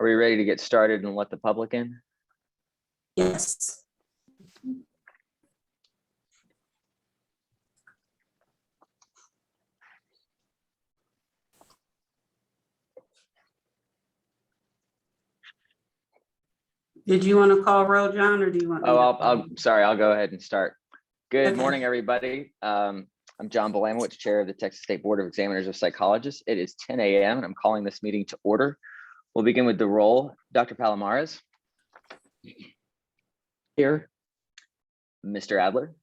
Are we ready to get started and let the public in? Yes. Did you want to call roll, John, or do you want? Oh, I'll go ahead and start. Good Okay. morning, everybody. I'm John Belamowicz, Chair of the Texas State Board of Examiners of Psychologists. It is 10 a.m. and I'm calling this meeting to order. We'll begin with the roll. Dr. Palomares. Here. Mr. Adler.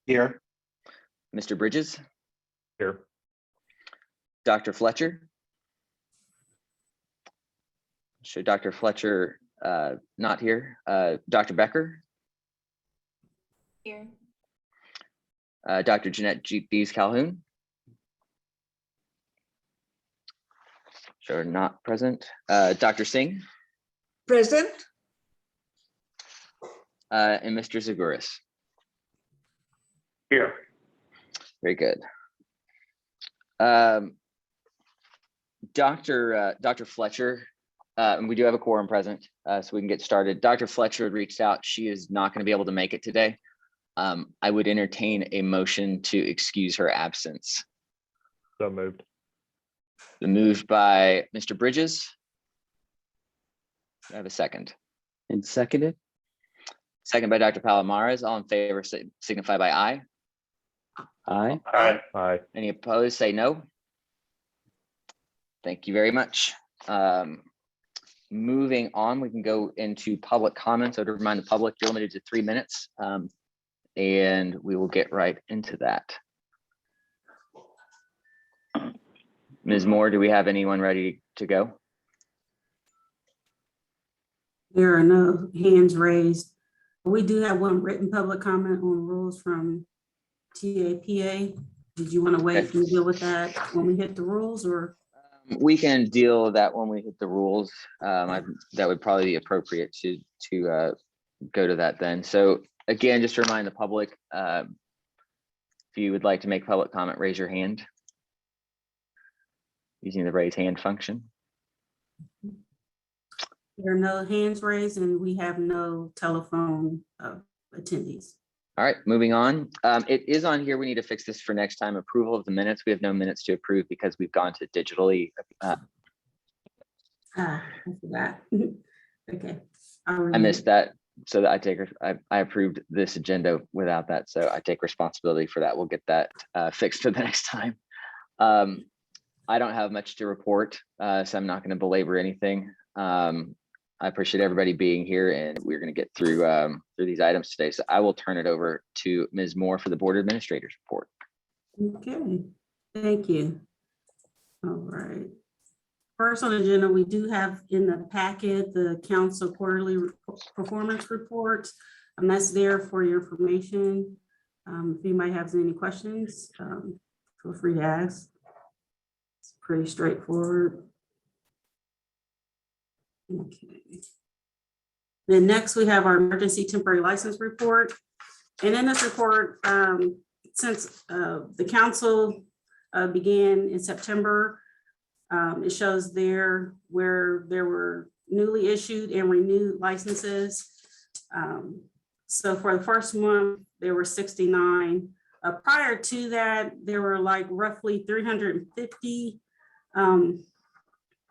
Here. Mr. Bridges. Here. Dr. Fletcher. So Dr. Fletcher not here. Dr. Becker. Here. Dr. Jeanette Dees Calhoun. Sure, not present. Dr. Singh. Present. And Mr. Zaguris. Here. Very good. Dr. Fletcher, and we do have a quorum present, so we can get started. Dr. Fletcher had reached out. She is not going to be able to make it today. I would entertain a motion to excuse her absence. So moved. Moved by Mr. Bridges. I have a second. And seconded. Second by Dr. Palomares. All in favor signify by aye. Aye. Aye. Aye. Any opposed, say no. Thank you very much. Moving on, we can go into public comments. I would remind the public you're limited to 3 minutes, and we will get right into that. Ms. Moore, do we have anyone ready to go? There are no hands raised. We do have one written public comment on rules from TAPA. Did you want to wait and deal with that when we hit the rules, or? We can deal with that when we hit the rules. That would probably be appropriate to go to that then. So again, just to remind the public, if you would like to make public comment, raise your hand using the raise hand function. There are no hands raised and we have no telephone attendees. All right, moving on. It is on here. We need to fix this for next time. Approval of the minutes. We have no minutes to approve because we've gone to digitally. I forgot. Okay. I missed that. So that I approved this agenda without that. So I take responsibility for that. We'll get that fixed for the next time. I don't have much to report, so I'm not going to belabor anything. I appreciate everybody being here, and we're going to get through these items today. So I will turn it over to Ms. Moore for the Board Administrator's report. Okay, thank you. All right. First on the agenda, we do have in the packet the council quarterly performance report. And that's there for your information. If you might have any questions, feel free to ask. It's pretty straightforward. Okay. Then next we have our emergency temporary license report. And in this report, since the council began in September, it shows there where there were newly issued and renewed licenses. So for the first month, there were 69. Prior to that, there were like roughly 350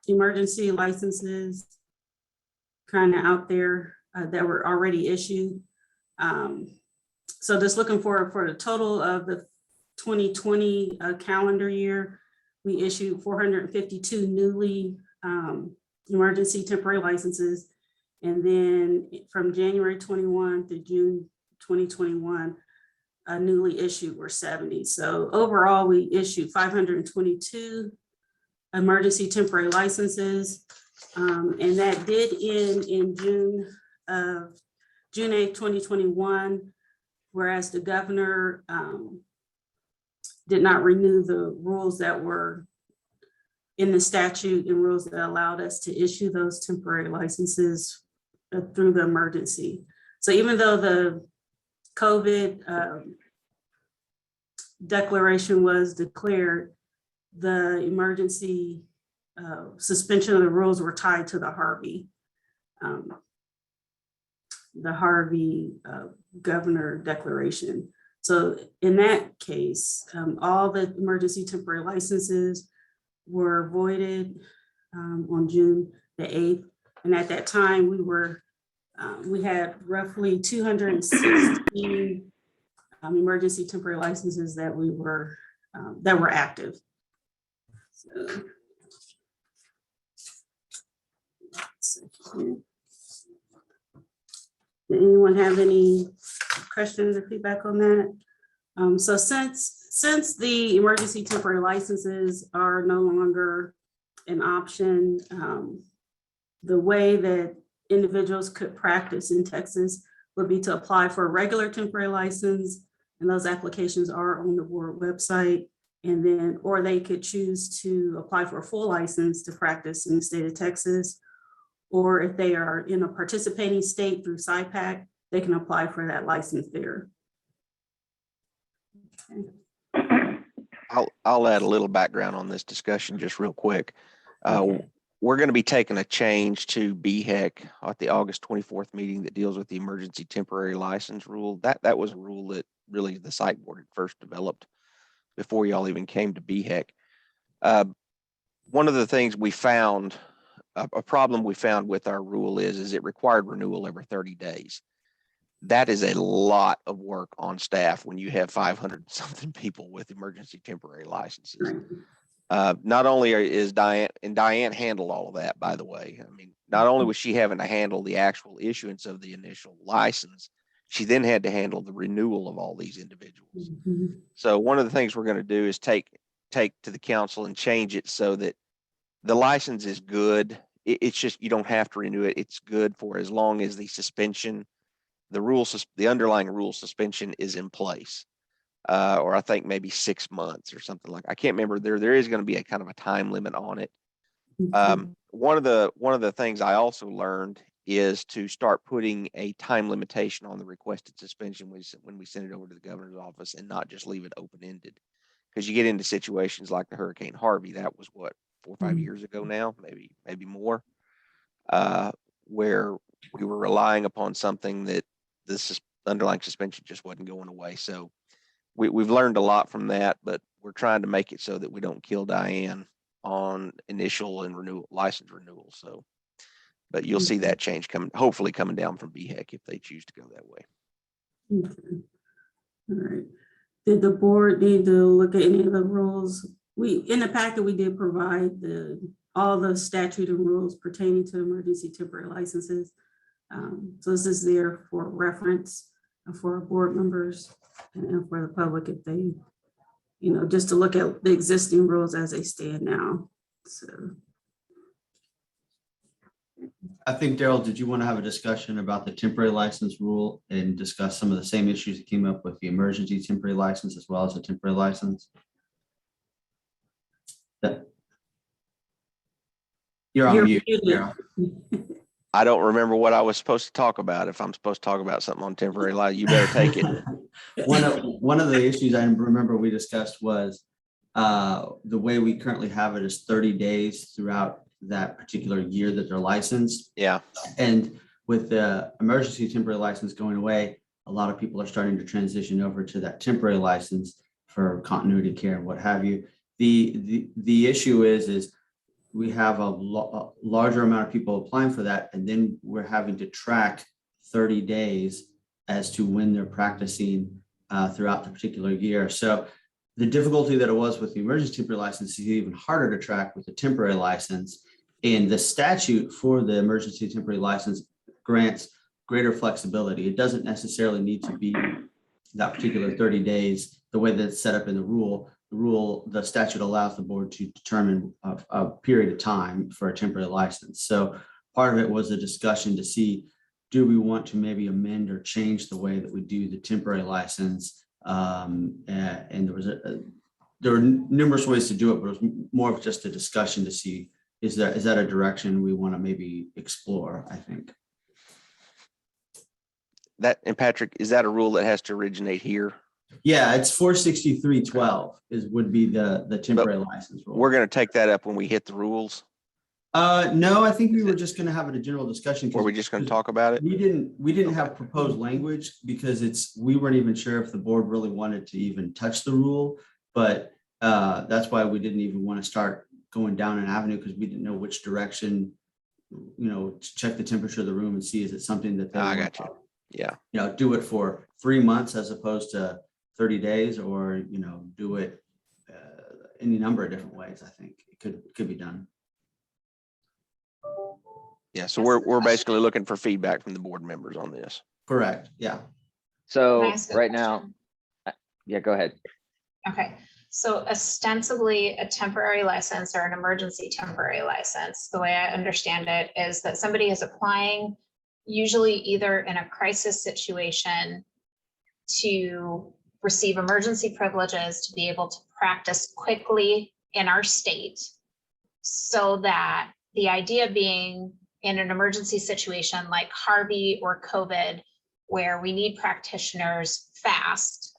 emergency licenses kind of out there that were already issued. So just looking for the total of the 2020 calendar year, we issued 452 newly emergency temporary licenses. And then from January 21 to June 2021, newly issued were 70. So overall, we issued 522 emergency temporary licenses. And that did end in June 8th, 2021, whereas the governor did not renew the rules that were in the statute and rules that allowed us to issue those temporary licenses through the emergency. So even though the COVID declaration was declared, the emergency suspension of the rules were tied to the Harvey governor declaration. So in that case, all the emergency temporary licenses were voided on June the 8th. And at that time, we had roughly 216 emergency temporary licenses that were active. So, did anyone have any questions or feedback on that? So since the emergency temporary licenses are no longer an option, the way that individuals could practice in Texas would be to apply for a regular temporary license, and those applications are on the board website. And then, or they could choose to apply for a full license to practice in the state of Texas. Or if they are in a participating state through SIPAC, they can apply for that license there. Okay. I'll add a little background on this discussion just real quick. Okay. We're going to be taking a change to BHEC at the August 24th meeting that deals with the emergency temporary license rule. That was a rule that really the Psych Board had first developed before y'all even came to BHEC. One of the things we found, a problem we found with our rule is it required renewal every 30 days. That is a lot of work on staff when you have 500 something people with emergency temporary licenses. Not only is Diane handled all of that, by the way. I mean, not only was she having to handle the actual issuance of the initial license, she then had to handle the renewal of all these individuals. Mm-hmm. So one of the things we're going to do is take to the council and change it so that the license is good. It's just, you don't have to renew it. It's good for as long as the suspension, the underlying rule suspension is in place. Or I think maybe 6 months or something like, I can't remember. There is going to be a kind of a time limit on it. One of the things I also learned is to start putting a time limitation on the requested suspension when we send it over to the governor's office, and not just leave it open-ended. Because you get into situations like the Hurricane Harvey, that was what, 4 or 5 years ago now, maybe more, where we were relying upon something that this underlying suspension just wasn't going away. So we've learned a lot from that, but we're trying to make it so that we don't kill Diane on initial and license renewal. So, but you'll see that change hopefully coming down from BHEC if they choose to go that way. Okay. All right. Did the board need to look at any of the rules? In the packet, we did provide all the statute and rules pertaining to emergency temporary licenses. So this is there for reference for our board members and for the public if they, just to look at the existing rules as they stand now. So. I think, Daryl, did you want to have a discussion about the temporary license rule and discuss some of the same issues that came up with the emergency temporary license as well as the temporary license? You're on mute, Daryl. I don't remember what I was supposed to talk about. If I'm supposed to talk about something on temporary license, you better take it. One of the issues I remember we discussed was the way we currently have it is 30 days throughout that particular year that they're licensed. Yeah. And with the emergency temporary license going away, a lot of people are starting to transition over to that temporary license for continuity care and what have you. The issue is we have a larger amount of people applying for that, and then we're having to track 30 days as to when they're practicing throughout the particular year. So the difficulty that it was with the emergency temporary license is even harder to track with the temporary license. And the statute for the emergency temporary license grants greater flexibility. It doesn't necessarily need to be that particular 30 days, the way that it's set up in the rule. The statute allows the board to determine a period of time for a temporary license. So part of it was a discussion to see, do we want to maybe amend or change the way that we do the temporary license? And there were numerous ways to do it, but it was more of just a discussion to see, is that a direction we want to maybe explore, I think. And Patrick, is that a rule that has to originate here? Yeah, it's 463.12 would be the temporary license rule. We're gonna take that up when we hit the rules, No, I think we were just gonna have a general discussion. or we're just gonna talk about it. We didn't have Okay. proposed language because we weren't even sure if the board really wanted to even touch the rule. But that's why we didn't even want to start going down an avenue, because we didn't know which direction, to check the temperature of the room and see, is it something that they I want got you. to, do it for 3 months as opposed to 30 days, or, do it any number of different ways. I think it could be done. Yeah, so we're basically looking for feedback from the board members on this. Correct. Yeah. Can I So ask a right now, question? yeah, go ahead. Okay, so ostensibly a temporary license or an emergency temporary license, the way I understand it is that somebody is applying usually either in a crisis situation to receive emergency privileges to be able to practice quickly in our state. So that the idea being in an emergency situation like Harvey or COVID, where we need practitioners fast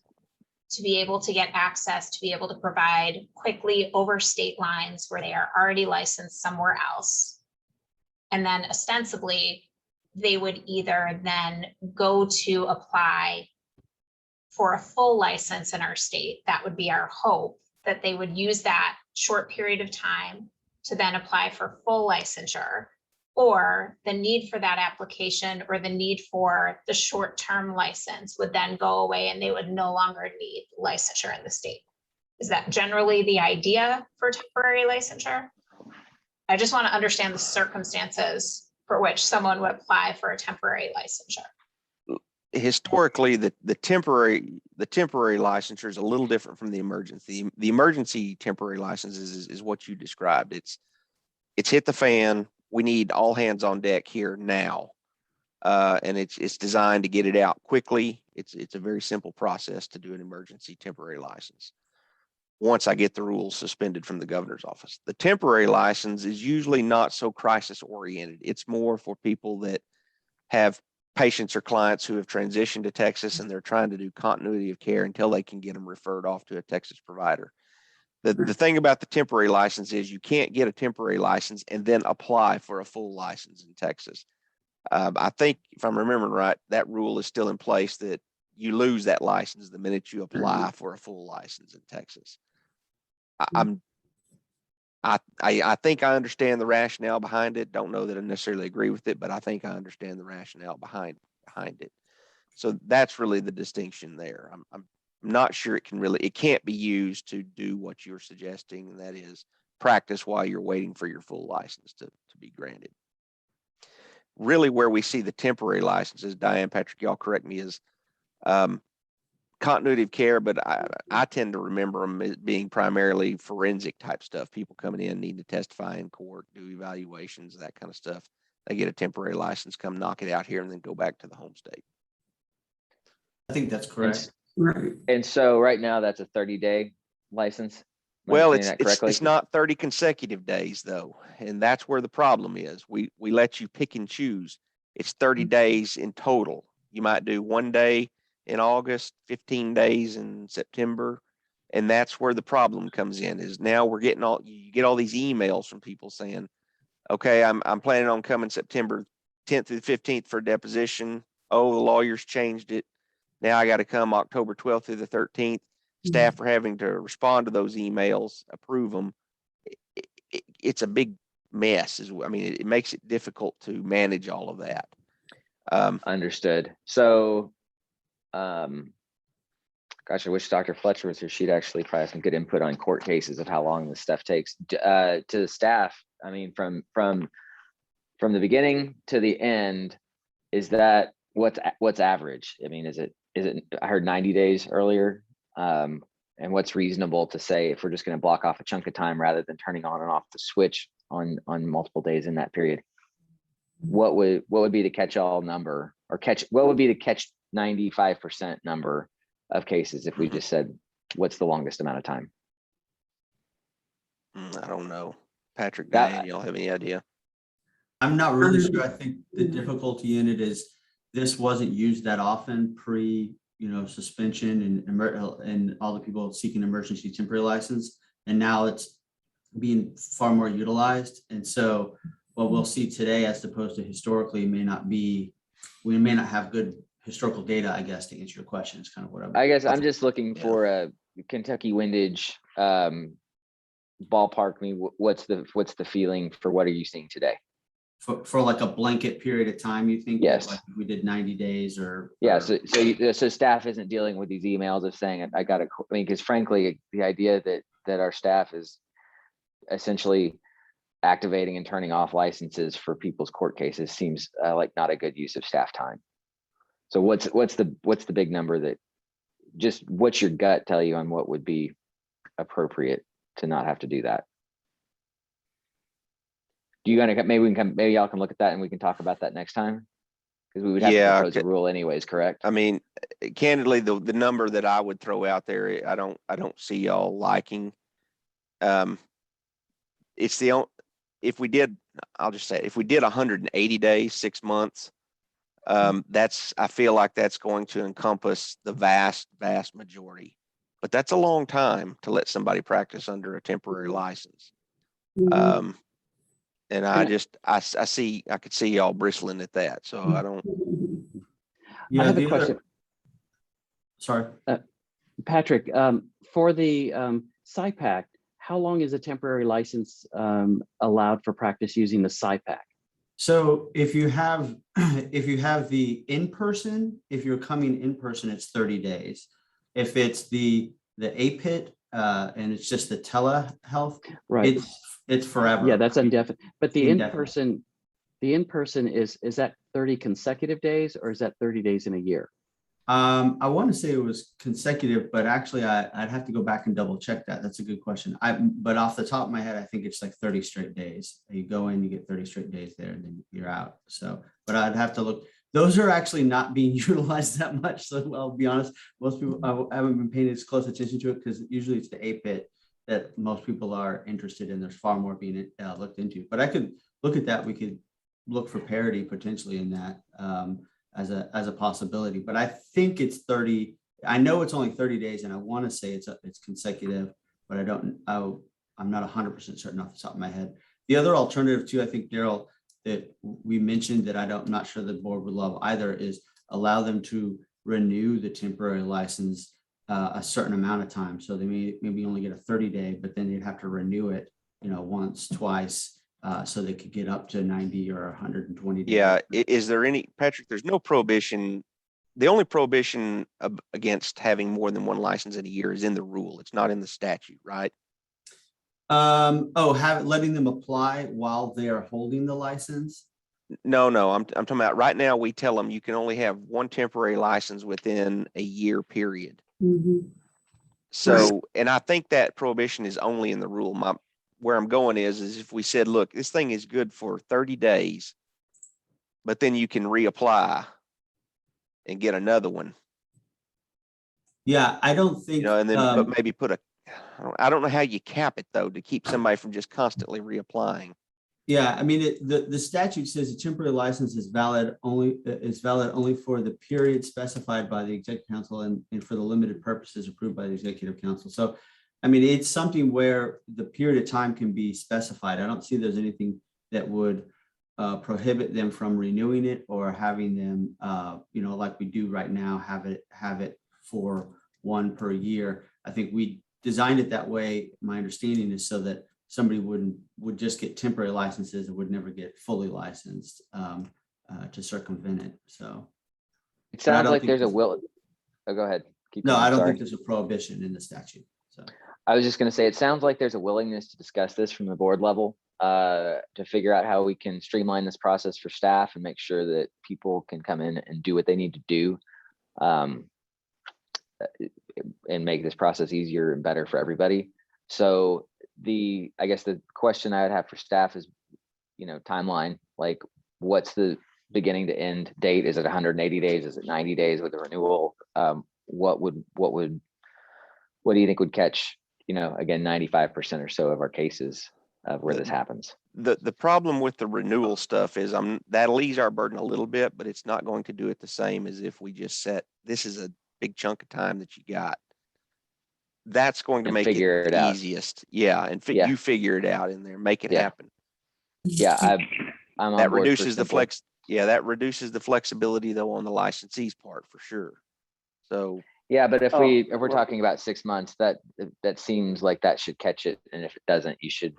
to be able to get access, to be able to provide quickly over state lines where they are already licensed somewhere else. And then ostensibly, they would either then go to apply for a full license in our state. That would be our hope, that they would use that short period of time to then apply for full licensure, or the need for that application or the need for the short-term license would then go away and they would no longer need licensure in the state. Is that generally the idea for temporary licensure? I just want to understand the circumstances for which someone would apply for a temporary licensure. Historically, the temporary licensure is a little different from the emergency. The emergency temporary license is what you described. It's hit the fan. We need all hands on deck here now. And it's designed to get it out quickly. It's a very simple process to do an emergency temporary license. Once I get the rules suspended from the governor's office, the temporary license is usually not so crisis oriented. It's more for people that have patients or clients who have transitioned to Texas and they're trying to do continuity of care until they can get them referred off to a Texas provider. The thing about the temporary license is you can't get a temporary license and then apply for a full license in Texas. I think if I'm remembering right, that rule is still in place that you lose that license the minute you apply for a full license in Texas. I think I understand the rationale behind it. Don't know that I necessarily agree with it, but I think I understand the rationale behind it. So that's really the distinction there. I'm not sure it can't be used to do what you're suggesting, and that is practice while you're waiting for your full license to be granted. Really where we see the temporary licenses, Diane, Patrick, y'all correct me, is continuity of care, but I tend to remember them as being primarily forensic type stuff. People coming in, needing to testify in court, do evaluations, that kind of stuff. They get a temporary license, come knock it out here, and then go back to the home state. I think that's correct. Right. And so right now that's a 30-day license. Am I Well, understanding that correctly? it's not 30 consecutive days though, and that's where the problem is. We let you pick and choose. It's 30 days in total. You might do 1 day in August, 15 days in September, and that's where the problem comes in. Is now you get all these emails from people saying, "Okay, I'm planning on coming September 10th through the 15th for a deposition. Oh, the lawyers changed it. Now I got to come October 12th through the 13th." Staff are having to respond to those emails, approve them. It's a big mess. It makes it difficult to manage all of that. Understood. So, gosh, I wish Dr. Fletcher was here. She'd actually probably have some good input on court cases of how long this stuff takes. To the staff, from the beginning to the end, is that what's average? Is it, I heard 90 days earlier. And what's reasonable to say if we're just going to block off a chunk of time rather than turning on and off the switch on multiple days in that period? What would be the catch-all number, or what would be the catch 95% number of cases if we just said, what's the longest amount of time? I don't know. Patrick, Diane, y'all have any idea? I'm not really sure. I think the difficulty in it is this wasn't used that often suspension and all the people seeking emergency temporary license. And now it's being far more utilized. And so what we'll see today, as opposed to historically, we may not have good historical data, I guess, to answer your question. Is kind of what I guess I'm just looking Yeah. for a Kentucky windage ballpark me. What's the feeling for what are you seeing today? For like a blanket period of time, you think? Yes. Like if we did 90 days or. Yeah, or- so staff isn't dealing with these emails of saying, I got to, because frankly, the idea that our staff is essentially activating and turning off licenses for people's court cases seems like not a good use of staff time. So what's the big number that, just what's your gut tell you on what would be appropriate to not have to do that? Do you gonna, maybe y'all can look at that and we can talk about that next time? Because we would have to Yeah, propose a rule anyways, correct? I mean, candidly, the number that I would throw out there, I don't see y'all liking. It's if we did, I'll just say, if we did 180 days, 6 months, I feel like that's going to encompass the vast majority. But that's a long time to let somebody practice under a temporary license. And I could see y'all bristling at that. So I don't. Yeah, I have a the other- question. Sorry. Patrick, for the SIPAC, how long is a temporary license allowed for practice using the SIPAC? So if you have the in-person, if you're coming in person, it's 30 days. If it's the APIT and it's just the telehealth, Right. it's forever. Yeah, that's indefinite. But the Indefinite. in-person is that 30 consecutive days or is that 30 days in a year? I want to say it was consecutive, but actually I'd have to go back and double check that. That's a good question. But off the top of my head, I think it's like 30 straight days. You go in, you get 30 straight days there, and then you're out. So, but I'd have to look. Those are actually not being utilized that much. So I'll be honest, most people, I haven't been paying as close attention to it because usually it's the APIT that most people are interested in. There's far more being looked into, but I could look at that. We could look for parity potentially in that as a possibility, but I think it's 30. I know it's only 30 days and I want to say it's consecutive, but I'm not 100% certain off the top of my head. The other alternative too, I think, Daryl, that we mentioned that I'm not sure the board would love either, is allow them to renew the temporary license a certain amount of time. So they maybe only get a 30-day, but then they'd have to renew it, once, twice, so they could get up to 90 or 120 days. Yeah. Is there any, Patrick, there's no prohibition. The only prohibition against having more than one license in a year is in the rule. It's not in the statute, right? Letting them apply while they are holding the license. No, I'm talking about right now. We tell them you can only have one temporary license within a year period. So, and I think that prohibition is only in the rule. Where I'm going is if we said, look, this thing is good for 30 days, but then you can reapply and get another one. Yeah, I don't think. And then but maybe put I don't know how you cap it though, to keep somebody from just constantly reapplying. Yeah, I mean, the statute says a temporary license is valid only for the period specified by the executive council and for the limited purposes approved by the executive council. So, I mean, it's something where the period of time can be specified. I don't see there's anything that would prohibit them from renewing it or having them, like we do right now, have it for one per year. I think we designed it that way. My understanding is so that somebody would just get temporary licenses and would never get fully licensed to circumvent it. So It sounds like there's a will. Oh, go ahead. Keep no, going. I don't Sorry. think there's a prohibition in the statute. So I was just going to say, it sounds like there's a willingness to discuss this from the board level to figure out how we can streamline this process for staff and make sure that people can come in and do what they need to do and make this process easier and better for everybody. So I guess the question I would have for staff is, timeline, like what's the beginning to end date? Is it 180 days? Is it 90 days with a renewal? What do you think would catch, again, 95% or so of our cases of where this happens? The problem with the renewal stuff is that'll ease our burden a little bit, but it's not going to do it the same as if we just set, this is big chunk of time that you got. That's going to And make figure it it out. easiest. Yeah, and Yeah. you figure it out in there, make it Yeah. happen. Yeah, I'm on That board for reduces the simple. that reduces the flexibility though on the licensee's part for sure. So Yeah, but if Oh, we're well- talking about 6 months, that seems like that should catch it. And if it doesn't, you should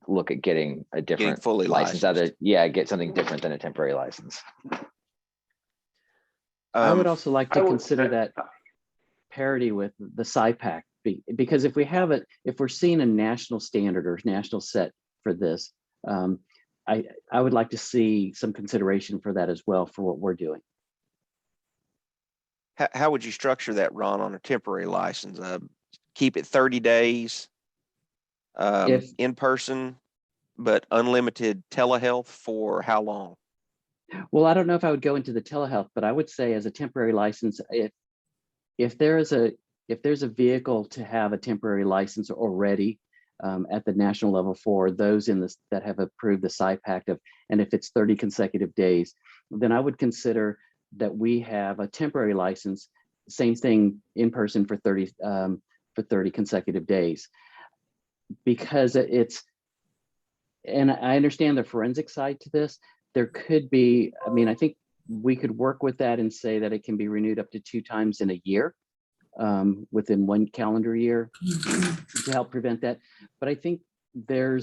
look at getting a different fully license. licensed. Get something different than a temporary license. I would um, also like I to would- consider that parity with the SIPAC, because if we're seeing a national standard or national set for this, I would like to see some consideration for that as well for what we're doing. how would you structure that, Ron, on a temporary license? Keep it 30 days If- in person, but unlimited telehealth for how long? Well, I don't know if I would go into the telehealth, but I would say as a temporary license, if there's a vehicle to have a temporary license already at the national level for those that have approved the SIPAC and if it's 30 consecutive days, then I would consider that we have a temporary license, same thing in person for 30 consecutive days, because and I understand the forensic side to this. There could be, I think we could work with that and say that it can be renewed up to 2 times in a year, within 1 calendar year to help prevent that. But I think I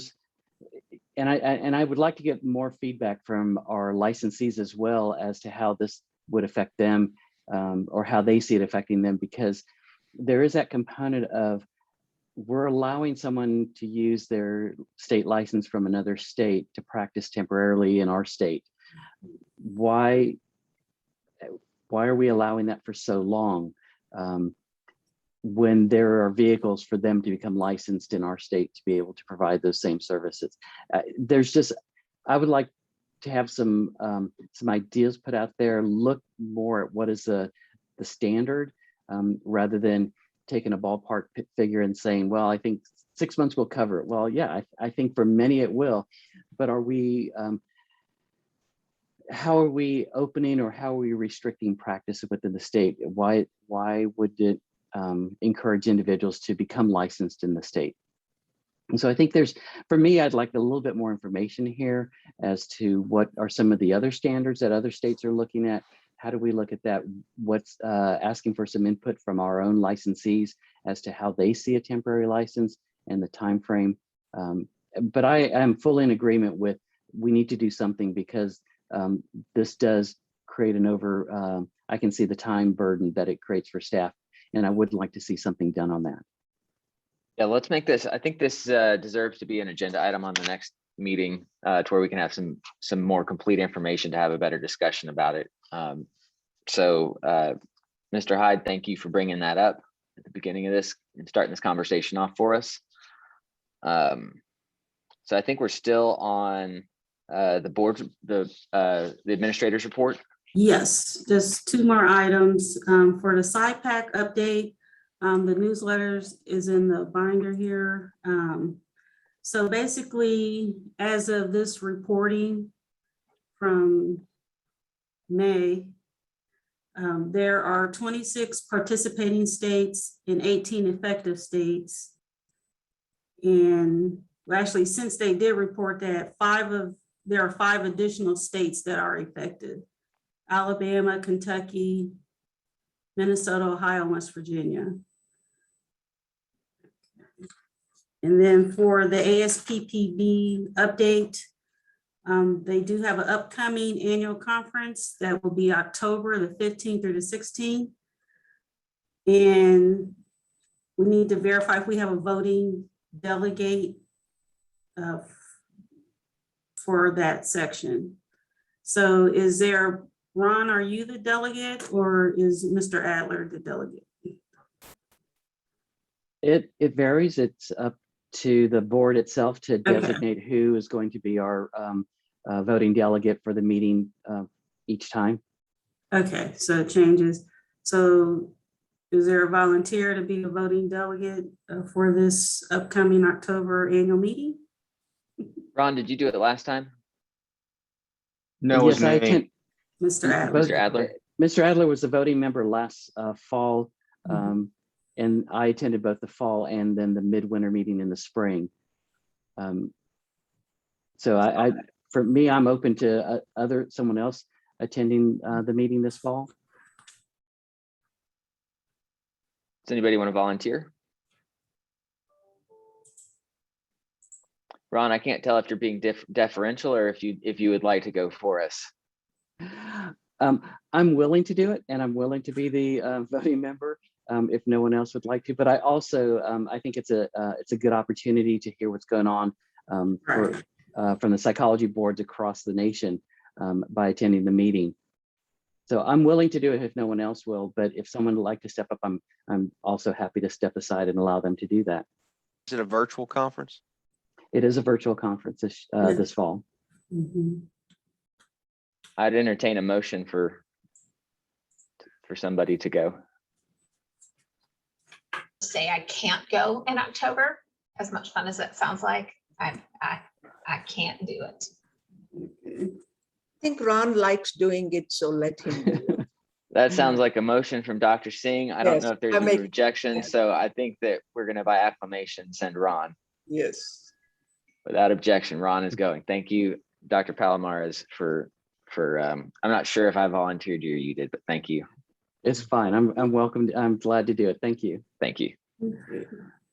would like to get more feedback from our licensees as well as to how this would affect them, or how they see it affecting them, because there is that component of we're allowing someone to use their state license from another state to practice temporarily in our state. Why are we allowing that for so long, when there are vehicles for them to become licensed in our state to be able to provide those same services? I would like to have some ideas put out there, look more at what is the standard, rather than taking a ballpark figure and saying, well, I think 6 months will cover it. Well, yeah, I think for many it will, but are we, how are we opening or how are we restricting practice within the state? Why would it encourage individuals to become licensed in the state? And so I think for me, I'd like a little bit more information here as to what are some of the other standards that other states are looking at. How do we look at that? What's asking for some input from our own licensees as to how they see a temporary license and the time frame. But I am fully in agreement with, we need to do something, because this does create I can see the time burden that it creates for staff, and I would like to see something done on that. Yeah, let's make this, I think this deserves to be an agenda item on the next meeting, to where we can have some more complete information to have a better discussion about it. So Mr. Hyde, thank you for bringing that up at the beginning of this and starting this conversation off for us. So I think we're still on the board, the administrator's report. Yes, just 2 more items for the SIPAC update. The newsletters is in the binder here. So basically, as of this reporting from May, there are 26 participating states and 18 effective states. And actually, since they did report that, there are 5 additional states that are affected: Alabama, Kentucky, Minnesota, Ohio, and West Virginia. And then for the ASPPB update, they do have an upcoming annual conference that will be October the 15th through the 16th. And we need to verify if we have a voting delegate for that section. So is there, Ron, are you the delegate or is Mr. Adler the delegate? It varies. It's up to the board itself to designate who is going to be our voting delegate for the meeting each time. Okay, so it changes. So is there a volunteer to be a voting delegate for this upcoming October annual meeting? Ron, did you do it last time? No, it was Yes, I me. attend. Mr. Adler? Mr. Adler? Mr. Adler was the voting member last fall, Mhm. and I attended both the fall and then the midwinter meeting in the spring. So for me, I'm open to someone else attending the meeting this fall. Does anybody want to volunteer? Ron, I can't tell if you're being deferential or if you would like to go for us. I'm willing to do it, and I'm willing to be the voting member if no one else would like to. But I also I think it's a good opportunity to hear what's going on from the psychology boards across the nation by attending the meeting. So I'm willing to do it if no one else will. But if someone would like to step up, I'm also happy to step aside and allow them to do that. Is it a virtual conference? It is a virtual conference this fall. Mhm. I'd entertain a motion for somebody to go. Say I can't go in October, as much fun as it sounds like. I can't do it. Okay. I think Ron likes doing it, so let him do it. That sounds like a motion from Dr. Singh. I don't Yes, know if there's I any make- rejection, so I think that we're going to by acclamation send Ron. Yes. Without objection, Ron is going. Thank you, Dr. Palomares, for I'm not sure if I volunteered you or you did, but thank you. It's fine. I'm welcome. I'm glad to do it. Thank you. Thank you. Okay.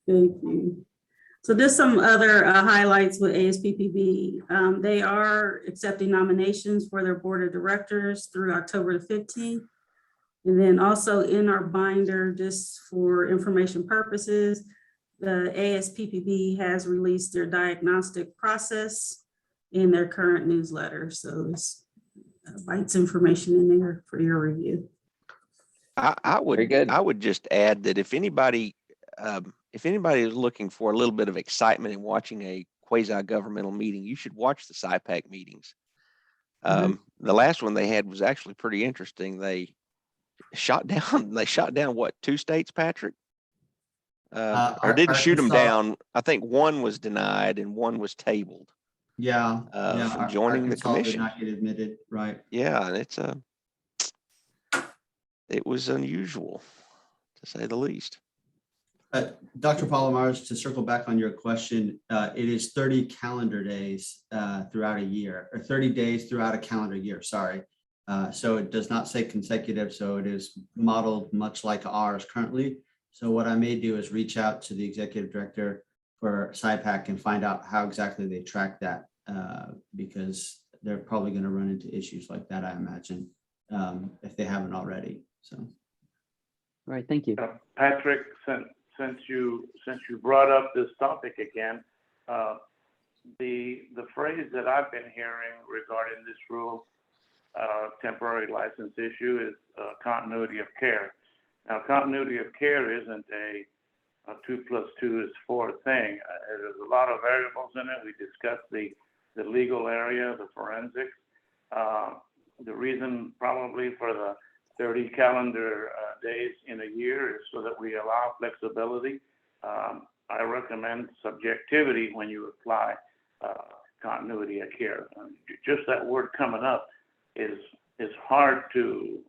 Thank you. So there's some other highlights with ASPPB. They are accepting nominations for their board of directors through October the 15th. And then also in our binder, just for information purposes, the ASPPB has released their diagnostic process in their current newsletter. So this bites information in there for your review. I Very good. would just add that if anybody is looking for a little bit of excitement in watching a quasi-governmental meeting, you should watch the SIPAC meetings. The last one they had was actually pretty interesting. They shot down what, 2 states, Patrick? Or didn't shoot them Arkansas. down. I think one was denied and one was tabled. Yeah. From joining the Arkansas did commission. not get admitted, right? Yeah, and it was unusual, to say the least. Dr. Palomares, to circle back on your question, it is 30 calendar days throughout a year, or 30 days throughout a calendar year, sorry. So it does not say consecutive, so it is modeled much like ours currently. So what I may do is reach out to the executive director for SIPAC and find out how exactly they track that, because they're probably going to run into issues like that, I imagine, if they haven't already. So, All right. Thank you. Patrick, since you brought up this topic again, the phrase that I've been hearing regarding this rule, temporary license issue, is continuity of care. Now, continuity of care isn't a 2 + 2 is 4 thing. There's a lot of variables in it. We discussed the legal area, the forensics. The reason probably for the 30 calendar days in a year is so that we allow flexibility. I recommend subjectivity when you apply continuity of care. Just that word coming up is hard to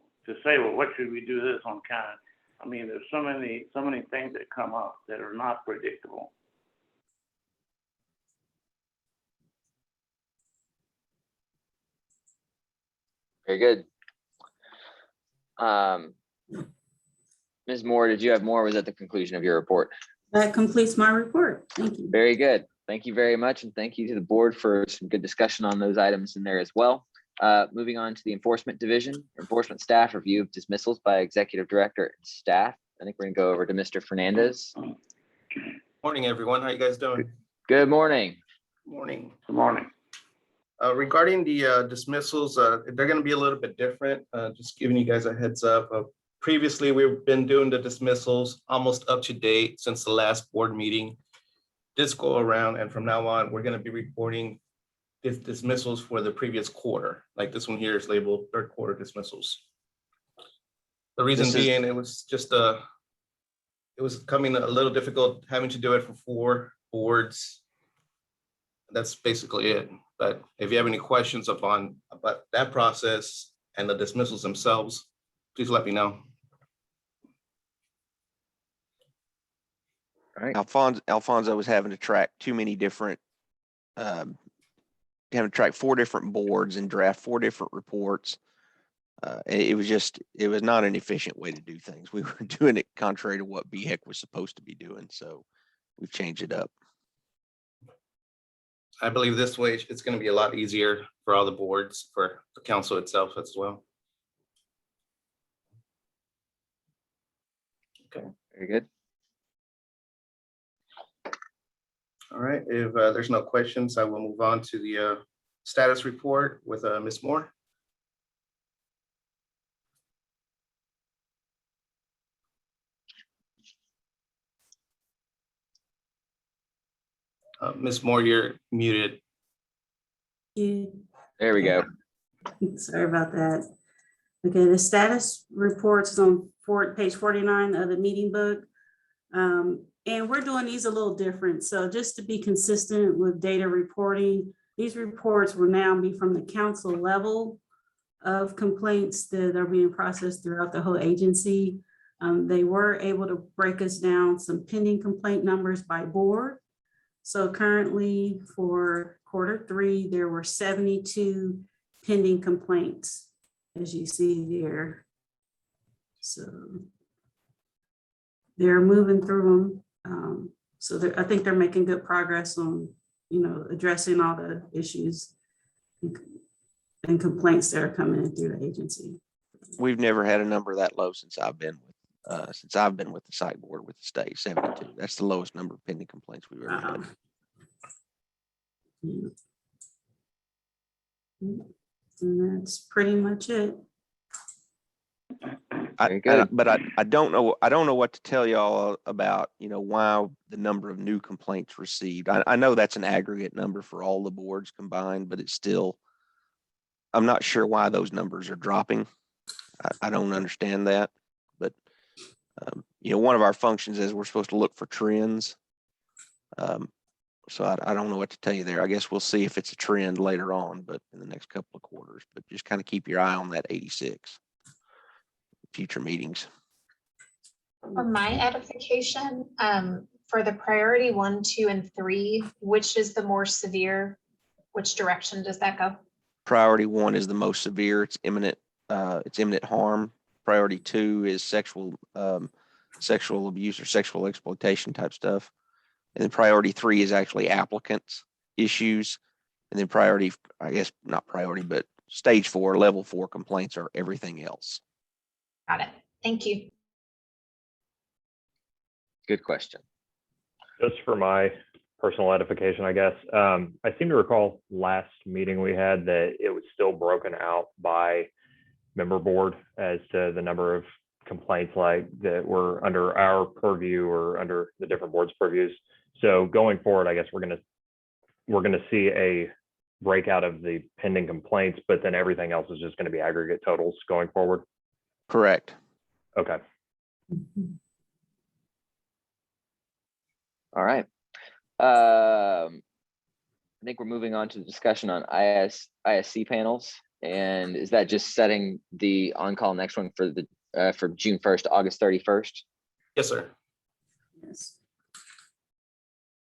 say, well, what should we do this on kind? I mean, there's so many things that come up that are not predictable. Very good. Ms. Moore, did you have more? Or was that the conclusion of your report? That completes my report. Thank you. Very good. Thank you very much. And thank you to the board for some good discussion on those items in there as well. Moving on to the enforcement division, enforcement staff review of dismissals by executive director and staff. I think we're gonna go over to Mr. Fernandez. Morning, everyone. How you guys doing? Good morning. Morning. Good morning. Regarding the dismissals, they're going to be a little bit different. Just giving you guys a heads up. Previously, we've been doing the dismissals almost up to date since the last board meeting. This go around, and from now on, we're going to be reporting dismissals for the previous quarter. Like this one here is labeled third quarter dismissals. The reason being, it was just it was coming a little difficult having to do it for 4 boards. That's basically it. But if you have any questions about that process and the dismissals themselves, please let me know. All right. Alfonso was having to track too many different, having to track 4 different boards and draft 4 different reports. It was not an efficient way to do things. We were doing it contrary to what BHEC was supposed to be doing. So we've changed it up. I believe this way it's going to be a lot easier for all the boards, for the council itself as well. Okay. Very good. All right. If there's no questions, I will move on to the status report with Ms. Moore. Ms. Moore, you're muted. There we go. Sorry about that. Okay, the status reports is on page 49 of the meeting book. And we're doing these a little different. So just to be consistent with data reporting, these reports will now be from the council level of complaints that are being processed throughout the whole agency. They were able to break us down some pending complaint numbers by board. So currently for Q3, there were 72 pending complaints, as you see there. So they're moving through them. So I think they're making good progress on, addressing all the issues and complaints that are coming in through the agency. We've never had a number that low since I've been with the site board with the state, 72. That's the lowest number of pending complaints we've ever had. And that's pretty much it. But I don't know what to tell y'all about, why the number of new complaints received. I know that's an aggregate number for all the boards combined, but it's still, I'm not sure why those numbers are dropping. I don't understand that, but one of our functions is we're supposed to look for trends. So I don't know what to tell you there. I guess we'll see if it's a trend later on, but in the next couple of quarters, but just kind of keep your eye on that 86 future meetings. For my edification, for the priority 1, 2, and 3, which is the more severe? Which direction does that go? Priority 1 is the most severe. It's imminent harm. Priority 2 is sexual abuse or sexual exploitation type stuff. And then priority 3 is actually applicants issues. And then priority, I guess not priority, but stage 4, level 4 complaints are everything else. Got it. Thank you. Good question. Just for my personal edification, I guess, I seem to recall last meeting we had that it was still broken out by member board as to the number of complaints like that were under our purview or under the different boards' purviews. So going forward, I guess we're going to see a breakout of the pending complaints, but then everything else is just going to be aggregate totals going forward. Correct. Okay. All right. I think we're moving on to the discussion on ISC panels. And is that just setting the on-call next one for the for June 1st, August 31st? Yes, sir. Yes.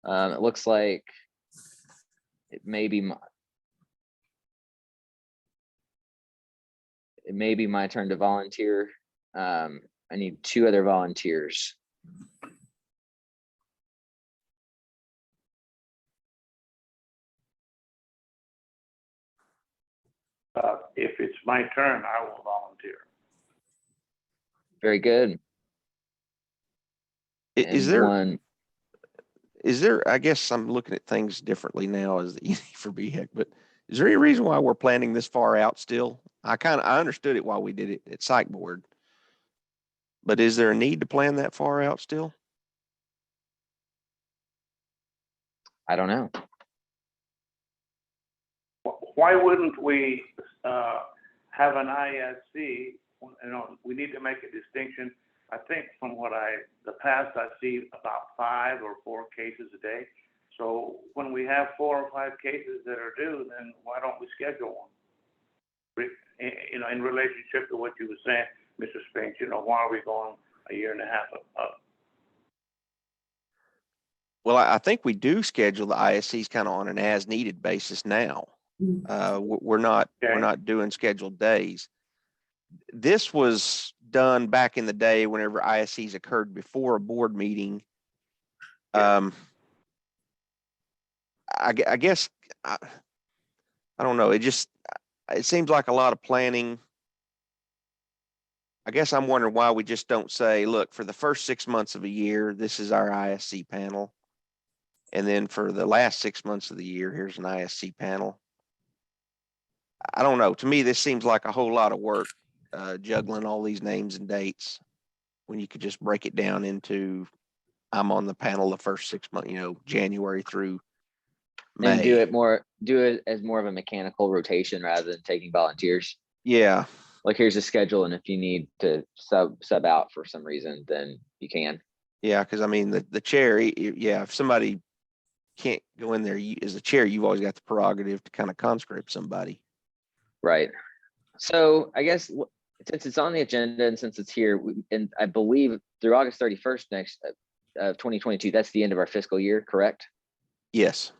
It looks like it may be my turn to volunteer. I need 2 other volunteers. If it's my turn, I will volunteer. Very good. Is And there, I guess I'm looking at things differently now as the easy for BHEC, but is there any reason why we're planning this far out still? I understood it while we did it at psych board, but is there a need to plan that far out still? I don't know. Why wouldn't we have an ISC? We need to make a distinction. I think from the past, I see about 5 or 4 cases a day. So when we have 4 or 5 cases that are due, then why don't we schedule one? In relationship to what you were saying, Mr. Spinks, why are we going a year and a half up? Well, I think we do schedule the ISCs kind of on an as needed basis now. We're not doing scheduled days. This was done back in the day whenever ISCs occurred before a board meeting. I guess I don't know. It seems like a lot of planning. I guess I'm wondering why we just don't say, look, for the first 6 months of a year, this is our ISC panel. And then for the last 6 months of the year, here's an ISC panel. I don't know. To me, this seems like a whole lot of work, juggling all these names and dates when you could just break it down into, I'm on the panel the first 6 months, January through May. And do it as more of a mechanical rotation rather than taking volunteers. Yeah. Like, here's a schedule, and if you need to sub out for some reason, then you can. Yeah, because I mean the chair, if somebody can't go in there, as the chair, you've always got the prerogative to kind of conscript somebody. Right. So I guess since it's on the agenda and since it's here, and I believe through August 31st next 2022, that's the end of our fiscal year, correct? Yes.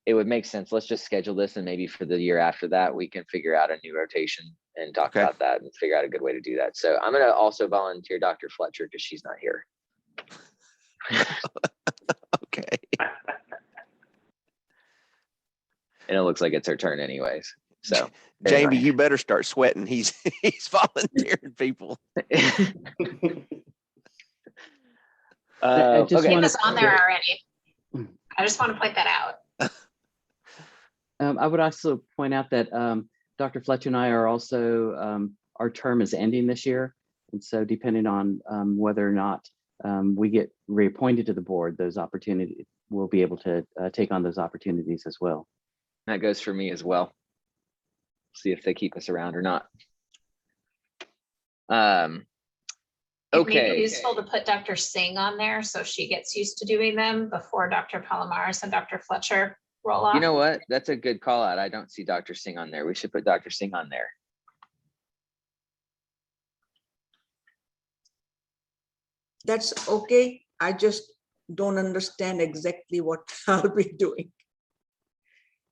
It would make sense. Let's just schedule this, and maybe for the year after that, we can figure out a new rotation and talk about that and figure out a good way to do that. So I'm going to also volunteer Dr. Fletcher because she's not here. Okay. And it looks like it's her turn anyways. So Jamie, you better start sweating. He's volunteering people. I just He wanna- was on there already. I just want to point that out. I would also point out that Dr. Fletcher and I are also, our term is ending this year. And so depending on whether or not we get reappointed to the board, those opportunities, we'll be able to take on those opportunities as well. that goes for me as well. See if they keep us around or not. It may be Okay. useful to put Dr. Singh on there so she gets used to doing them before Dr. Palomares and Dr. Fletcher roll off. You know what? That's a good call out. I don't see Dr. Singh on there. We should put Dr. Singh on there. That's okay. I just don't understand exactly what I'll be doing.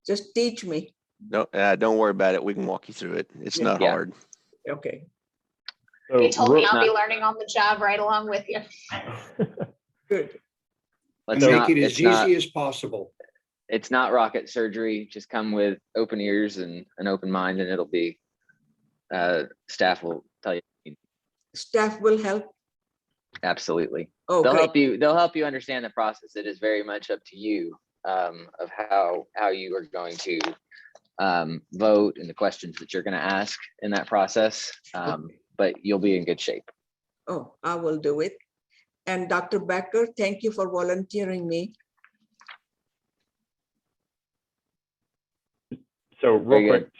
Just teach me. No, don't worry about it. We can walk you through it. It's not Yeah. hard. Okay, They told me I'll be not- learning on the job right along with you. good. Let's Make not, it as it's not, easy as possible. it's not rocket surgery. Just come with open ears and an open mind, and it'll be, staff will tell you. Staff will help. Absolutely. Oh, They'll great. help you. They'll help you understand the process. It is very much up to you of how you are going to vote and the questions that you're going to ask in that process. But you'll be in good shape. Oh, I will do it. And Dr. Becker, thank you for volunteering me. So Very real good.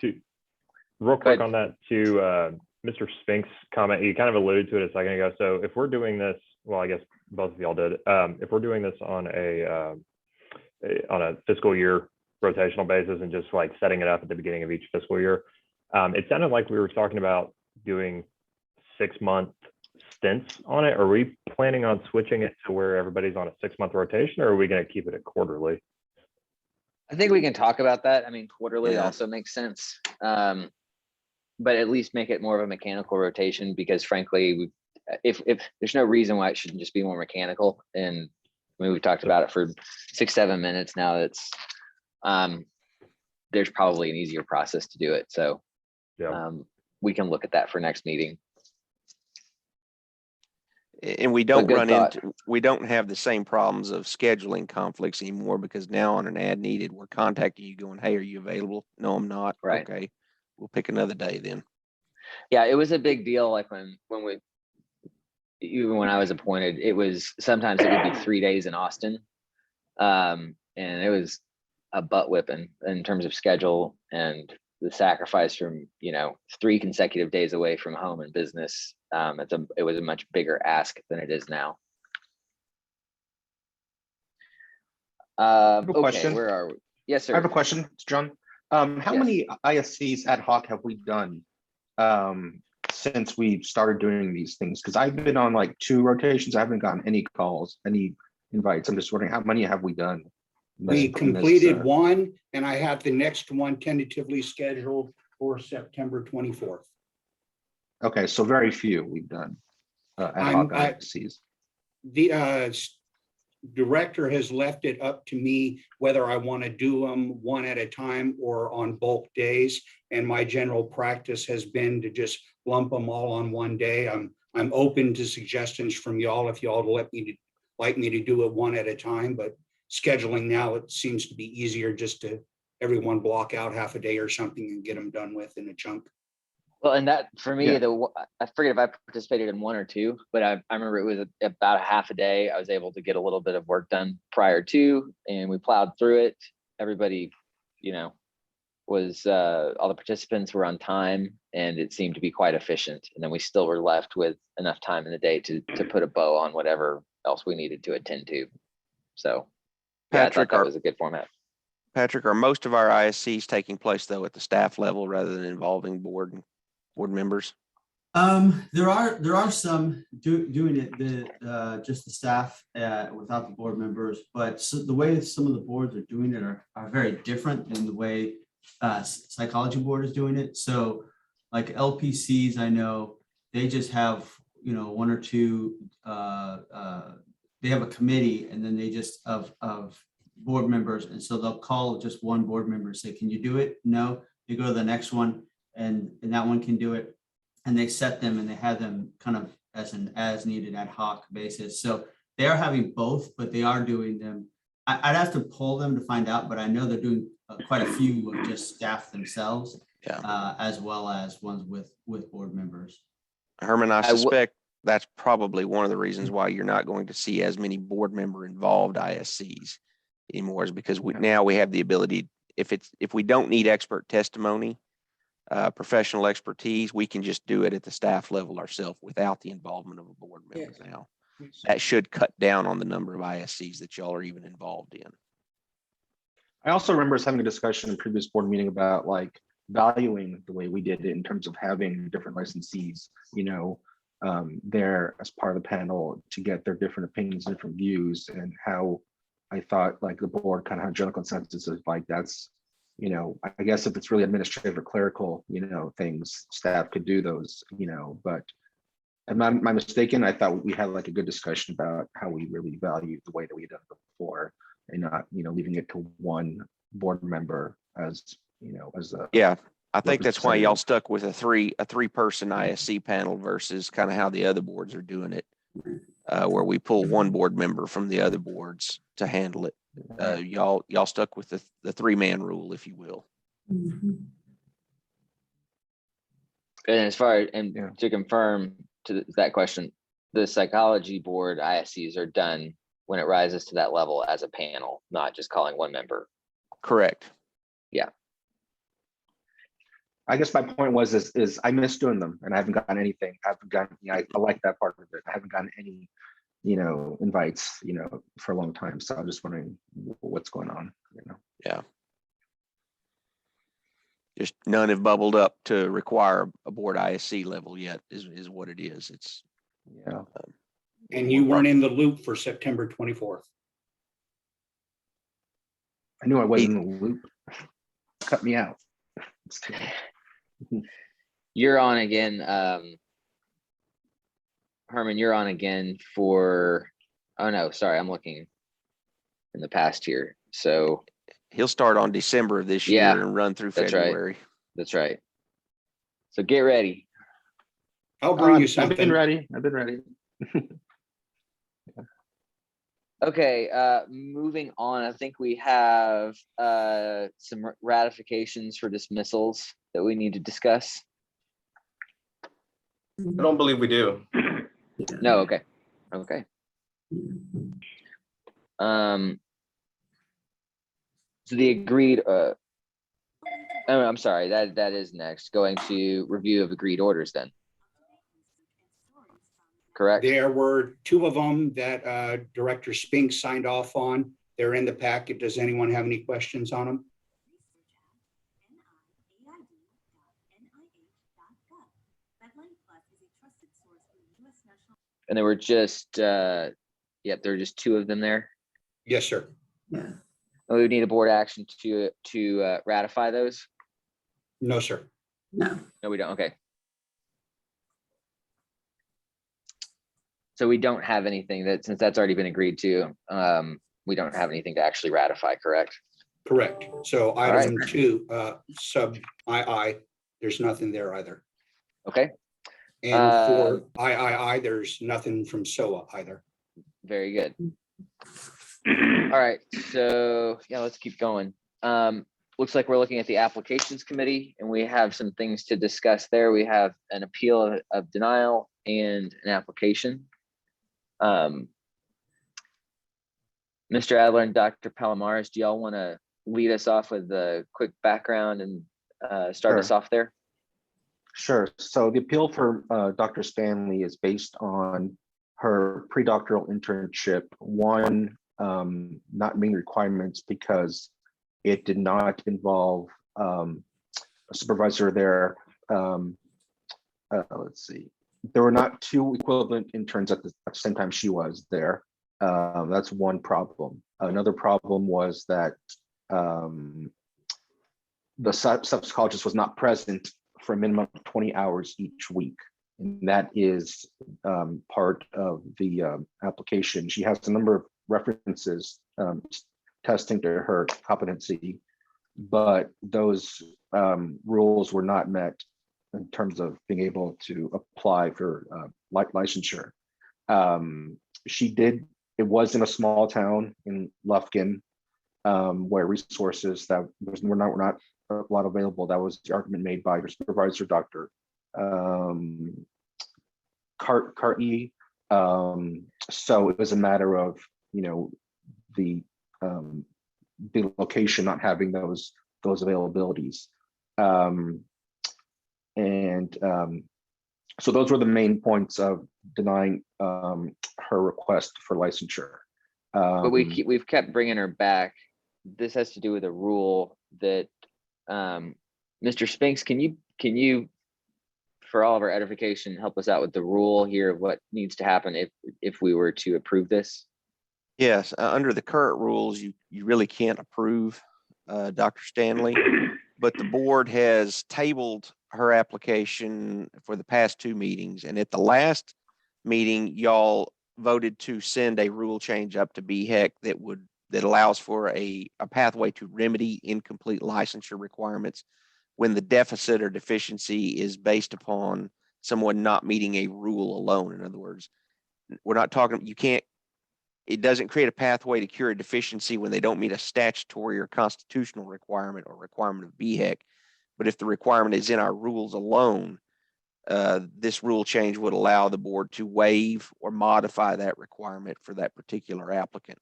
quick Go on that to Mr. Spink's comment, you kind of alluded to it a second ago. So if we're doing this, well, I guess both of y'all did. If we're doing this on a fiscal year rotational basis and just like setting it up at the beginning of each fiscal year, it sounded like we were talking about doing 6-month stints on it. Are we planning on switching it to where everybody's on a 6-month rotation, or are we going to keep it at quarterly? I think we can talk about that. I mean, quarterly Yeah. also makes sense. But at least make it more of a mechanical rotation, because frankly, if there's no reason why it shouldn't just be more mechanical. And I mean, we've talked about it for 6-7 minutes now. It's there's probably an easier process to do it. So Yeah. we can look at that for next meeting. And we don't good run thought. into, we don't have the same problems of scheduling conflicts anymore, because now on an ad needed, we're contacting you going, hey, are you available? No, I'm not. Right. Okay, we'll pick another day then. Yeah, it was a big deal. Like even when I was appointed, it was sometimes it would be 3 days in Austin. And it was a butt whipping in terms of schedule and the sacrifice from, 3 consecutive days away from home and business. It was a much bigger ask than it is now. have a Okay, question. where are we? Yes, I have sir. a question, John. How Yes. many ISCs ad hoc have we done since we started doing these things? Because I've been on like 2 rotations. I haven't gotten any calls, any invites. I'm just wondering how many have we done? We completed one, and I have the next one tentatively scheduled for September 24th. Okay, so very few we've done. Ad hoc ISCs. The director has left it up to me whether I want to do them one at a time or on bulk days. And my general practice has been to just lump them all on one day. I'm open to suggestions from y'all if y'all like me to do it one at a time, but scheduling now, it seems to be easier just to everyone block out half a day or something and get them done with in a chunk. Well, and that for me, Yeah. I forget if I participated in 1 or 2, but I remember it was about a half a day. I was able to get a little bit of work done prior to, and we plowed through it. Everybody, was all the participants were on time, and it seemed to be quite efficient. And then we still were left with enough time in the day to put a bow on whatever else we needed to attend to. So, yeah, Patrick, I thought that was a good format. Patrick, are most of our ISCs taking place though at the staff level rather than involving board members? There are some doing it, just the staff without the board members, but the way some of the boards are doing it are very different than the way psychology board is doing it. So like LPCs, I know they just have 1 or 2. They have a committee, and then they just of board members, and so they'll call just one board member and say, "Can you do it?" No, they go to the next one, and that one can do it. And they set them and they have them kind of as needed ad hoc basis. So they are having both, but they are doing them. I'd have to pull them to find out, but I know they're doing quite a few of just staff themselves, as well as ones with board members. Herman, I suspect that's probably one of the reasons why you're not going to see as many board member involved ISCs anymore, is because now we have the ability, if we don't need expert testimony, professional expertise, we can just do it at the staff level ourselves without the involvement of a board member. Now that should cut down on the number of ISCs that y'all are even involved in. I also remember us having a discussion in a previous board meeting about like valuing the way we did it in terms of having different licensees, there as part of the panel to get their different opinions, different views, and how I thought like the board kind of had general consensus of like that's, I guess if it's really administrative or clerical, things, staff could do those, but am I mistaken? I thought we had like a good discussion about how we really value the way that we had done it before, and not, leaving it to one board member as, as a. Yeah, I think that's why y'all stuck with a three-person ISC panel versus kind of how the other boards are doing it, where we pull one board member from the other boards to handle it. Y'all stuck with the 3-man rule, if you will. Mhm. And as far to confirm to that question, the psychology board ISCs are done when it rises to that level as a panel, not just calling one member. Correct. Yeah. I guess my point was is I miss doing them, and I haven't gotten anything. I haven't gotten. I like that part of it. I haven't gotten any, invites, for a long time. So I'm just wondering what's going on. Yeah. Just none have bubbled up to require a board ISC level yet. Is what it is. It's And you weren't in the loop for September 24th. I knew I wasn't in the loop. Cut me out. You're on again, Herman. You're on again for. Oh no, sorry, I'm looking in the past here. So he'll start on December of this year and run through February. That's right. So get ready. I'll bring you something. I've been ready. Okay, moving on. I think we have some ratifications for dismissals that we need to discuss. I don't believe we do. No, okay. So the agreed, oh, I'm sorry, that is next. Going to review of agreed orders then. Correct? There were 2 of them that Director Spink signed off on. They're in the packet. Does anyone have any questions on them? And there were just, there were just two of them there. Yes, sir. Yeah. We would need a board action to ratify those. No, sir. No. No, we don't. Okay. So we don't have anything that, since that's already been agreed to, we don't have anything to actually ratify, correct? Correct. So right. item 2, sub II, there's nothing there either. Okay, And for III, there's nothing from SOA either. very good. All right, so yeah, let's keep going. Looks like we're looking at the applications committee, and we have some things to discuss there. We have an appeal of denial and an application. Mr. Adler and Dr. Palomares, do y'all want to lead us off with a quick background and start us off there? Sure. So the appeal for Dr. Stanley is based on her pre-doctoral internship, one, not meeting requirements because it did not involve a supervisor there. Let's see. There were not two equivalent interns at the same time she was there. That's one problem. Another problem was that the psychologist was not present for a minimum of 20 hours each week. And that is part of the application. She has a number of references testing to her competency, but those rules were not met in terms of being able to apply for licensure. It was in a small town in Lufkin where resources that were not a lot available. That was the argument made by her supervisor, Dr. Cartney. So it was a matter of, the location not having those availabilities. So those were the main points of denying her request for licensure. But we've kept bringing her back. This has to do with a rule that Mr. Spinks, can you, for all of our edification, help us out with the rule here of what needs to happen if we were to approve this? Yes, under the current rules, you really can't approve Dr. Stanley, but the board has tabled her application for the past 2 meetings. And at the last meeting, y'all voted to send a rule change up to BHEC that allows for a pathway to remedy incomplete licensure requirements when the deficit or deficiency is based upon someone not meeting a rule alone. In other words, we're not talking, it doesn't create a pathway to cure a deficiency when they don't meet a statutory or constitutional requirement or requirement of BHEC. But if the requirement is in our rules alone, this rule change would allow the board to waive or modify that requirement for that particular applicant.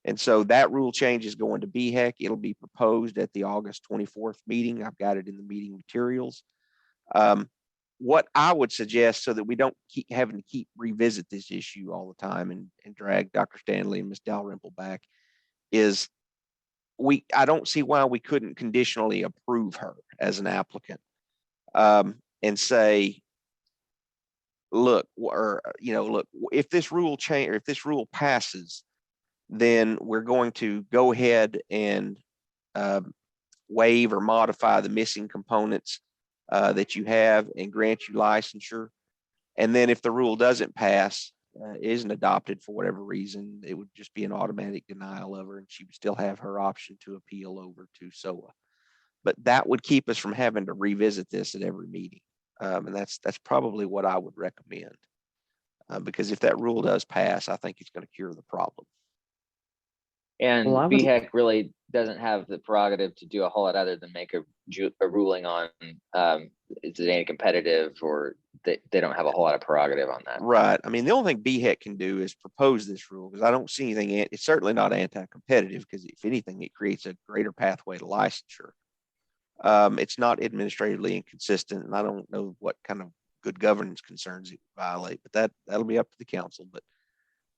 And so that rule change is going to BHEC. It'll be proposed at the August 24th meeting. I've got it in the meeting materials. What I would suggest, so that we don't keep having to revisit this issue all the time and drag Dr. Stanley and Ms. Dalrymple back, is I don't see why we couldn't conditionally approve her as an applicant and say, look, if this rule change, or if this rule passes, then we're going to go ahead and waive or modify the missing components that you have and grant you licensure. And then if the rule doesn't pass, isn't adopted for whatever reason, it would just be an automatic denial of her, and she would still have her option to appeal over to SOA. But that would keep us from having to revisit this at every meeting. And that's probably what I would recommend. Because if that rule does pass, I think it's going to cure the problem. And Well, BHEC really doesn't have the prerogative to do a whole lot other than make a ruling on is it anti-competitive, or they don't have a whole lot of prerogative on that. Right. I mean, the only thing BHEC can do is propose this rule, because I don't see anything. It's certainly not anti-competitive, because if anything, it creates a greater pathway to licensure. It's not administratively inconsistent, and I don't know what kind of good governance concerns it would violate, but that'll be up to the council. But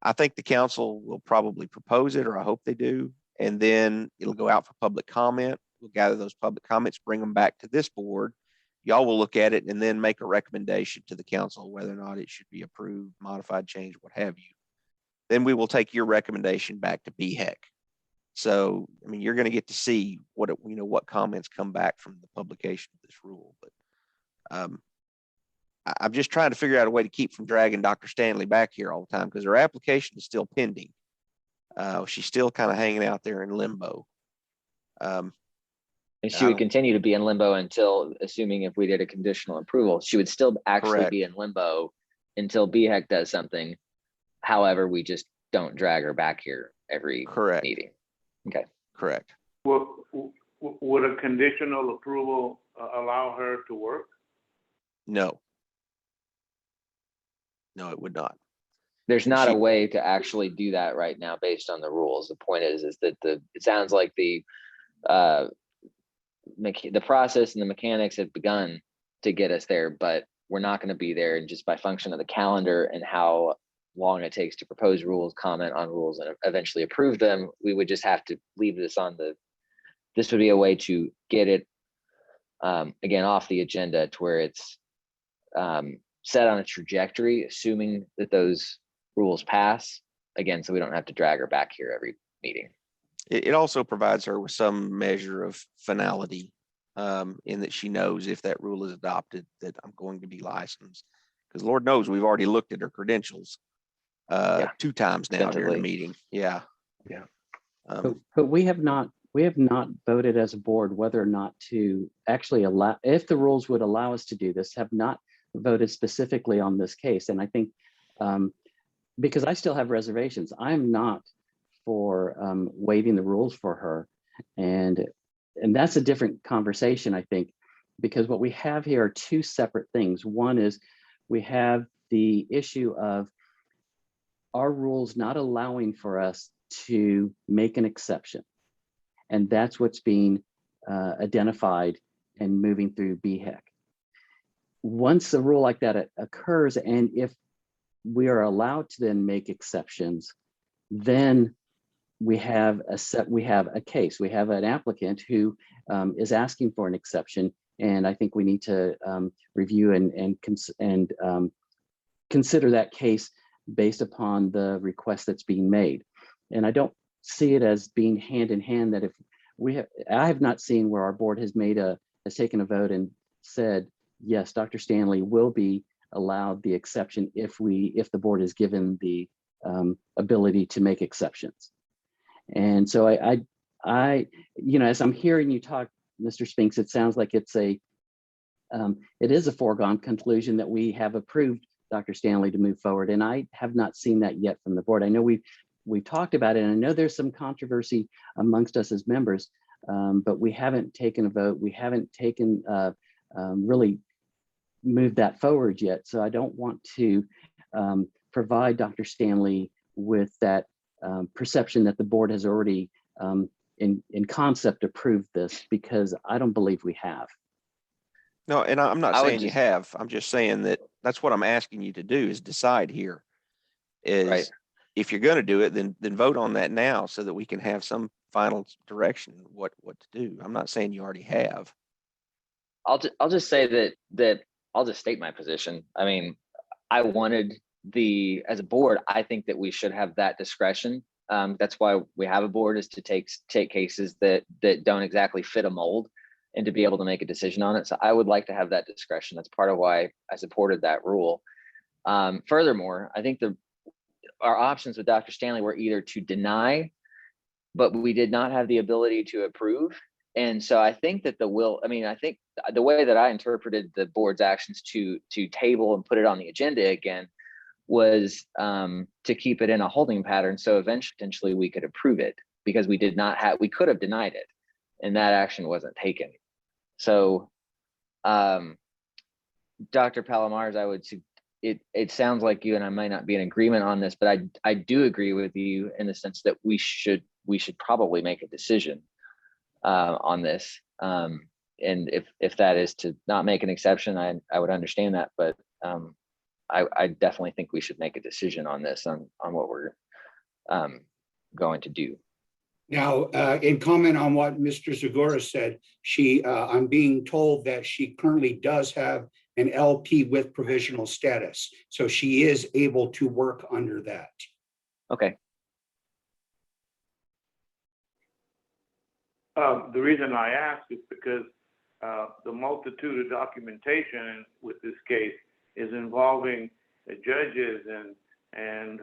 I think the council will probably propose it, or I hope they do, and then it'll go out for public comment. We'll gather those public comments, bring them back to this board. y'all will look at it and then make a recommendation to the council whether or not it should be approved, modified, changed, what have you. Then we will take your recommendation back to BHEC. So, I mean, you're going to get to see what what comments come back from the publication of this rule. But I'm just trying to figure out a way to keep from dragging Dr. Stanley back here all the time, because her application is still pending. She's still kind of hanging out there in limbo. And she would continue to be in limbo until, assuming if we did a conditional approval, she would still actually Correct. be in limbo until BHEC does something. However, we just don't drag her back here every Correct. meeting. Okay. Correct. Would a conditional approval allow her to work? No. No, it would not. There's not a way to actually do that right now based on the rules. The point is that it sounds like the process and the mechanics have begun to get us there, but we're not going to be there. And just by function of the calendar and how long it takes to propose rules, comment on rules, and eventually approve them, we would just have to leave this on this would be a way to get it again off the agenda to where it's set on a trajectory, assuming that those rules pass again, so we don't have to drag her back here every meeting. It also provides her with some measure of finality, in that she knows if that rule is adopted that I'm going to be licensed, because Lord knows we've already looked at her credentials 2 times now during the meeting. Yeah. But we have not voted as a board whether or not to actually allow, if the rules would allow us to do this, have not voted specifically on this case. And I think because I still have reservations, I'm not for waiving the rules for her. And that's a different conversation, I think, because what we have here are 2 separate things. One is we have the issue of our rules not allowing for us to make an exception. And that's what's being identified and moving through BHEC. Once a rule like that occurs, and if we are allowed to then make exceptions, then we have a case. We have an applicant who is asking for an exception, and I think we need to review and consider that case based upon the request that's being made. And I don't see it as being hand in hand, that if I have not seen where our board has taken a vote and said, yes, Dr. Stanley will be allowed the exception if the board is given the ability to make exceptions. And so I as I'm hearing you talk, Mr. Spinks, it sounds like it is a foregone conclusion that we have approved Dr. Stanley to move forward. And I have not seen that yet from the board. I know we've talked about it, and I know there's some controversy amongst us as members, but we haven't taken a vote. We haven't taken really moved that forward yet. So I don't want to provide Dr. Stanley with that perception that the board has already in concept approved this, because I don't believe we have. No, and I'm not saying you have. I'm just saying that's what I'm asking you to do, is decide here. Is if you're going to do it, then vote on that now so that we can have some final direction what to do. I'm not saying you already have. I'll just say that I'll just state my position. I mean, I wanted as a board, I think that we should have that discretion. That's why we have a board, is to take cases that don't exactly fit a mold and to be able to make a decision on it. So I would like to have that discretion. That's part of why I supported that rule. Furthermore, I think our options with Dr. Stanley were either to deny, but we did not have the ability to approve. And so I think that I think the way that I interpreted the board's actions to table and put it on the agenda again was to keep it in a holding pattern. So eventually we could approve it, because we could have denied it, and that action wasn't taken. So Dr. Palomares, it sounds like you and I might not be in agreement on this, but I do agree with you in the sense that we should probably make a decision on this. And if that is to not make an exception, I would understand that, but I definitely think we should make a decision on this, on what we're going to do. Now, in comment on what Mr. Zagora said, I'm being told that she currently does have an LP with provisional status. So she is able to work under that. Okay, The reason I ask is because the multitude of documentation with this case is involving judges and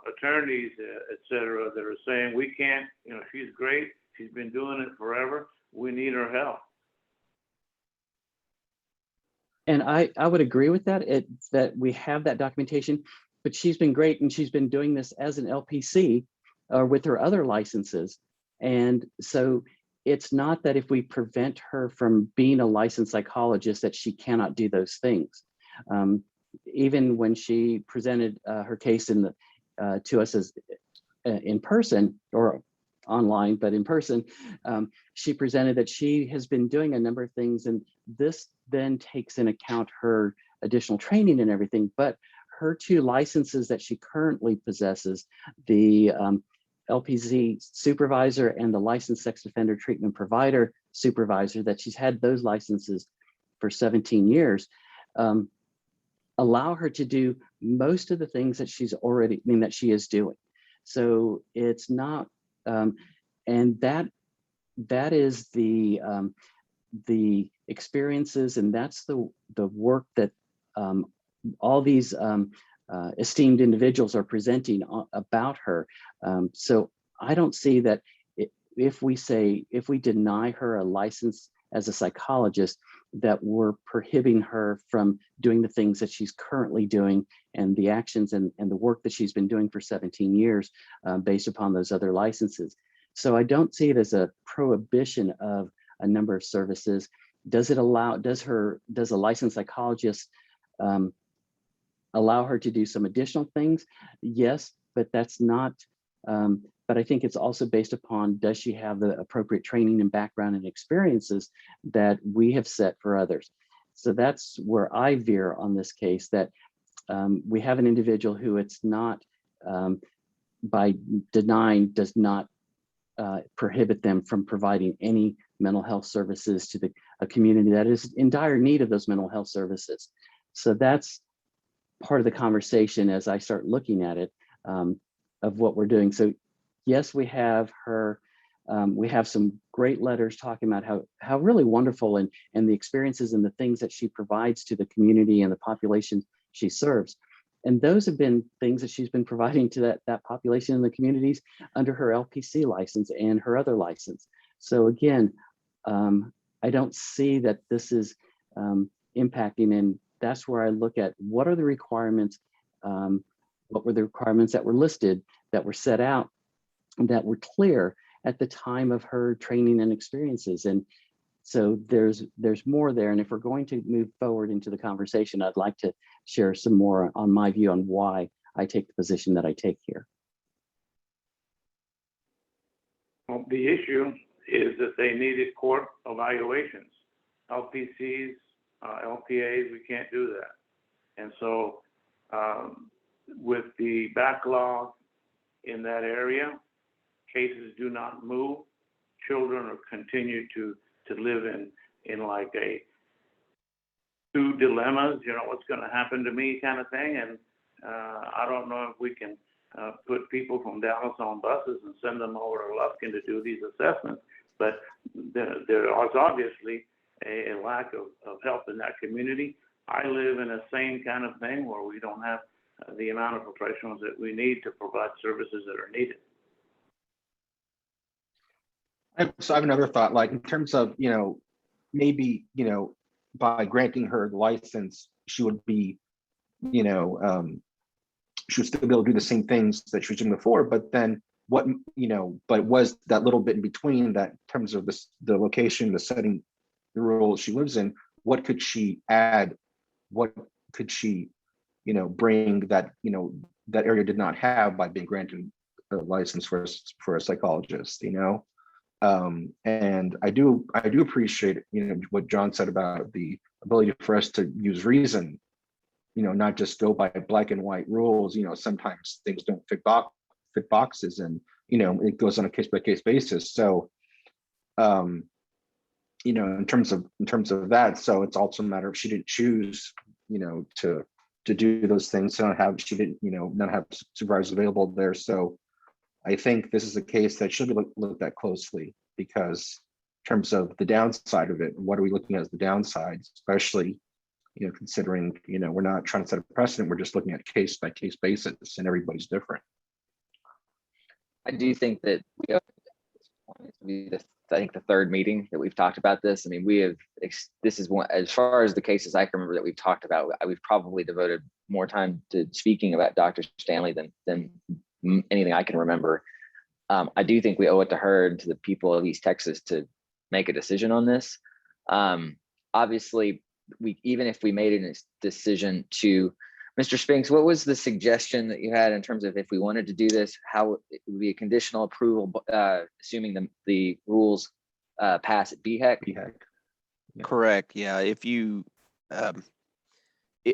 attorneys, et cetera, that are saying, we can't, she's great, she's been doing it forever, we need her help. And I would agree with that, that we have that documentation, but she's been great and she's been doing this as an LPC with her other licenses. And so it's not that if we prevent her from being a licensed psychologist that she cannot do those things. Even when she presented her case to us as in person or online, but in person, she presented that she has been doing a number of things, and this then takes in account her additional training and everything. But her two licenses that she currently possesses, the LPZ supervisor and the licensed sex offender treatment provider supervisor, that she's had those licenses for 17 years, allow her to do most of the things that that she is doing. So it's not, and that is the experiences, and that's the work that all these esteemed individuals are presenting about her. So I don't see that if we deny her a license as a psychologist, that we're prohibiting her from doing the things that she's currently doing and the actions and the work that she's been doing for 17 years based upon those other licenses. So I don't see it as a prohibition of a number of services. Does a licensed psychologist allow her to do some additional things? Yes, but that's not, but I think it's also based upon, does she have the appropriate training and background and experiences that we have set for others? So that's where I veer on this case, that we have an individual who it's not, by denying, does not prohibit them from providing any mental health services to a community that is in dire need of those mental health services. So that's part of the conversation as I start looking at it, of what we're doing. So yes, we have her, we have some great letters talking about how really wonderful and the experiences and the things that she provides to the community and the population she serves. And those have been things that she's been providing to that population in the communities under her LPC license and her other license. So again, I don't see that this is impacting, and that's where I look at what are the requirements, what were the requirements that were listed, that were set out, that were clear at the time of her training and experiences. And so there's more there. And if we're going to move forward into the conversation, I'd like to share some more on my view on why I take the position that I take here. Well, the issue is that they needed court evaluations. LPCs, LPAs, we can't do that. And so with the backlog in that area, cases do not move. Children are continue to live in like two dilemmas, what's going to happen to me kind of thing. And I don't know if we can put people from Dallas on buses and send them over to Lufkin to do these assessments. But there is obviously a lack of help in that community. I live in a same kind of thing where we don't have the amount of professionals that we need to provide services that are needed. So I have another thought, like in terms of, maybe, by granting her the license, she would be, she would still be able to do the same things that she was doing before, but then what, but was that little bit in between that in terms of the location, the setting, the role she lives in, what could she add? What could she, bring that, that area did not have by being granted a license for a psychologist, and I do appreciate, what John said about the ability for us to use reason, not just go by black and white rules. Sometimes things don't fit boxes, and it goes on a case by case basis. So, in terms of that, so it's also a matter of she didn't choose, to do those things. She didn't, not have supervisors available there. So I think this is a case that should be looked at closely, because in terms of the downside of it, what are we looking at as the downside, especially, considering, we're not trying to set a precedent, we're just looking at case by case basis, and everybody's different. I do think that I think the third meeting that we've talked about this. I mean, this is one, as far as the cases I can remember that we've talked about, we've probably devoted more time to speaking about Dr. Stanley than anything I can remember. I do think we owe it to her and to the people of East Texas to make a decision on this. Obviously, even if we made a decision to, Mr. Spinks, what was the suggestion that you had in terms of if we wanted to do this, how it would be a conditional approval, assuming the rules pass at BHEC? Yeah. Correct. Yeah. If you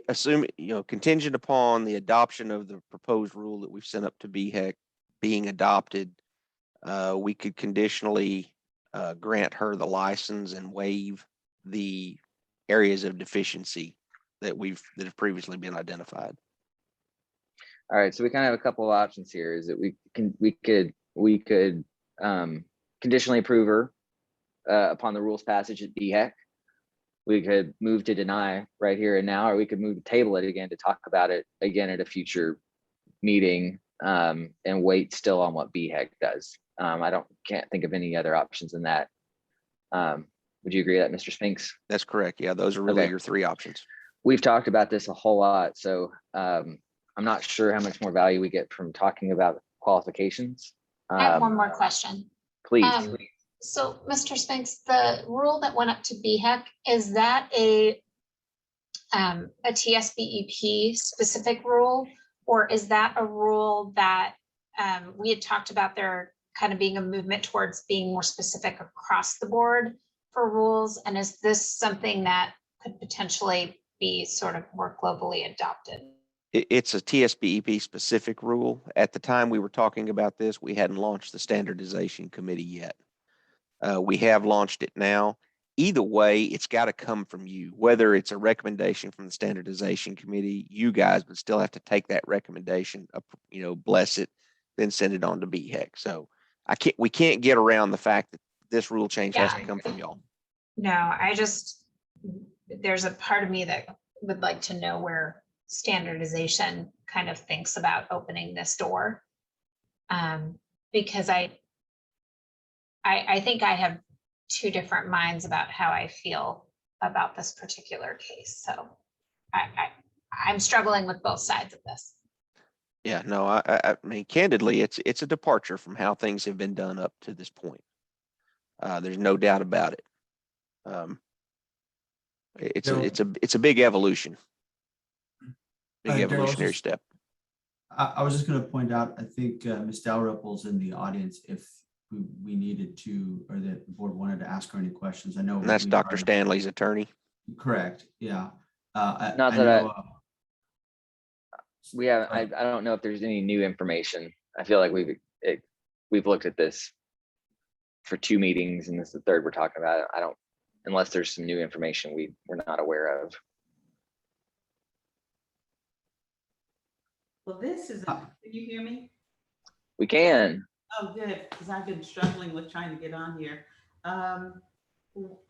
assume, contingent upon the adoption of the proposed rule that we've sent up to BHEC being adopted, we could conditionally grant her the license and waive the areas of deficiency that have previously been identified. All right, so we kind of have a couple of options here. Is that we could conditionally approve her upon the rules passage at BHEC. We could move to deny right here and now, or we could move to table it again to talk about it again at a future meeting, and wait still on what BHEC does. I can't think of any other options than that. Would you agree with that, Mr. Spinks? That's correct. Yeah, those are really Okay. your three options. We've talked about this a whole lot, so I'm not sure how much more value we get from talking about qualifications. I have one more question. Please. So, Mr. Spinks, the rule that went up to BHEC, is that a TSBEP specific rule, or is that a rule that we had talked about there kind of being a movement towards being more specific across the board for rules? And is this something that could potentially be sort of more globally adopted? It's a TSBEP specific rule. At the time we were talking about this, we hadn't launched the standardization committee yet. We have launched it now. Either way, it's got to come from you, whether it's a recommendation from the standardization committee. You guys would still have to take that recommendation, bless it, then send it on to BHEC. So we can't get around the fact that this rule change has to come from y'all. No, there's a part of me that would like to know where standardization kind of thinks about opening this door. Because I think I have two different minds about how I feel about this particular case. So I'm struggling with both sides of this. Yeah, no, I mean, candidly, it's a departure from how things have been done up to this point. There's no doubt about it. It's a big evolution, big evolutionary step. I was just going to point out, I think Ms. Dalrymple's in the audience if we needed to, or that the board wanted to ask her any questions. I know. And that's Dr. Stanley's attorney. Correct. Yeah. We have. I don't know if there's any new information. I feel like we've looked at this for 2 meetings, and this is the third we're talking about it. Unless there's some new information we're not aware of. Well, this is, can you hear me? We can. Oh, good, because I've been struggling with trying to get on here.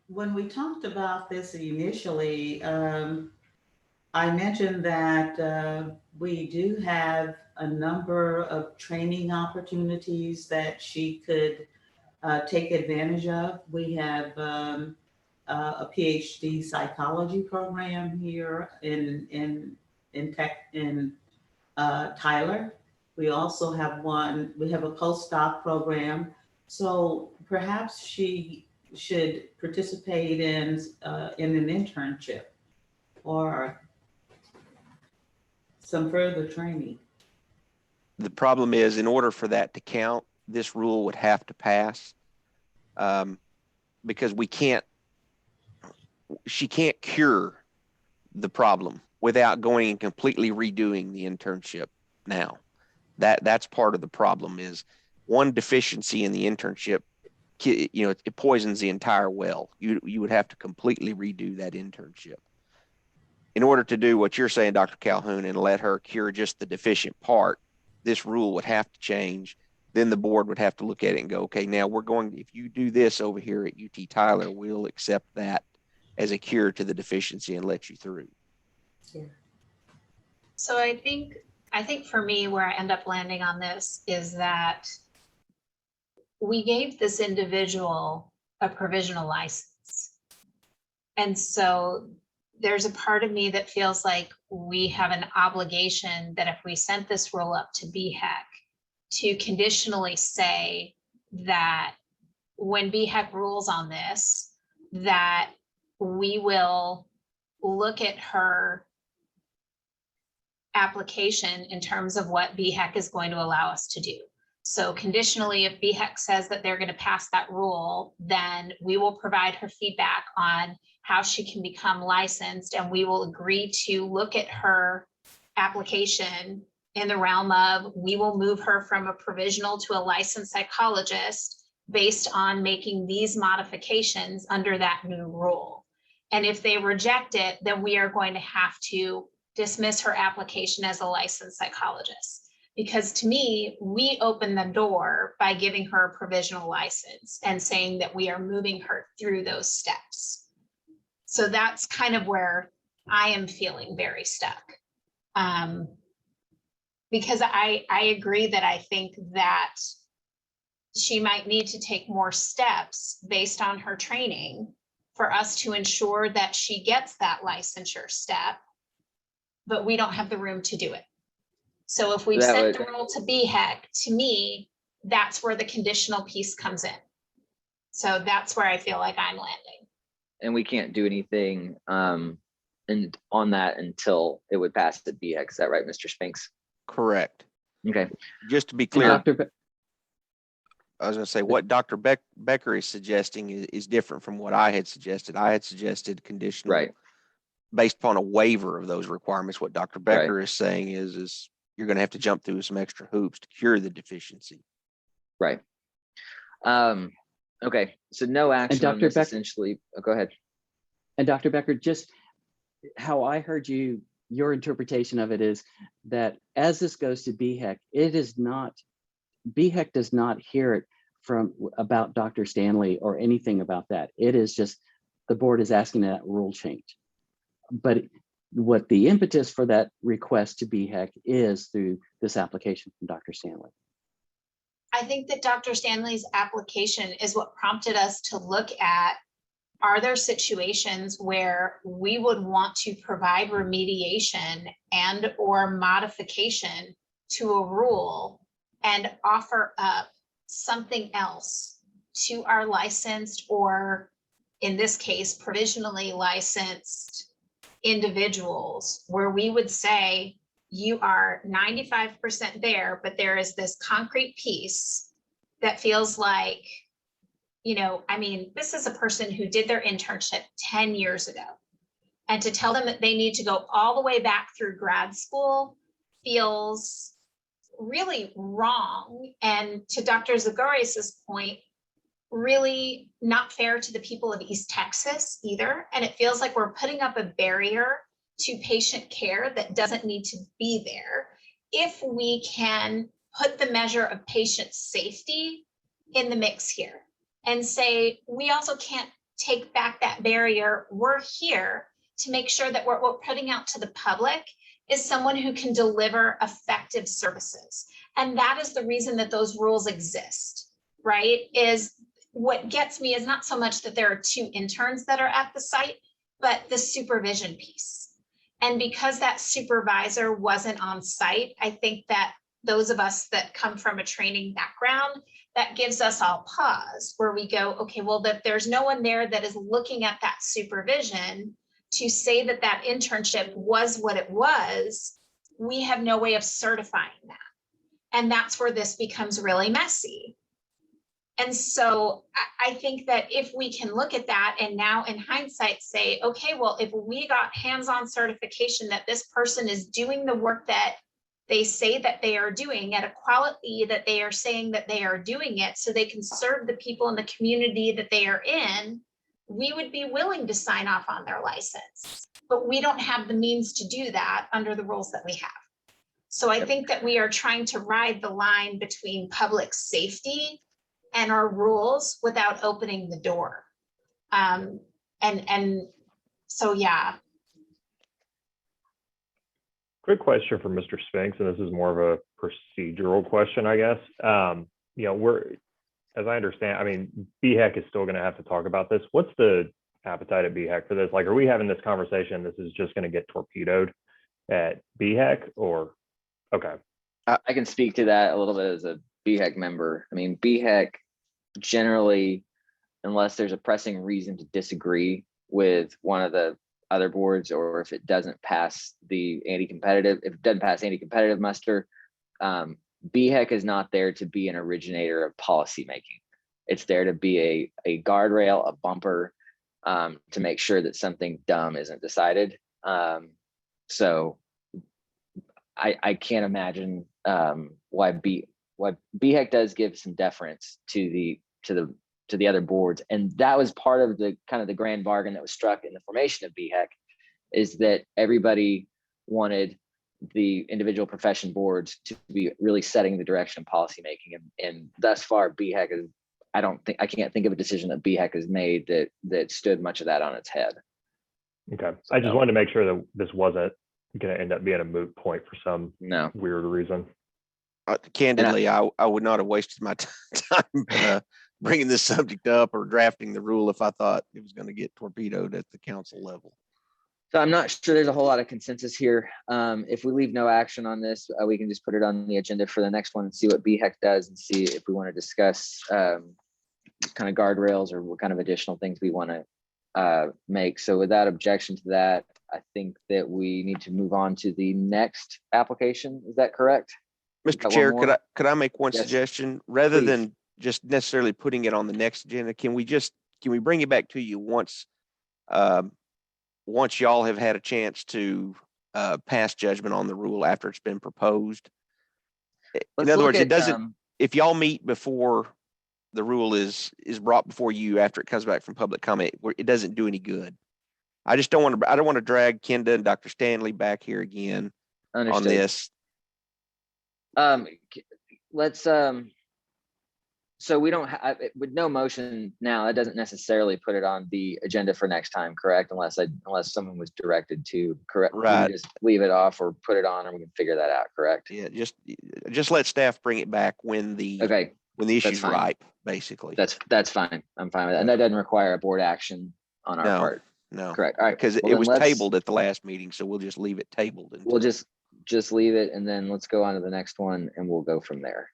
When we talked about this initially, I mentioned that we do have a number of training opportunities that she could take advantage of. We have a PhD psychology program here in Tyler. We also have we have a postdoc program. So perhaps she should participate in an internship or some further training. The problem is, in order for that to count, this rule would have to pass, because she can't cure the problem without going and completely redoing the internship now. That's part of the problem is one deficiency in the internship, it poisons the entire well. You would have to completely redo that internship. In order to do what you're saying, Dr. Calhoun, and let her cure just the deficient part, this rule would have to change. Then the board would have to look at it and go, okay, now if you do this over here at UT Tyler, we'll accept that as a cure to the deficiency and let you through. Yeah. So I think for me, where I end up landing on this is that we gave this individual a provisional license. And so there's a part of me that feels like we have an obligation that if we sent this rule up to BHEC to conditionally say that when BHEC rules on this, that we will look at her application in terms of what BHEC is going to allow us to do. So conditionally, if BHEC says that they're going to pass that rule, then we will provide her feedback on how she can become licensed, and we will agree to look at her application in the realm of, we will move her from a provisional to a licensed psychologist based on making these modifications under that new rule. And if they reject it, then we are going to have to dismiss her application as a licensed psychologist. Because to me, we open the door by giving her a provisional license and saying that we are moving her through those steps. So that's kind of where I am feeling very stuck. Because I agree that I think that she might need to take more steps based on her training for us to ensure that she gets that licensure step, but we don't have the room to do it. So if we sent the rule to BHEC, to me, that's where the conditional piece comes in. So that's where I feel like I'm landing. And we can't do anything and on that until it would pass at BHEC. Is that right, Mr. Spinks? Correct. Okay. Just to be clear, I Dr. was going to say what Dr. Becker is suggesting is different from what I had suggested. I had suggested conditional, right, based upon a waiver of those requirements. What Dr. Becker is saying is you're going to have to jump through some extra hoops to cure the deficiency. Right. Okay. So no action on this essentially. Oh, go ahead. And Dr. Becker, just how I heard your interpretation of it is that as this goes to BHEC, BHEC does not hear it about Dr. Stanley or anything about that. It is just the board is asking that rule change. But what the impetus for that request to BHEC is through this application from Dr. Stanley. I think that Dr. Stanley's application is what prompted us to look at, are there situations where we would want to provide remediation and or modification to a rule and offer up something else to our licensed, or in this case, provisionally licensed individuals, where we would say, you are 95% there, but there is this concrete piece that feels like, this is a person who did their internship 10 years ago. And to tell them that they need to go all the way back through grad school feels really wrong. And to Dr. Zagorius's point, really not fair to the people of East Texas either. And it feels like we're putting up a barrier to patient care that doesn't need to be there. If we can put the measure of patient safety in the mix here and say, we also can't take back that barrier. We're here to make sure that what we're putting out to the public is someone who can deliver effective services. And that is the reason that those rules exist, right? Is what gets me is not so much that there are 2 interns that are at the site, but the supervision piece. And because that supervisor wasn't on site, I think that those of us that come from a training background, that gives us all pause where we go, okay, well, that there's no one there that is looking at that supervision to say that that internship was what it was. We have no way of certifying that. And that's where this becomes really messy. And so I think that if we can look at that and now in hindsight say, okay, well, if we got hands-on certification that this person is doing the work that they say that they are doing at a quality that they are saying that they are doing it so they can serve the people in the community that they are in, we would be willing to sign off on their license. But we don't have the means to do that under the rules that we have. So I think that we are trying to ride the line between public safety and our rules without opening the door. And so, yeah. Quick question for Mr. Spinks, and this is more of a procedural question, I guess. You know, as I understand, I mean, BHEC is still going to have to talk about this. What's the appetite at BHEC for this? Like, are we having this conversation? This is just going to get torpedoed at BHEC, or okay? I can speak to that a little bit as a BHEC member. I mean, BHEC generally, unless there's a pressing reason to disagree with one of the other boards, or if it doesn't pass the anti-competitive, if it doesn't pass anti-competitive muster, BHEC is not there to be an originator of policy making. It's there to be a guardrail, a bumper, to make sure that something dumb isn't decided. So I can't imagine why BHEC does give some deference to the other boards, and that was part of the kind of the grand bargain that was struck in the formation of BHEC, is that everybody wanted the individual profession boards to be really setting the direction of policy making, and thus far BHEC is, I can't think of a decision that BHEC has made that stood much of that on its head. Okay, I just wanted to make sure that this wasn't going to end up being a moot point for some weird reason. Candidly, I would not have wasted my time bringing this subject up or drafting the rule if I thought it was going to get torpedoed at the council level. So I'm not sure there's a whole lot of consensus here. If we leave no action on this, we can just put it on the agenda for the next one and see what BHEC does, and see if we want to discuss kind of guardrails or what kind of additional things we want to make. So without objection to that, I think that we need to move on to the next application. Is that correct? Mr. Chair, could I make one Yes. suggestion? Rather Please. than just necessarily putting it on the next agenda, can we bring it back to you once y'all have had a chance to pass judgment on the rule after it's been proposed? In other words, it doesn't, if y'all meet before the rule is brought before you after it comes back from public comment, it doesn't do any good. I don't want to drag Kenda and Dr. Stanley back here again on this. Let's so we don't have, with no motion now, that doesn't necessarily put it on the agenda for next time, correct? Unless someone was directed to, correct? Right. Just leave it off or put it on, and we can figure that out, correct? Yeah, just let staff bring it back when the issue's fine. ripe, basically. That's fine. I'm fine with that. And that doesn't require a board action on our part. No. Correct. All right. Because Well, it then was let's- tabled at the last meeting, so we'll just leave it tabled. We'll just leave it, and then let's go on to the next one, and we'll go from there.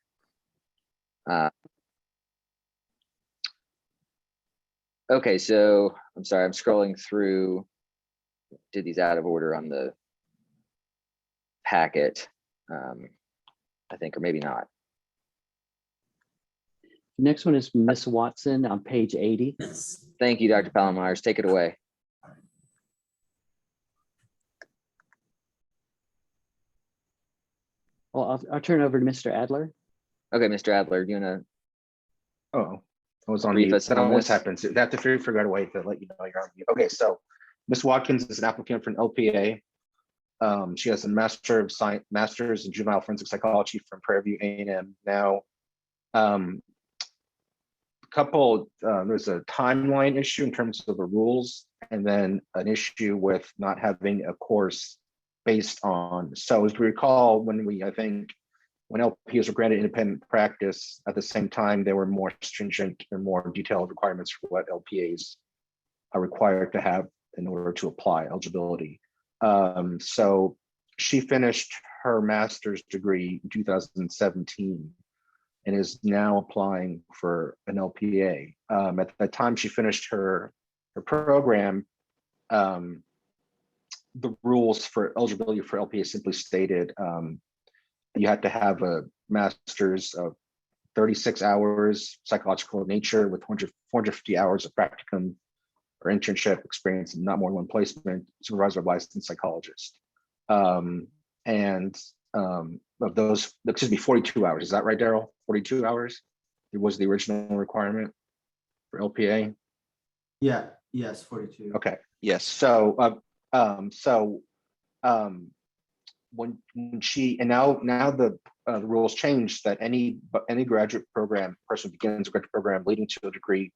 Okay, so I'm sorry, I'm scrolling through, did these out of order on the packet, I think, or maybe not. Next one is Miss Watson on page 80. Thank you, Dr. Palomars. Take it away. Well, I'll turn it over to Mr. Adler. Okay, Mr. Adler, do you want Oh, I was on Brief mute. us That on always this. happens. That the fear forgot away to let you know you're on mute. Okay, so Ms. Watkins is an applicant for an LPA. She has a master's in juvenile forensic psychology from Prairie View A&M. Now, there's a timeline issue in terms of the rules, and then an issue with not having a course based on. So as we recall, when LPAs were granted independent practice, at the same time, there were more stringent and more detailed requirements for what LPAs are required to have in order to apply eligibility. So she finished her master's degree in 2017 and is now applying for an LPA. At the time she finished her program, the rules for eligibility for LPA simply stated you had to have a master's of 36 hours psychological nature with 450 hours of practicum or internship experience and not more than one placement, supervised by a licensed psychologist. And of those, excuse me, 42 hours. Is that right, Daryl? 42 hours? It was the original requirement for LPA? Yeah, yes, 42. Okay. Yes. So, when she, and now the rules changed that any graduate program, person who begins a graduate program leading to a degree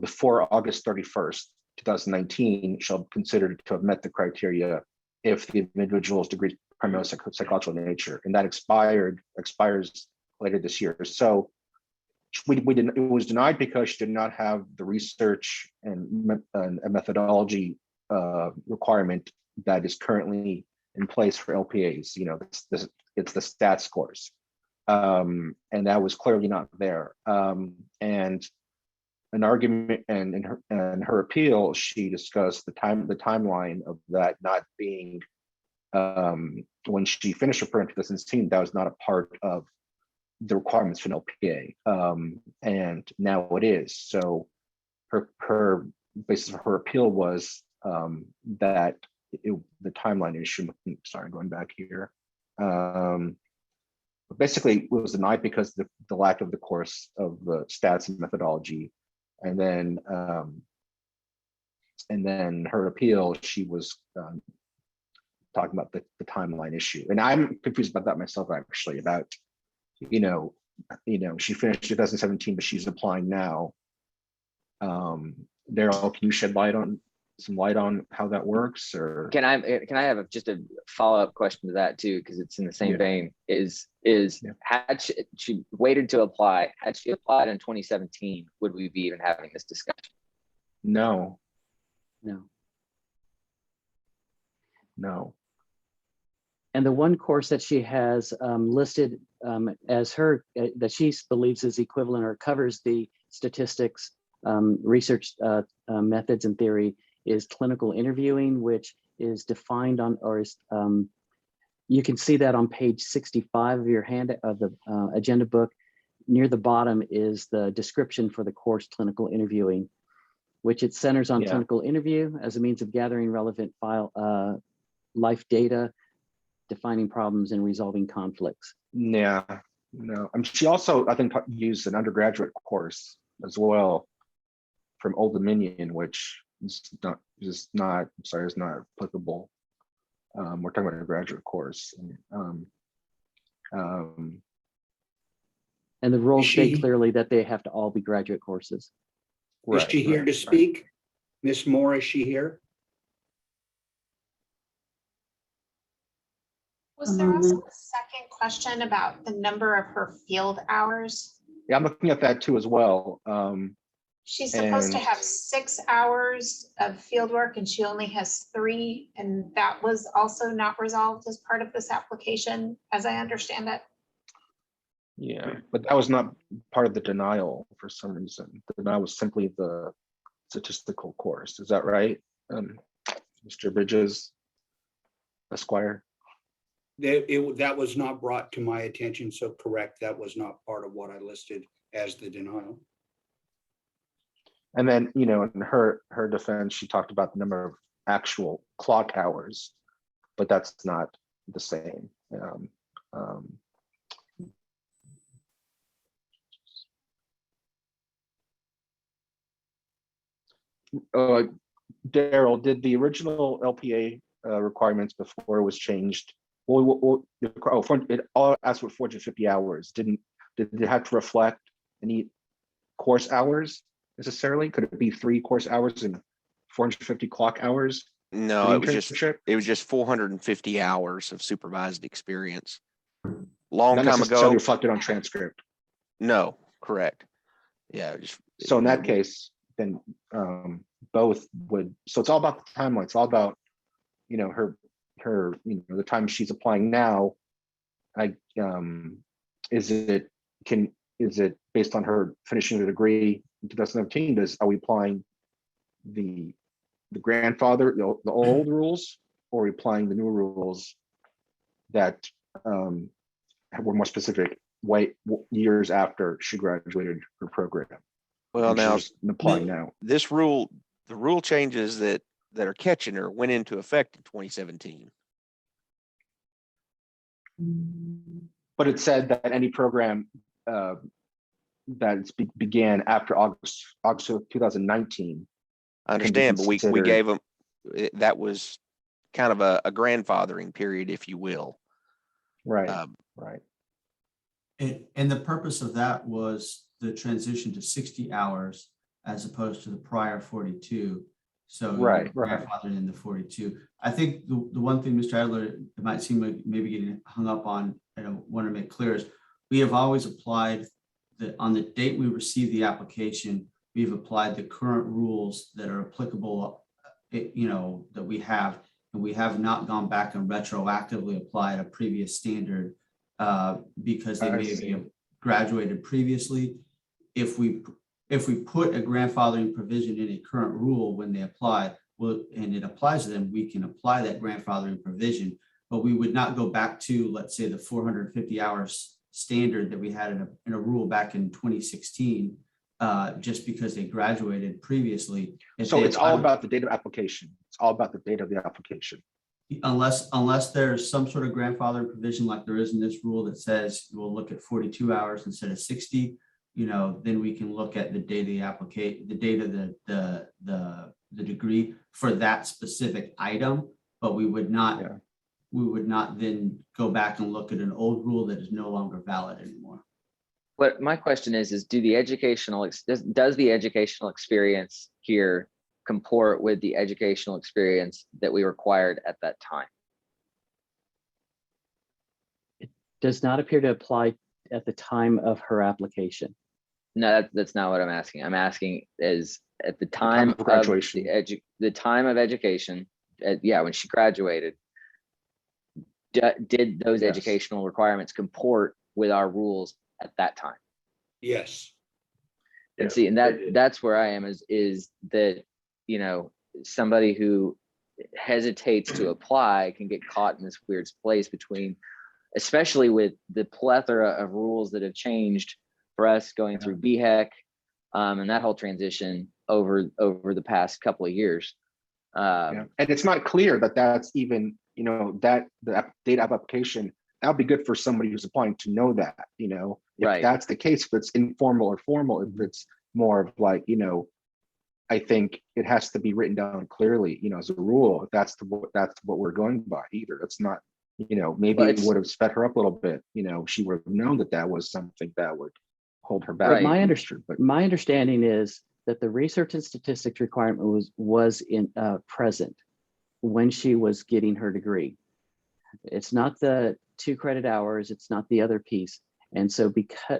before August 31st, 2019, shall be considered to have met the criteria if the individual's degree is primarily psychological in nature, and that expires later this year. So we didn't, it was denied because she did not have the research and a methodology requirement that is currently in place for LPAs. You know, it's the stats course, and that was clearly not there. And an argument, and in her appeal, she discussed the timeline of that not being, when she finished her program in 2016, that was not a part of the requirements for an LPA, and now it is. So her basis for her appeal was that the timeline issue. Sorry, going back here. Basically, it was denied because the lack of the course of the stats and methodology, and then her appeal, she was talking about the timeline issue, and I'm confused about that myself, actually, about you know she finished 2017, but she's applying now. Daryl, can you shed some light on how that works? Or Can I have just a follow-up question to that too, because it's in the same vein? Had she waited to apply, had she applied in 2017, would we be even having this discussion? No. And the one course that she has listed as her, that she believes is equivalent or covers the statistics, research methods and theory, is clinical interviewing, which is defined on, or is, you can see that on page 65 of your of the agenda book. Near the bottom is the description for the course clinical interviewing, which it centers on clinical interview as a means of gathering relevant life data, defining problems and resolving conflicts. Yeah, no. She also, I think, used an undergraduate course as well from Old Dominion, which is not applicable. We're talking about a graduate course. And the rules state clearly that they have to all be graduate courses. Is she here to speak? Ms. Moore, is she here? Was there also a second question about the number of her field hours? Yeah, I'm looking at that too as well. She's supposed to have 6 hours of field work and she only has 3, and that was also not resolved as part of this application, as I understand it. Yeah, but that was not part of the denial for some reason. The denial was simply the statistical course. Is that right, Mr. Bridges, Esquire? That was not brought to my attention, so correct, that was not part of what I listed as the denial. And then, in her defense, she talked about the number of actual clock hours, but that's not the same. Daryl, did the original LPA requirements before it was changed? It all asked for 450 hours. Did it have to reflect any course hours necessarily? Could it be 3 course hours and 450 clock hours? No, it was just 450 hours of supervised experience. Long Not time necessarily ago. reflected on transcript. No, correct. Yeah. So in that case, then both would. So it's all about the timeline. It's all about her the time she's applying now. Is it based on her finishing the degree in 2017? Are we applying the grandfather, the old rules, or are we applying the new rules that were more specific years after she graduated her program? Well, now applying now. This rule, the rule changes that are catching her went into effect in 2017. But it said that any program that began after August of 2019. I understand, but we considered- gave them, that was kind of a grandfathering period, if you will. Right, Um, right. And the purpose of that was the transition to 60 hours as opposed to the prior 42. So Right. grandfathered in the 42. I think the one thing, Mr. Adler, it might seem like maybe getting hung up on, and I want to make clear, is we have always applied on the date we received the application, we've applied the current rules that are applicable, that we have, and we have not gone back and retroactively applied a previous standard because they may have graduated previously. If we put a grandfathering provision in a current rule when they apply, and it applies to them, we can apply that grandfathering provision, but we would not go back to, let's say, the 450 hours standard that we had in a rule back in 2016, just because they graduated previously. So it's all about the date of application. It's all about the date of the application. Unless there's some sort of grandfathering provision like there is in this rule that says we'll look at 42 hours instead of 60, then we can look at the date of the application, the date of the degree for that specific item, but we would not then go back and look at an old rule that is no longer valid anymore. What my question is does the educational experience here comport with the educational experience that we required at that time? It does not appear to apply at the time of her application. No, that's not what I'm asking. I'm asking is at the time of graduation, the time of education, when she graduated, did those educational requirements comport with our rules at that time? Yes. And see, and that's where I am is that, somebody who hesitates to apply can get caught in this weird place between, especially with the plethora of rules that have changed for us going through BHEC and that whole transition over the past couple of years. And it's not clear that that's even, that the date of application, that would be good for somebody who's applying to know that, if that's the case, if it's informal or formal, if it's more of like, I think it has to be written down clearly, as a rule, if that's what we're going by. Either it's not, maybe it would have sped her up a little bit, she would have known that was something that would hold her back. But my understanding is that the research and statistics requirement was in present when she was getting her degree. It's not the 2 credit hours, it's not the other piece. And so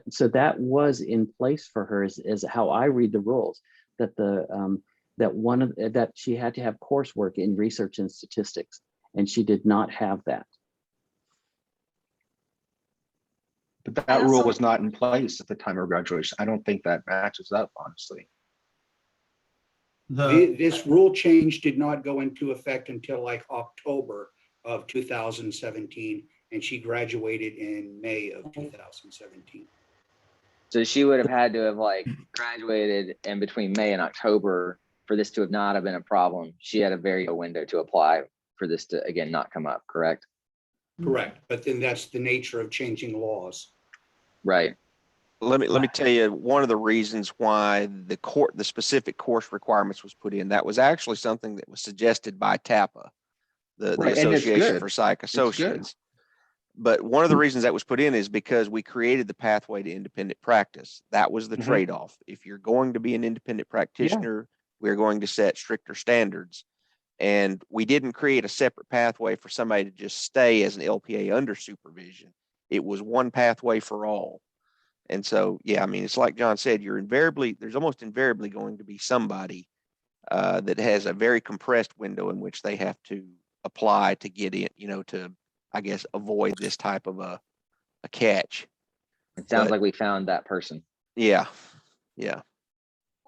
so that was in place for her is how I read the rules, that that she had to have coursework in research and statistics, and she did not have that. But that rule was not in place at the time of graduation. I don't think that matches up, honestly. This rule change did not go into effect until like October of 2017, and she graduated in May of 2017. So she would have had to have graduated in between May and October for this to have not have been a problem. She had a very low window to apply for this to, again, not come up, correct? Correct, but then that's the nature of changing laws. Right. Let me tell you one of the reasons why the specific course requirements was put in. That was actually something that was suggested by TAPA, the Association for Psych Associates. But one of the reasons that was put in is because we created the pathway to independent practice. That was the trade-off. If you're going to be an independent practitioner, we're going to set stricter standards. And we didn't create a separate pathway for somebody to just stay as an LPA under supervision. It was one pathway for all. And so, it's like John said, there's almost invariably going to be somebody that has a very compressed window in which they have to apply to get in, to, I guess, avoid this type of a catch. It sounds like we found that person. Yeah. Well,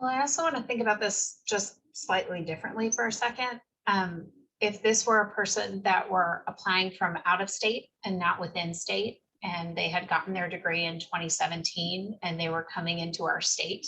I also want to think about this just slightly differently for a second. If this were a person that were applying from out of state and not within state, and they had gotten their degree in 2017 and they were coming into our state,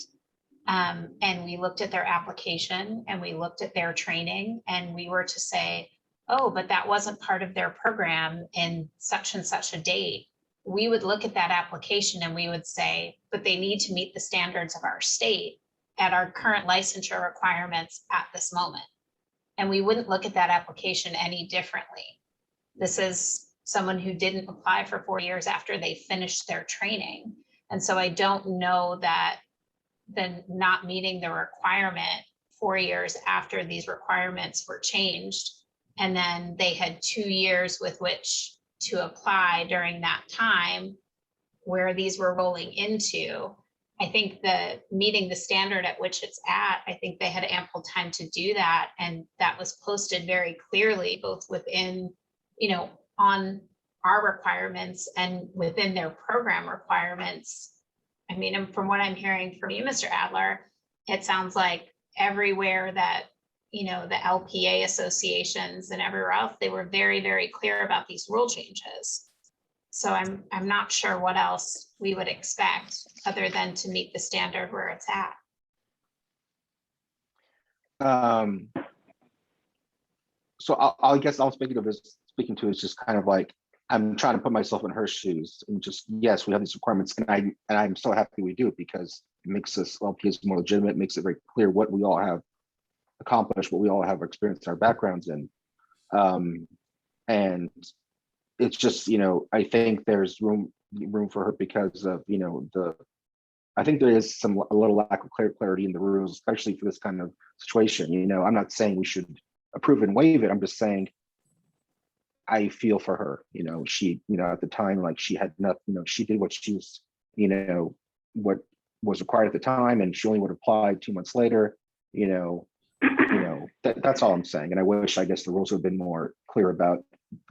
and we looked at their application and we looked at their training, and we were to say, oh, but that wasn't part of their program in such and such a date, we would look at that application and we would say, but they need to meet the standards of our state at our current licensure requirements at this moment. And we wouldn't look at that application any differently. This is someone who didn't apply for 4 years after they finished their training. And so I don't know that then not meeting the requirement 4 years after these requirements were changed, and then they had 2 years with which to apply during that time where these were rolling into. I think that meeting the standard at which it's at, I think they had ample time to do that. And that was posted very clearly, both within, on our requirements and within their program requirements. I mean, and from what I'm hearing from you, Mr. Adler, it sounds like everywhere that, the LPA associations and everywhere else, they were very, very clear about these rule changes. So I'm not sure what else we would expect other than to meet the standard where it's at. So I guess I'll speaking to is just kind of like, I'm trying to put myself in her shoes and just, yes, we have these requirements, and I'm so happy we do it because it makes us LPs more legitimate, makes it very clear what we all have accomplished, what we all have experienced, our backgrounds in. And it's just, I think there's room for her because of, I think there is a little lack of clarity in the rules, especially for this kind of situation. I'm not saying we should approve and waive it. I'm just saying I feel for her. She, at the time, like she had nothing, she did what she was, what was required at the time, and she only would apply 2 months later. That's all I'm saying. And I wish, I guess, the rules would have been more clear about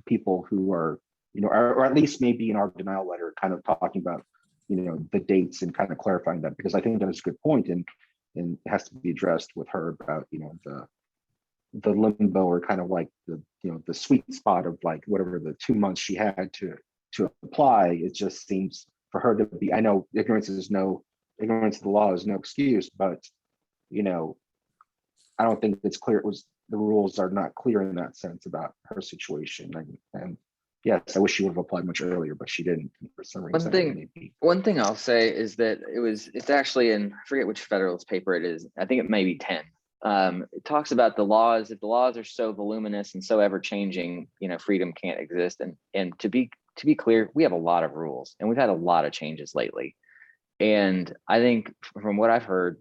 people who are, or at least maybe in our denial letter, kind of talking about, the dates and kind of clarifying that, because I think that is a good point, and it has to be addressed with her about, the limbo, or kind of like the sweet spot of like whatever the 2 months she had to apply. It just seems for her to be, I know ignorance of the law is no excuse, but I don't think it's clear. The rules are not clear in that sense about her situation. And yes, I wish she would have applied much earlier, but she didn't for some reason. One thing I'll say is that it's actually in, I forget which Federalist paper it is. I think it may be 10. It talks about the laws. If the laws are so voluminous and so ever changing, freedom can't exist. And to be clear, we have a lot of rules, and we've had a lot of changes lately. And I think from what I've heard,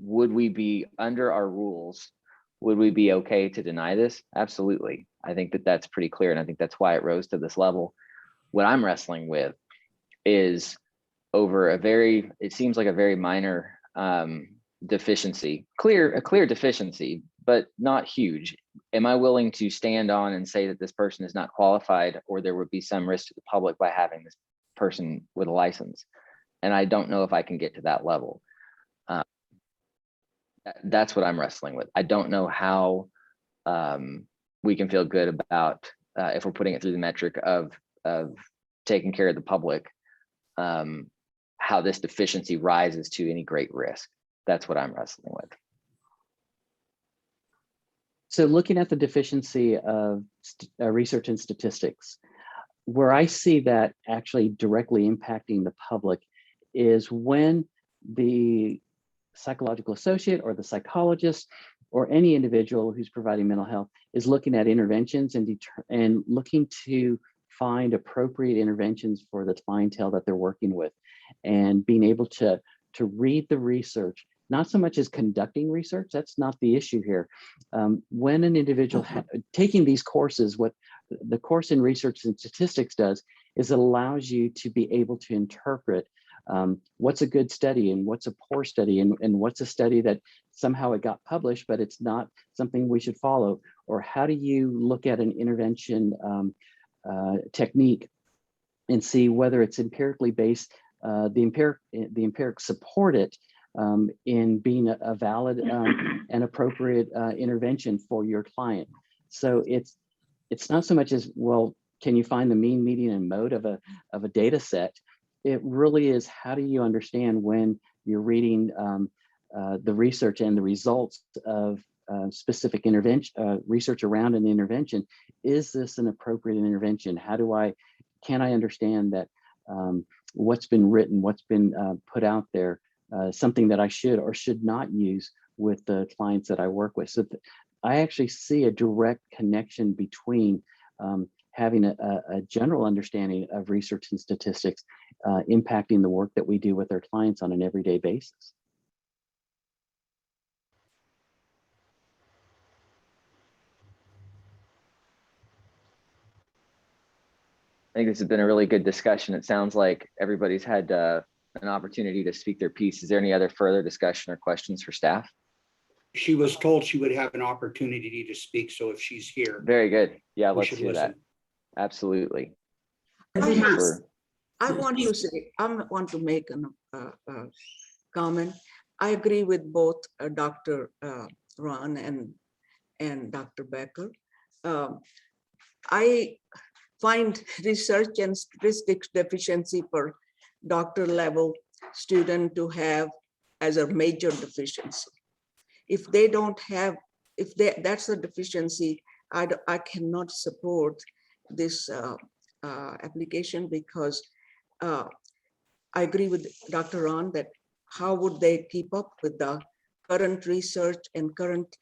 would we be under our rules? Would we be okay to deny this? Absolutely. I think that's pretty clear. And I think that's why it rose to this level. What I'm wrestling with is over it seems like a very minor deficiency, a clear deficiency, but not huge. Am I willing to stand on and say that this person is not qualified, or there would be some risk to the public by having this person with a license? And I don't know if I can get to that level. That's what I'm wrestling with. I don't know how we can feel good about if we're putting it through the metric of taking care of the public, how this deficiency rises to any great risk. That's what I'm wrestling with. So looking at the deficiency of research and statistics, where I see that actually directly impacting the public is when the psychological associate or the psychologist or any individual who's providing mental health is looking at interventions and looking to find appropriate interventions for the clientele that they're working with, and being able to read the research, not so much as conducting research. That's not the issue here. When an individual taking these courses, what the course in research and statistics does is it allows you to be able to interpret what's a good study and what's a poor study, and what's a study that somehow it got published, but it's not something we should follow, or how do you look at an intervention technique and see whether it's empirically based, the empiric support it in being a valid and appropriate intervention for your client. So it's not so much as, well, can you find the mean, median, and mode of a data set? It really is, how do you understand when you're reading the research and the results of specific intervention, research around an intervention. Is this an appropriate intervention? Can I understand that what's been written, what's been put out there, something that I should or should not use with the clients that I work with? So I actually see a direct connection between having a general understanding of research and statistics impacting the work that we do with our clients on an everyday basis. I think this has been a really good discussion. It sounds like everybody's had an opportunity to speak their piece. Is there any other further discussion or questions for staff? She was told she would have an opportunity to speak, so if she's here. Very good. Yeah, we let's should hear that. listen. Absolutely. I Thank you for- want to make a comment. I agree with both Dr. Ron and Dr. Becker. I find research and statistics deficiency for doctor level student to have as a major deficiency. If they don't have, that's a deficiency, I cannot support this application, because I agree with Dr. Ron that how would they keep up with the current research and current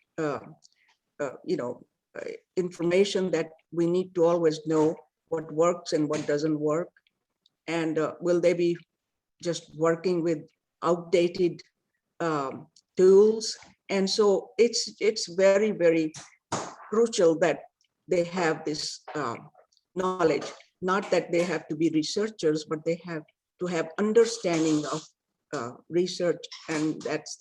information that we need to always know what works and what doesn't work. And will they be just working with outdated tools? And so it's very, very crucial that they have this knowledge, not that they have to be researchers, but they have to have understanding of research. And that's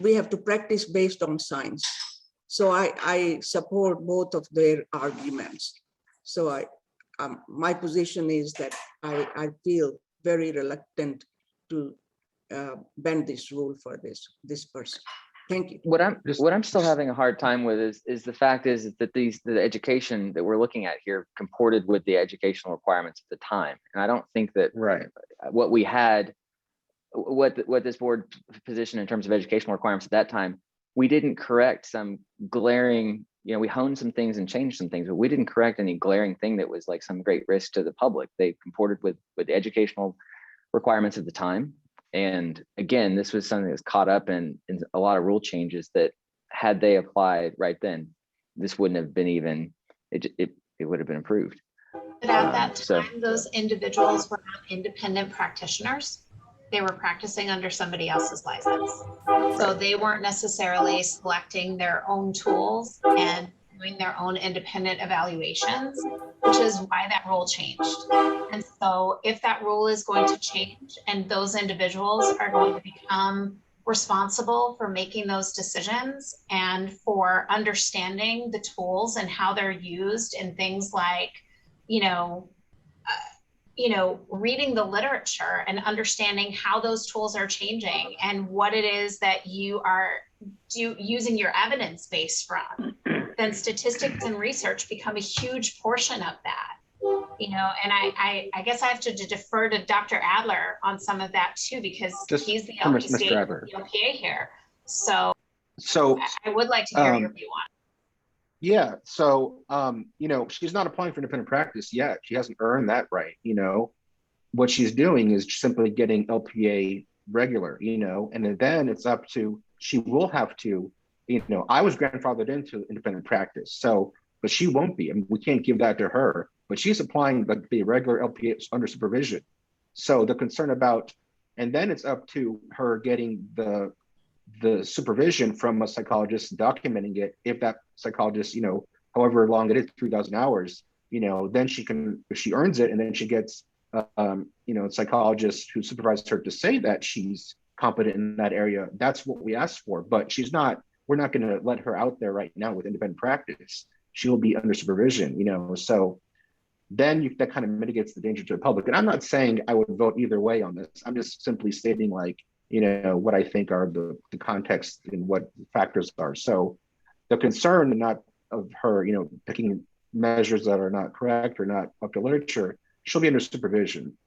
we have to practice based on science. So I support both of their arguments. So my position is that I feel very reluctant to bend this rule for this person. Thank you. What I'm still having a hard time with is the fact is that the education that we're looking at here comported with the educational requirements at the time. And I don't think that what we had, what this board position in terms of educational requirements at that time, we didn't correct some glaring, we honed some things and changed some things, but we didn't correct any glaring thing that was like some great risk to the public. They comported with the educational requirements at the time. And again, this was something that was caught up in a lot of rule changes that had they applied right then, this wouldn't have been even, it would have been approved. But at that time, those individuals were not independent practitioners. They were practicing under somebody else's license. So they weren't necessarily selecting their own tools and doing their own independent evaluations, which is why that rule changed. And so if that rule is going to change and those individuals are going to become responsible for making those decisions and for understanding the tools and how they're used in things like, reading the literature and understanding how those tools are changing and what it is that you are using your evidence base from, then statistics and research become a huge portion of that. And I guess I have to defer to Dr. Adler on some of that too, because he's the LPA here. So I would like to hear your view on it. Yeah, so she's not applying for independent practice yet. She hasn't earned that right. What she's doing is simply getting LPA regular, and then it's up to, she will have to, I was grandfathered into independent practice, but she won't be. I mean, we can't give that to her, but she's applying the regular LPA under supervision. So the concern about, and then it's up to her getting the supervision from a psychologist, documenting it. If that psychologist, however long it is, 3,000 hours, then she can, if she earns it, and then she gets, a psychologist who supervises her to say that she's competent in that area. That's what we asked for, but we're not going to let her out there right now with independent practice. She will be under supervision, so then that kind of mitigates the danger to the public. And I'm not saying I would vote either way on this. I'm just simply stating what I think are the context and what the factors are. So the concern not of her, picking measures that are not correct or not up to literature, she'll be under supervision.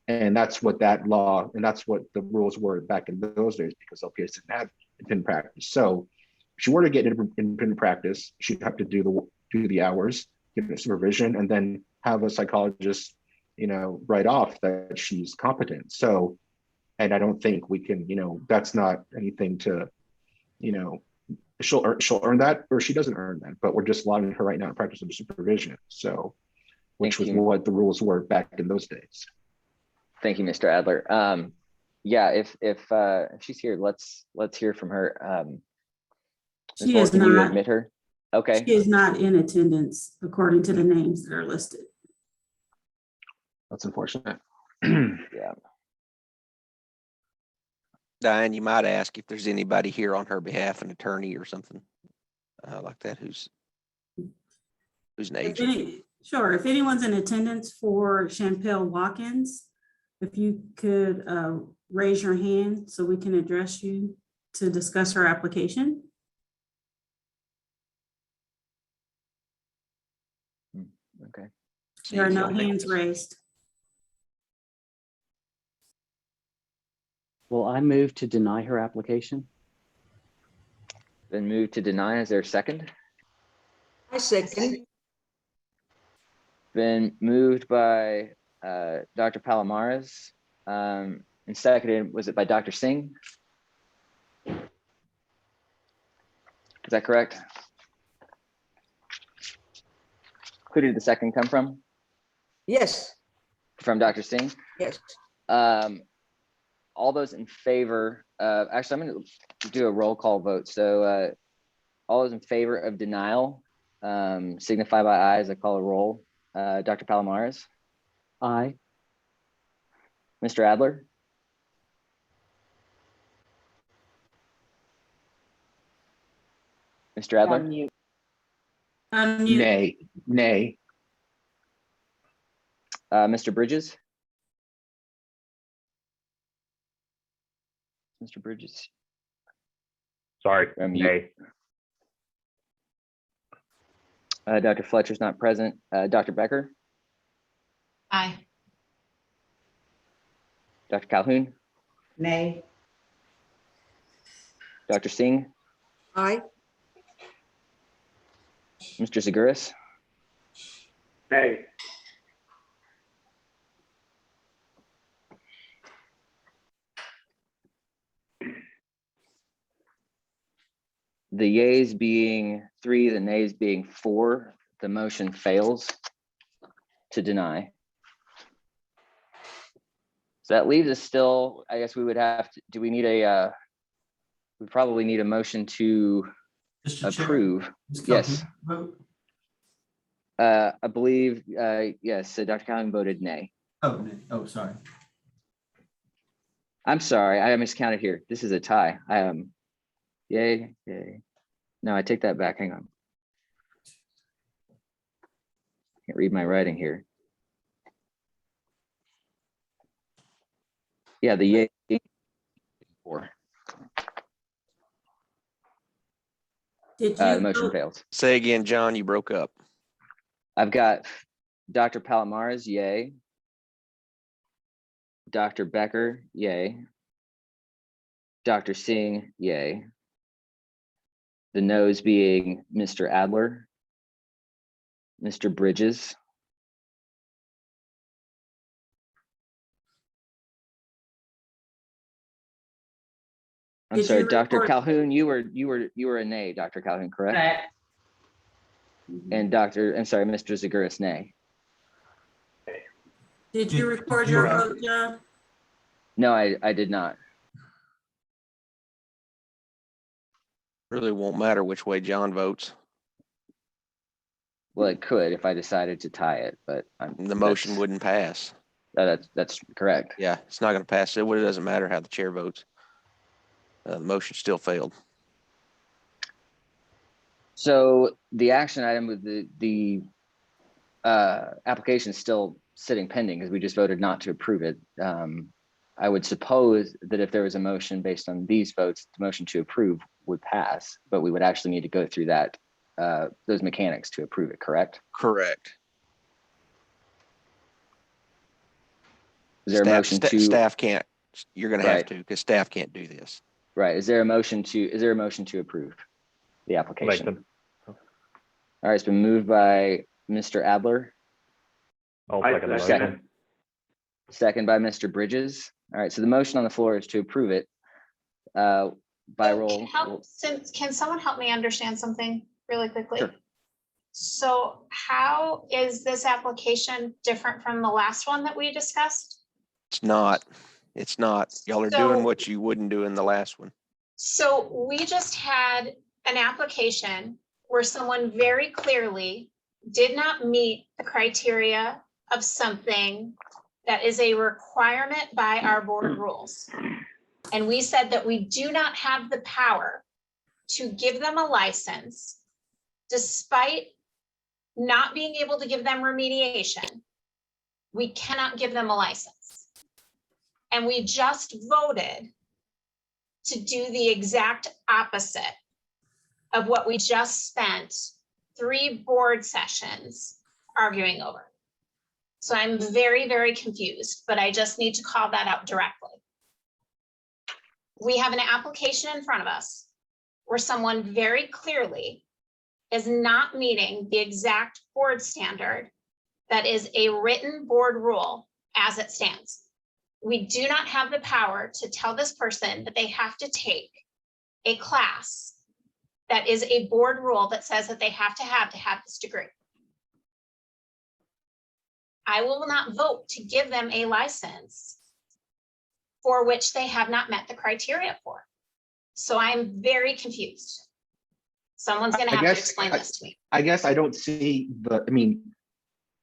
And that's what that law, and that's what the rules were back in those days, because LPS didn't have independent practice. So if she were to get independent practice, she'd have to do the hours, give supervision, and then have a psychologist, write off that she's competent. So, and I don't think we can, that's not anything to, she'll earn that, or she doesn't earn that, but we're just allowing her right now to practice under supervision. So, which was what the rules were back in those days. Thank you, Mr. Adler. Yeah, if she's here, let's hear from her. Ms. She Moore, is can you not. admit her? Okay. She is not in attendance according to the names that are listed. That's unfortunate. Yeah. Diane, you might ask if there's anybody here on her behalf, an attorney or something like that, who's an agent. Sure, if anyone's in attendance for Champel Watkins, if you could raise your hand so we can address you to discuss her application. Okay. There are no hands raised. Well, I move to deny her application. Then move to deny. Is there a second? I second. Been moved by Dr. Palomares and seconded, was it by Dr. Singh? Is that correct? Who did the second come from? Yes. From Dr. Singh? Yes. All those in favor, actually, I'm going to do a roll call vote. So all those in favor of denial signify by aye as I call a roll. Dr. Palomares? Aye. Mr. Adler? Mr. Adler? Unmute. Nay. Mr. Bridges? Mr. Bridges? Sorry, Nay. Dr. Fletcher's not present. Dr. Becker? Aye. Dr. Calhoun? Nay. Dr. Singh? Aye. Mr. Zaguris? Nay. The yeas being 3, the nays being 4, the motion fails to deny. So that leaves us still, I guess we would have to, do we need we probably need a motion to approve. Yes. I believe, yes, so Dr. Calhoun voted nay. Oh, sorry. I'm sorry, I miscounted here. This is a tie. Yay. No, I take that back. Hang on. Can't read my writing here. Yeah, the yay. 4. Did The you motion vote? fails. Say again, John, you broke up. I've got Dr. Palomares, yay. Dr. Becker, yay. Dr. Singh, yay. The noes being Mr. Adler, Mr. Bridges, I'm Did sorry, you Dr. report- Calhoun, you were a nay, Dr. Calhoun, correct? Correct. And Mr. Zaguris, nay. Did you record your vote, John? No, I did not. Really won't matter which way John votes. Well, it could if I decided to tie it, but The motion wouldn't pass. That's correct. Yeah, it's not going to pass. It doesn't matter how the chair votes. The motion still failed. So the action item with the application is still sitting pending because we just voted not to approve it. I would suppose that if there was a motion based on these votes, the motion to approve would pass, but we would actually need to go through that those mechanics to approve it, correct? Correct. Is there a motion to? Staff can't, you're gonna have Right. to, because staff can't do this. Right, is there a motion to approve the application? them. All right, it's been moved by Mr. Adler, I'll I second the second motion. second by Mr. Bridges. All right, so the motion on the floor is to approve it. By Oh, roll. Can someone help me understand something really quickly? Sure. So how is this application different from the last one that we discussed? It's not. Y'all are So- doing what you wouldn't do in the last one. So we just had an application where someone very clearly did not meet the criteria of something that is a requirement by our board rules. And we said that we do not have the power to give them a license despite not being able to give them remediation. We cannot give them a license. And we just voted to do the exact opposite of what we just spent 3 board sessions arguing over. So I'm very, very confused, but I just need to call that out directly. We have an application in front of us where someone very clearly is not meeting the exact board standard that is a written board rule as it stands. We do not have the power to tell this person that they have to take a class that is a board rule that says that they have to have this degree. I will not vote to give them a license for which they have not met the criteria for. So I'm very confused. Someone's gonna have to explain this to me. I guess I don't see I mean,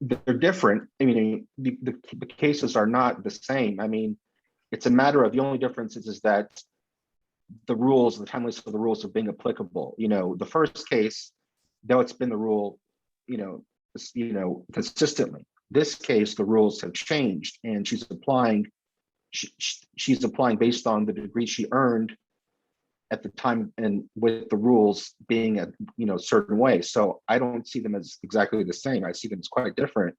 they're different. I mean, the cases are not the same. I mean, it's a matter of, the only difference is that the rules, the timeliness of the rules are being applicable. You know, the first case, though it's been the rule, consistently. This case, the rules have changed, and she's applying based on the degree she earned at the time, and with the rules being a certain way. So I don't see them as exactly the same. I see them as quite different.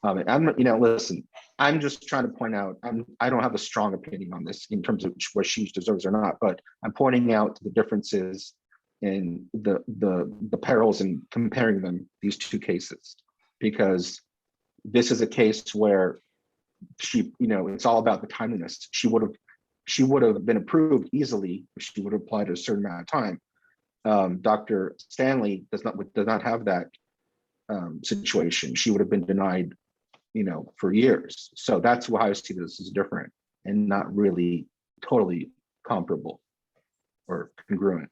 Listen, I'm just trying to point out, I don't have a strong opinion on this in terms of what she deserves or not, but I'm pointing out the differences in the perils in comparing them, these two cases, because this is a case where it's all about the timeliness. She would have been approved easily if she would have applied a certain amount of time. Dr. Stanley does not have that situation. She would have been denied, for years. So that's why I see this as different and not really totally comparable or congruent.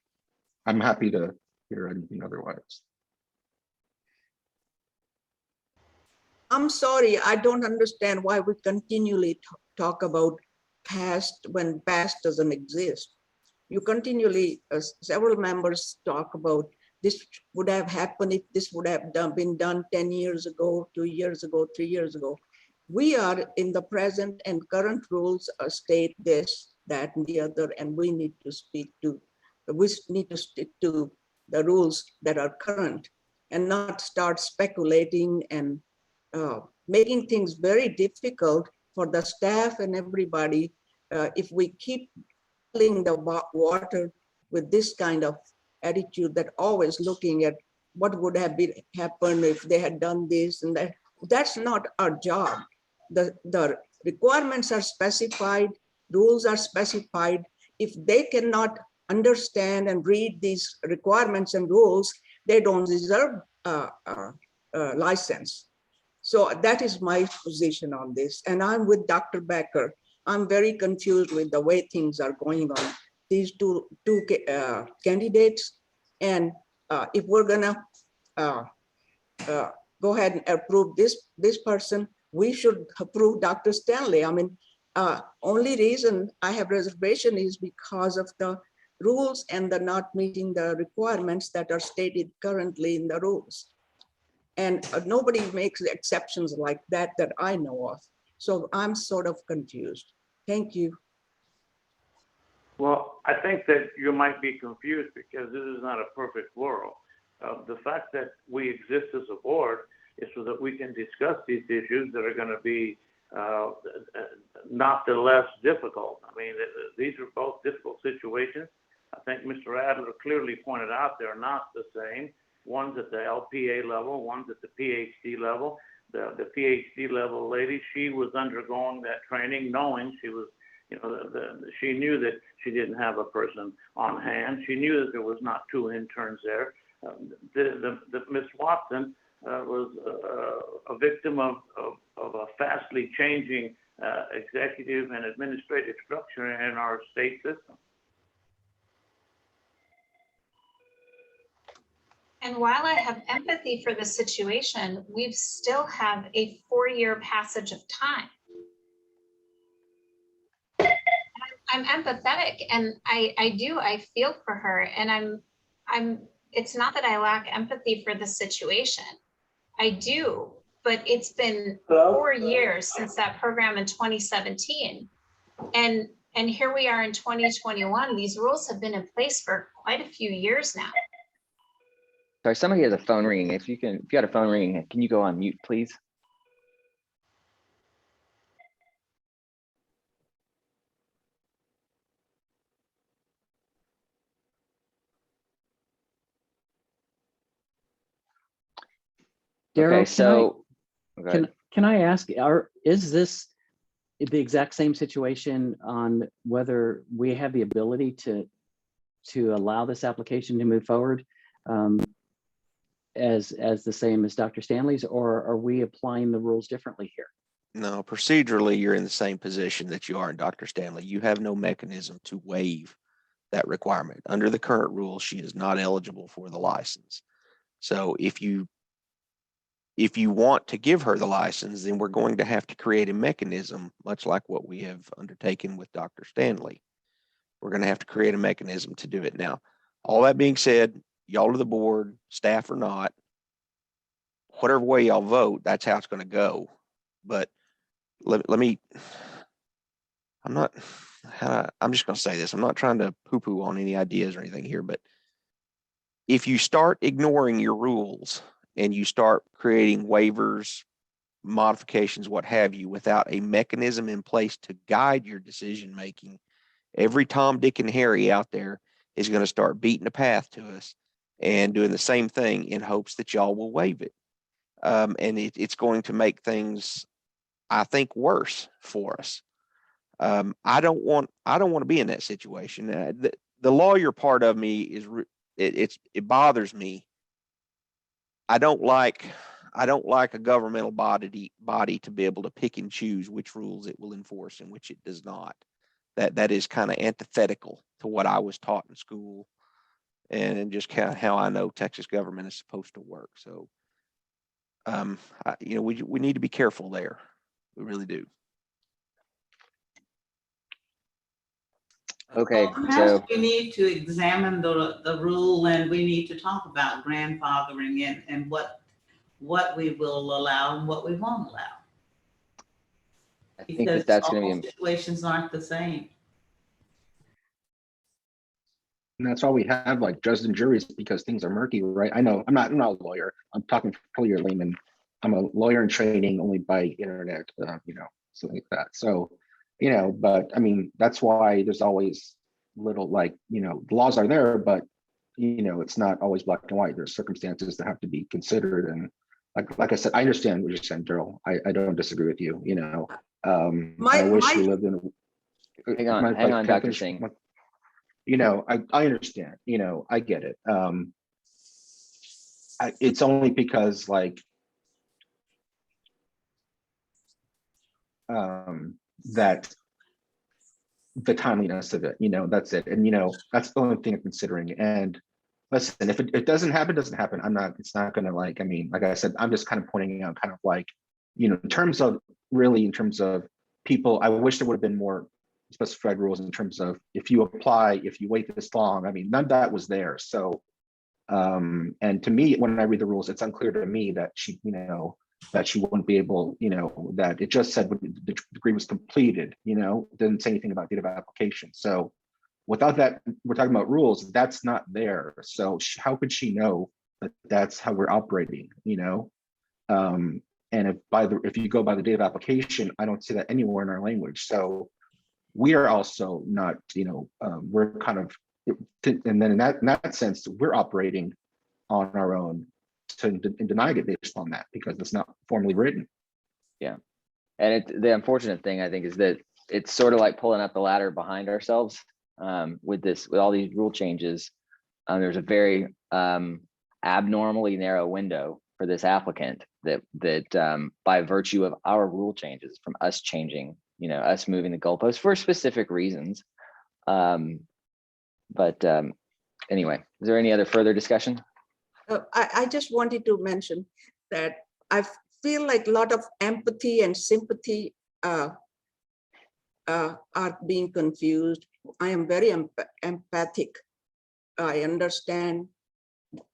I'm happy to hear anything otherwise. I'm sorry, I don't understand why we continually talk about past when past doesn't exist. You continually, several members talk about this would have happened if this would have been done 10 years ago, 2 years ago, 3 years ago. We are in the present, and current rules state this, that, and the other, and we need to stick to the rules that are current and not start speculating and making things very difficult for the staff and everybody if we keep filling the water with this kind of attitude, that always looking at what would have happened if they had done this and that. That's not our job. The requirements are specified, rules are specified. If they cannot understand and read these requirements and rules, they don't deserve a license. So that is my position on this. And I'm with Dr. Becker. I'm very confused with the way things are going on. These two candidates. And if we're gonna go ahead and approve this person, we should approve Dr. Stanley. I mean, only reason I have reservation is because of the rules and the not meeting the requirements that are stated currently in the rules. And nobody makes exceptions like that I know of. So I'm sort of confused. Thank you. Well, I think that you might be confused because this is not a perfect world. The fact that we exist as a board is so that we can discuss these issues that are going to be not the less difficult. I mean, these are both difficult situations. I think Mr. Adler clearly pointed out they're not the same. One's at the LPA level, one's at the PhD level. The PhD level lady, she was undergoing that training, knowing she was, you know, she knew that she didn't have a person on hand. She knew that there was not 2 interns there. Ms. Watson was a victim of a fastly changing executive and administrative structure in our state system. And while I have empathy for the situation, we still have a 4-year passage of time. I'm empathetic, and I feel for her, and it's not that I lack empathy for the situation. I do, but it's been 4 years since that program in 2017. And here we are in 2021. These rules have been in place for quite a few years now. Sorry, somebody has a phone ringing. If you got a phone ringing, can you go on mute, please? Daryl, Okay, so can I ask, is this the exact same situation on whether we have the ability to allow this application to move forward as the same as Dr. Stanley's, or are we applying the rules differently here? No, procedurally, you're in the same position that you are in Dr. Stanley. You have no mechanism to waive that requirement. Under the current rules, she is not eligible for the license. So if you want to give her the license, then we're going to have to create a mechanism, much like what we have undertaken with Dr. Stanley. We're going to have to create a mechanism to do it. Now, all that being said, y'all are the board, staff or not, whatever way y'all vote, that's how it's going to go. But I'm just going to say this. I'm not trying to poo-poo on any ideas or anything here, but if you start ignoring your rules and you start creating waivers, modifications, what have you, without a mechanism in place to guide your decision making, every Tom, Dick, and Harry out there is going to start beating a path to us and doing the same thing in hopes that y'all will waive it. And it's going to make things, I think, worse for us. I don't want to be in that situation. The lawyer part of me is it bothers me. I don't like a governmental body to be able to pick and choose which rules it will enforce and which it does not. That is kind of antithetical to what I was taught in school and just kind of how I know Texas government is supposed to work. So, we need to be careful there. We really do. okay, Well, perhaps so we need to examine the rule, and we need to talk about grandfathering and what we will allow and what we won't allow. I think Because that's all going to be situations aren't the same. And that's why we have like judges and juries, because things are murky, right? I know I'm not a lawyer. I'm talking for your layman. I'm a lawyer in training only by internet, something like that. So, but I mean, that's why there's always little the laws are there, but it's not always black and white. There's circumstances that have to be considered. And like I said, I understand what you're saying, Daryl. I don't disagree with you. I wish we lived in hang on, Dr. Singh. I understand, I get it. It's only because that the timeliness of it, that's it. And, that's the only thing I'm considering. And listen, if it doesn't happen, it's not going to like I said, I'm just kind of pointing out in terms of people, I wish there would have been more specified rules in terms of if you wait this long. I mean, none of that was there. So, and to me, when I read the rules, it's unclear to me that she wouldn't be able, that it just said the degree was completed, didn't say anything about date of application. So without that, we're talking about rules, that's not there. So how could she know that that's how we're operating, And if you go by the date of application, I don't see that anywhere in our language. So we are also not, we're kind of, and then in that sense, we're operating on our own and denying it based on that because it's not formally written. Yeah. And the unfortunate thing, I think, is that it's sort of like pulling up the ladder behind ourselves with all these rule changes. There's a very abnormally narrow window for this applicant that by virtue of our rule changes, from us changing, us moving the goalposts for specific reasons. But anyway, is there any other further discussion? I just wanted to mention that I feel like a lot of empathy and sympathy are being confused. I am very empathic. I understand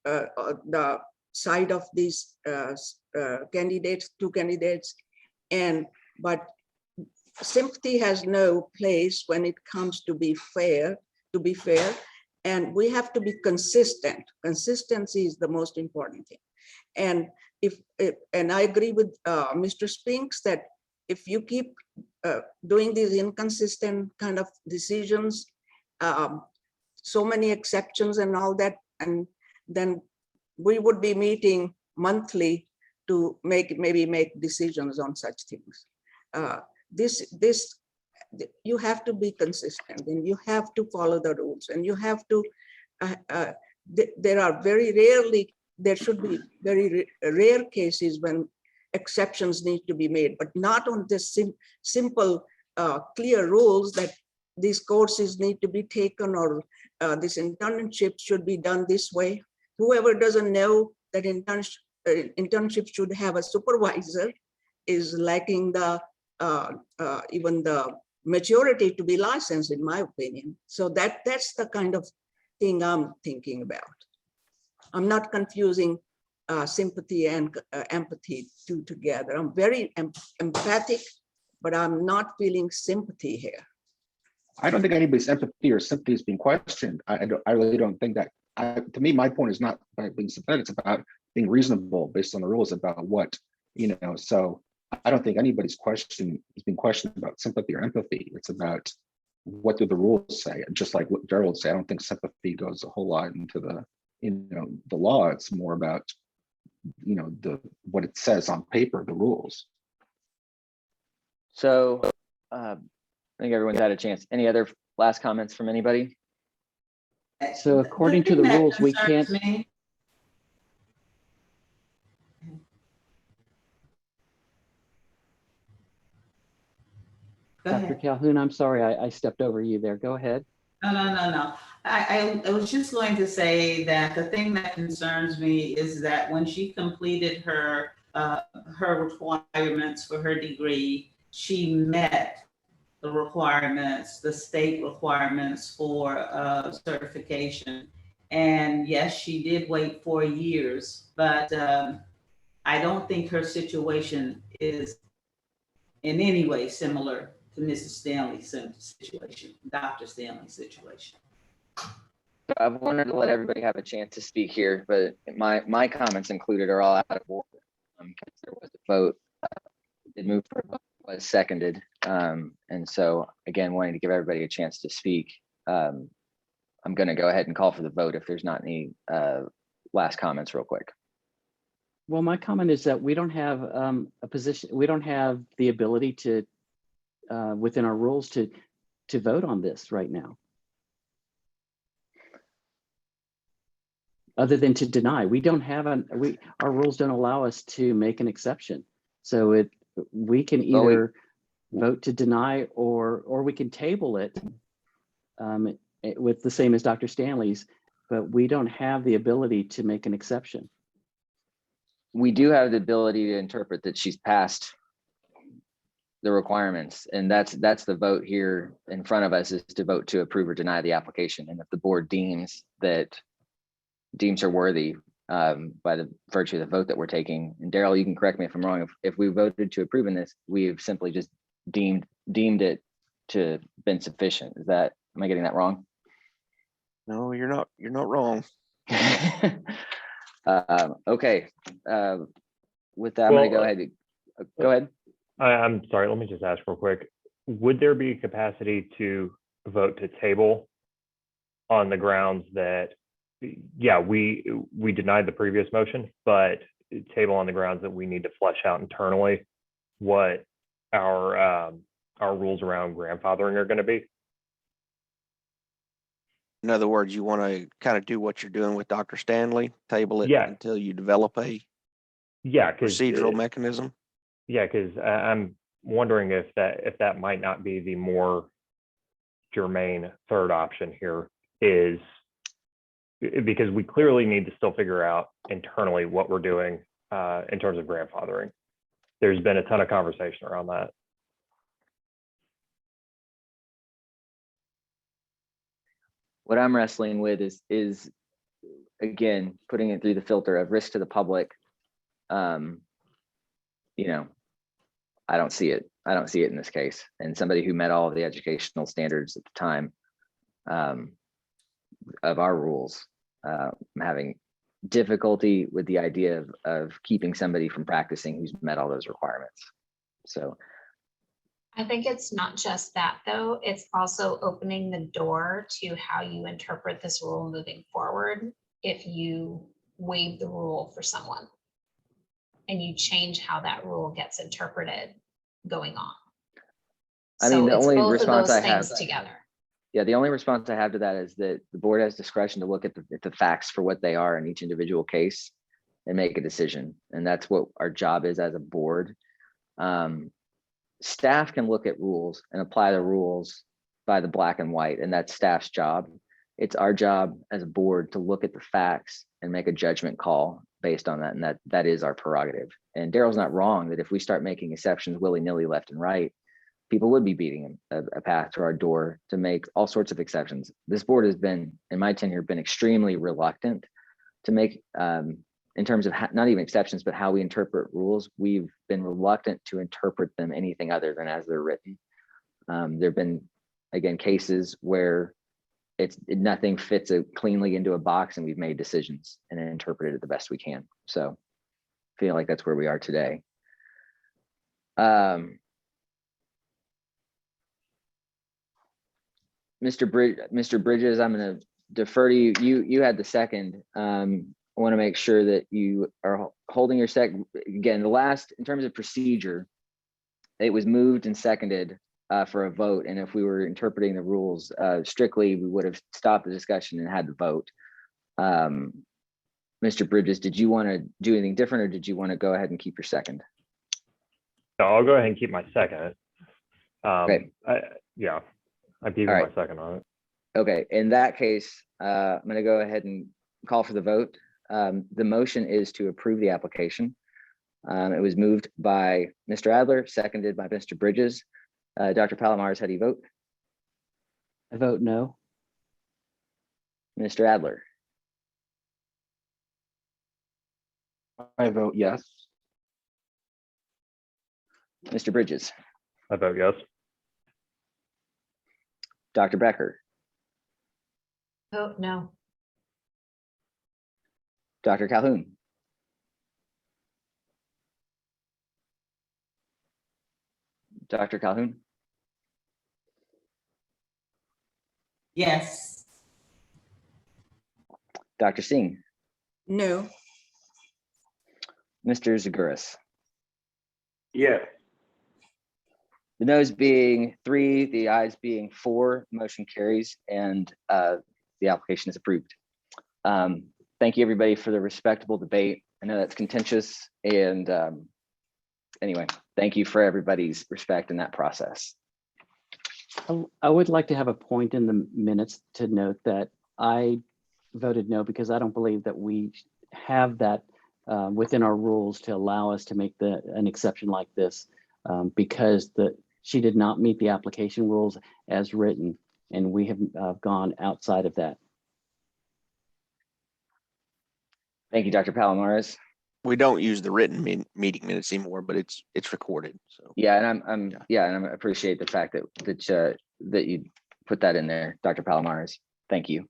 the side of these two candidates, but sympathy has no place when it comes to be fair. And we have to be consistent. Consistency is the most important thing. And and I agree with Mr. Spinks that if you keep doing these inconsistent kind of decisions, so many exceptions and all that, and then we would be meeting monthly to maybe make decisions on such things. You have to be consistent, and you have to follow the rules, and you have to, there should be very rare cases when exceptions need to be made, but not on this simple, clear rules that these courses need to be taken, or this internship should be done this way. Whoever doesn't know that internship should have a supervisor is lacking even the maturity to be licensed, in my opinion. So that's the kind of thing I'm thinking about. I'm not confusing sympathy and empathy together. I'm very empathic, but I'm not feeling sympathy here. I don't think anybody's empathy or sympathy is being questioned. I really don't think that. To me, my point is not about being sympathetic, it's about being reasonable based on the rules about what, so I don't think anybody's question is being questioned about sympathy or empathy. It's about what do the rules say? And just like what Gerald said, I don't think sympathy goes a whole lot into the law. It's more about, what it says on paper, the rules. So I think everyone's had a chance. Any other last comments from anybody? So according to the rules, we can't. Dr. Calhoun, I'm sorry, I stepped over you there. Go ahead. No. I was just going to say that the thing that concerns me is that when she completed her requirements for her degree, she met the requirements, the state requirements for certification. And yes, she did wait 4 years, but I don't think her situation is in any way similar to Mrs. Stanley's situation, Dr. Stanley's situation. I wanted to let everybody have a chance to speak here, but my comments included are all out of order. Because there was a vote, it moved for a vote, was seconded. And so again, wanting to give everybody a chance to speak, I'm going to go ahead and call for the vote if there's not any last comments real quick. Well, my comment is that we don't have a position, we don't have the ability to, within our rules to vote on this right now. Other than to deny, we don't have our rules don't allow us to make an exception. So we can either vote to deny or we can table it with the same as Dr. Stanley's, but we don't have the ability to make an exception. We do have the ability to interpret that she's passed the requirements, and that's the vote here in front of us, is to vote to approve or deny the application. And if the board deems her worthy by the virtue of the vote that we're taking, and Daryl, you can correct me if I'm wrong, if we voted to approve in this, we've simply just deemed it to been sufficient. Am I getting that wrong? No, you're not wrong. Okay. With that, I'm going to go ahead. Go ahead. I'm sorry, let me just ask real quick. Would there be capacity to vote to table on the grounds that, yeah, we denied the previous motion, but table on the grounds that we need to flesh out internally what our rules around grandfathering are going to be? In other words, you want to kind of do what you're doing with Dr. Stanley, table it Yeah. until you develop a procedural mechanism? Yeah, because I'm wondering if that might not be the more germane third option here, is because we clearly need to still figure out internally what we're doing in terms of grandfathering. There's been a ton of conversation around that. What I'm wrestling with is again, putting it through the filter of risk to the public. You know, I don't see it. I don't see it in this case. And somebody who met all of the educational standards at the time of our rules, I'm having difficulty with the idea of keeping somebody from practicing who's met all those requirements. So I think it's not just that, though. It's also opening the door to how you interpret this rule moving forward. If you waive the rule for someone and you change how that rule gets interpreted going on. I mean, the it's only both response of those I have things together. Yeah, the only response I have to that is that the board has discretion to look at the facts for what they are in each individual case and make a decision. And that's what our job is as a board. Staff can look at rules and apply the rules by the black and white, and that's staff's job. It's our job as a board to look at the facts and make a judgment call based on that. And that is our prerogative. And Daryl's not wrong that if we start making exceptions willy-nilly left and right, people would be beating a path to our door to make all sorts of exceptions. This board has been, in my tenure, been extremely reluctant to make, in terms of not even exceptions, but how we interpret rules. We've been reluctant to interpret them anything other than as they're written. There've been, again, cases where nothing fits cleanly into a box, and we've made decisions and interpreted it the best we can. So I feel like that's where we are today. Mr. Bridges, I'm going to defer to you. You had the second. I want to make sure that you are holding your second. Again, in terms of procedure, it was moved and seconded for a vote. And if we were interpreting the rules strictly, we would have stopped the discussion and had to vote. Mr. Bridges, did you want to do anything different, or did you want to go ahead and keep your second? So I'll go ahead and keep my second. Okay. I'm keeping my second on it. Okay, in that case, I'm going to go ahead and call for the vote. The motion is to approve the application. It was moved by Mr. Adler, seconded by Mr. Bridges. Dr. Palomares, how do you vote? I vote no. Mr. Adler? I vote yes. Mr. Bridges? I vote yes. Dr. Becker? Vote no. Dr. Calhoun? Dr. Calhoun? Yes. Dr. Singh? No. Mr. Zaguris? Yes. The noes being 3, the ayes being 4, motion carries, and the application is approved. Thank you, everybody, for the respectable debate. I know that's contentious, and anyway, thank you for everybody's respect in that process. I would like to have a point in the minutes to note that I voted no because I don't believe that we have that within our rules to allow us to make an exception like this because she did not meet the application rules as written, and we have gone outside of that. Thank you, Dr. Palomares. We don't use the written meeting minutes anymore, but it's recorded. So Yeah, and I appreciate the fact that you put that in there, Dr. Palomares. Thank you.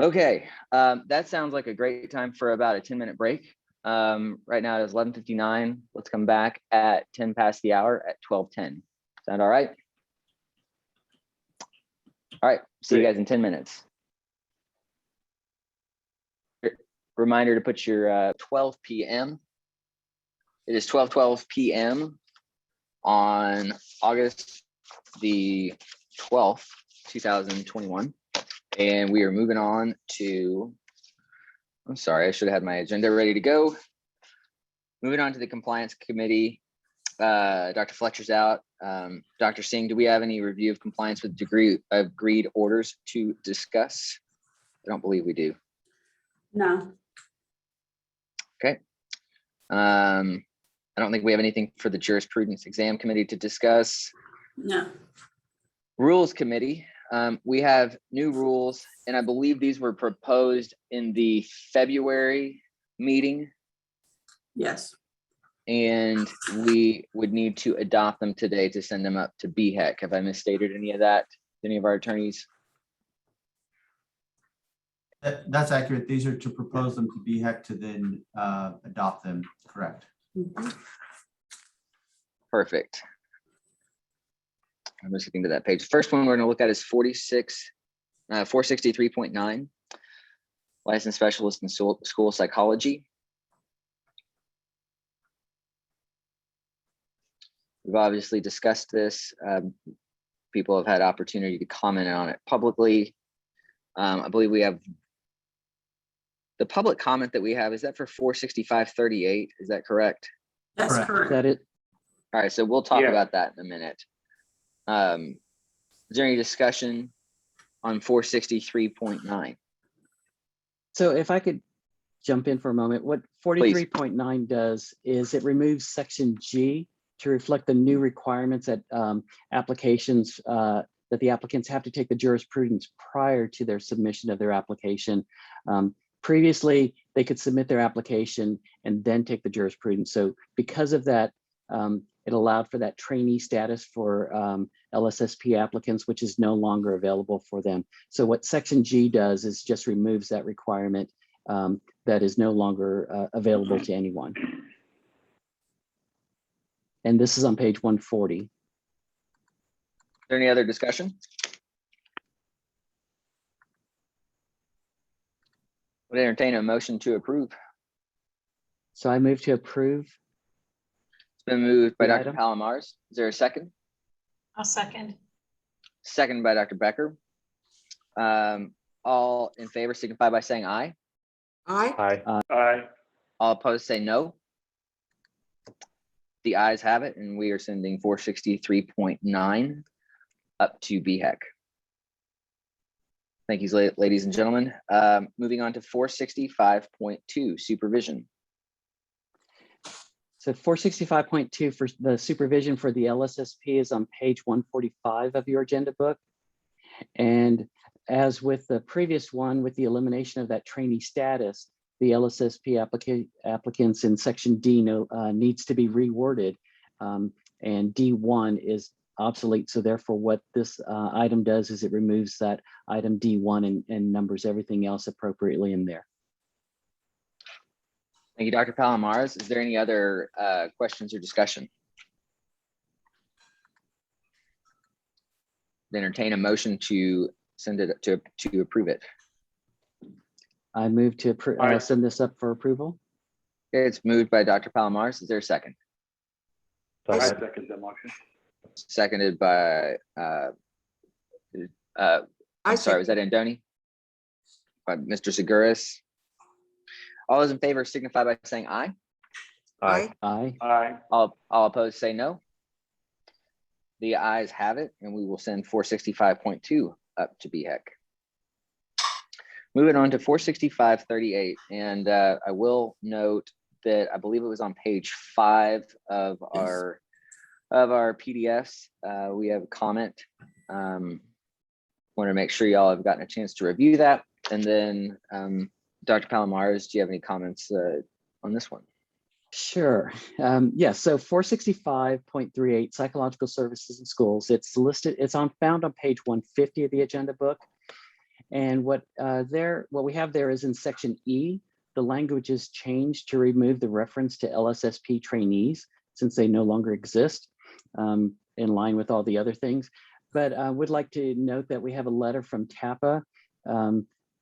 Okay, that sounds like a great time for about a 10-minute break. Right now it is 11:59. Let's come back at 10 past the hour at 12:10. Sound all right? All right, see you guys in 10 minutes. Reminder to put your 12 p.m. It is 12:12 p.m. on August the 12th, 2021. And we are moving on to, I'm sorry, I should have had my agenda ready to go. Moving on to the Compliance Committee. Dr. Fletcher's out. Dr. Singh, do we have any review of compliance with agreed orders to discuss? I don't believe we do. No. Okay. I don't think we have anything for the Jurisprudence Exam Committee to discuss. No. Rules Committee. We have new rules, and I believe these were proposed in the February meeting. Yes. And we would need to adopt them today to send them up to BHEC. Have I misstated any of that? Any of our attorneys? That's accurate. These are to propose them to BHEC to then adopt them, correct? Mhm. Perfect. I'm just looking to that page. First one we're going to look at is 463.9, licensed specialist in school psychology. We've obviously discussed this. People have had opportunity to comment on it publicly. I believe we have the public comment that we have. Is that for 465.38? Is that correct? That's Correct. correct. Is that it? All right, so we'll talk Yeah. about that in a minute. Is there any discussion on 463.9? So if I could jump in for a moment, what 43.9 does is it removes section G to reflect the new requirements that applications that the applicants have to take the jurisprudence prior to their submission of their application. Previously, they could submit their application and then take the jurisprudence. So because of that, it allowed for that trainee status for LSSP applicants, which is no longer available for them. So what section G does is just removes that requirement that is no longer available to anyone. And this is on page 140. Is there any other discussion? Would entertain a motion to approve. So I move to approve. It's been moved by The Dr. item. Palomars. Is there a second? I'll second. Second by Dr. Becker. All in favor signify by saying aye. Aye. Aye. Aye. All opposed say no. The ayes have it, and we are sending 463.9 up to BHEC. Thank you, ladies and gentlemen. Moving on to 465.2, supervision. So 465.2 for the supervision for the LSSP is on page 145 of your agenda book. And as with the previous one, with the elimination of that trainee status, the LSSP applicants in section D needs to be reworded, and D1 is obsolete. So therefore what this item does is it removes that item D1 and numbers everything else appropriately in there. Thank you, Dr. Palomars. Is there any other questions or discussion? Entertain a motion to send it to approve it. I move to Aye. send this up for approval. Okay, it's moved by Dr. Palomars. Is there a second? I Second. second the motion. Seconded by, I'm sorry, was that Andoni? By Mr. Seguris. All those in favor signify by saying aye. Aye. Aye. Aye. All opposed say no. The ayes have it, and we will send 465.2 up to BHEC. Moving on to 465.38, and I will note that I believe it was on page 5 of our PDFs. We have a comment. Want to make sure y'all have gotten a chance to review that, and then Dr. Palomars, do you have any comments on this one? Sure. Yes. So 465.38 psychological services in schools. It's listed. It's found on page 150 of the agenda book. And what we have there is in section E, the language is changed to remove the reference to LSSP trainees since they no longer exist, in line with all the other things. But I would like to note that we have a letter from TAPA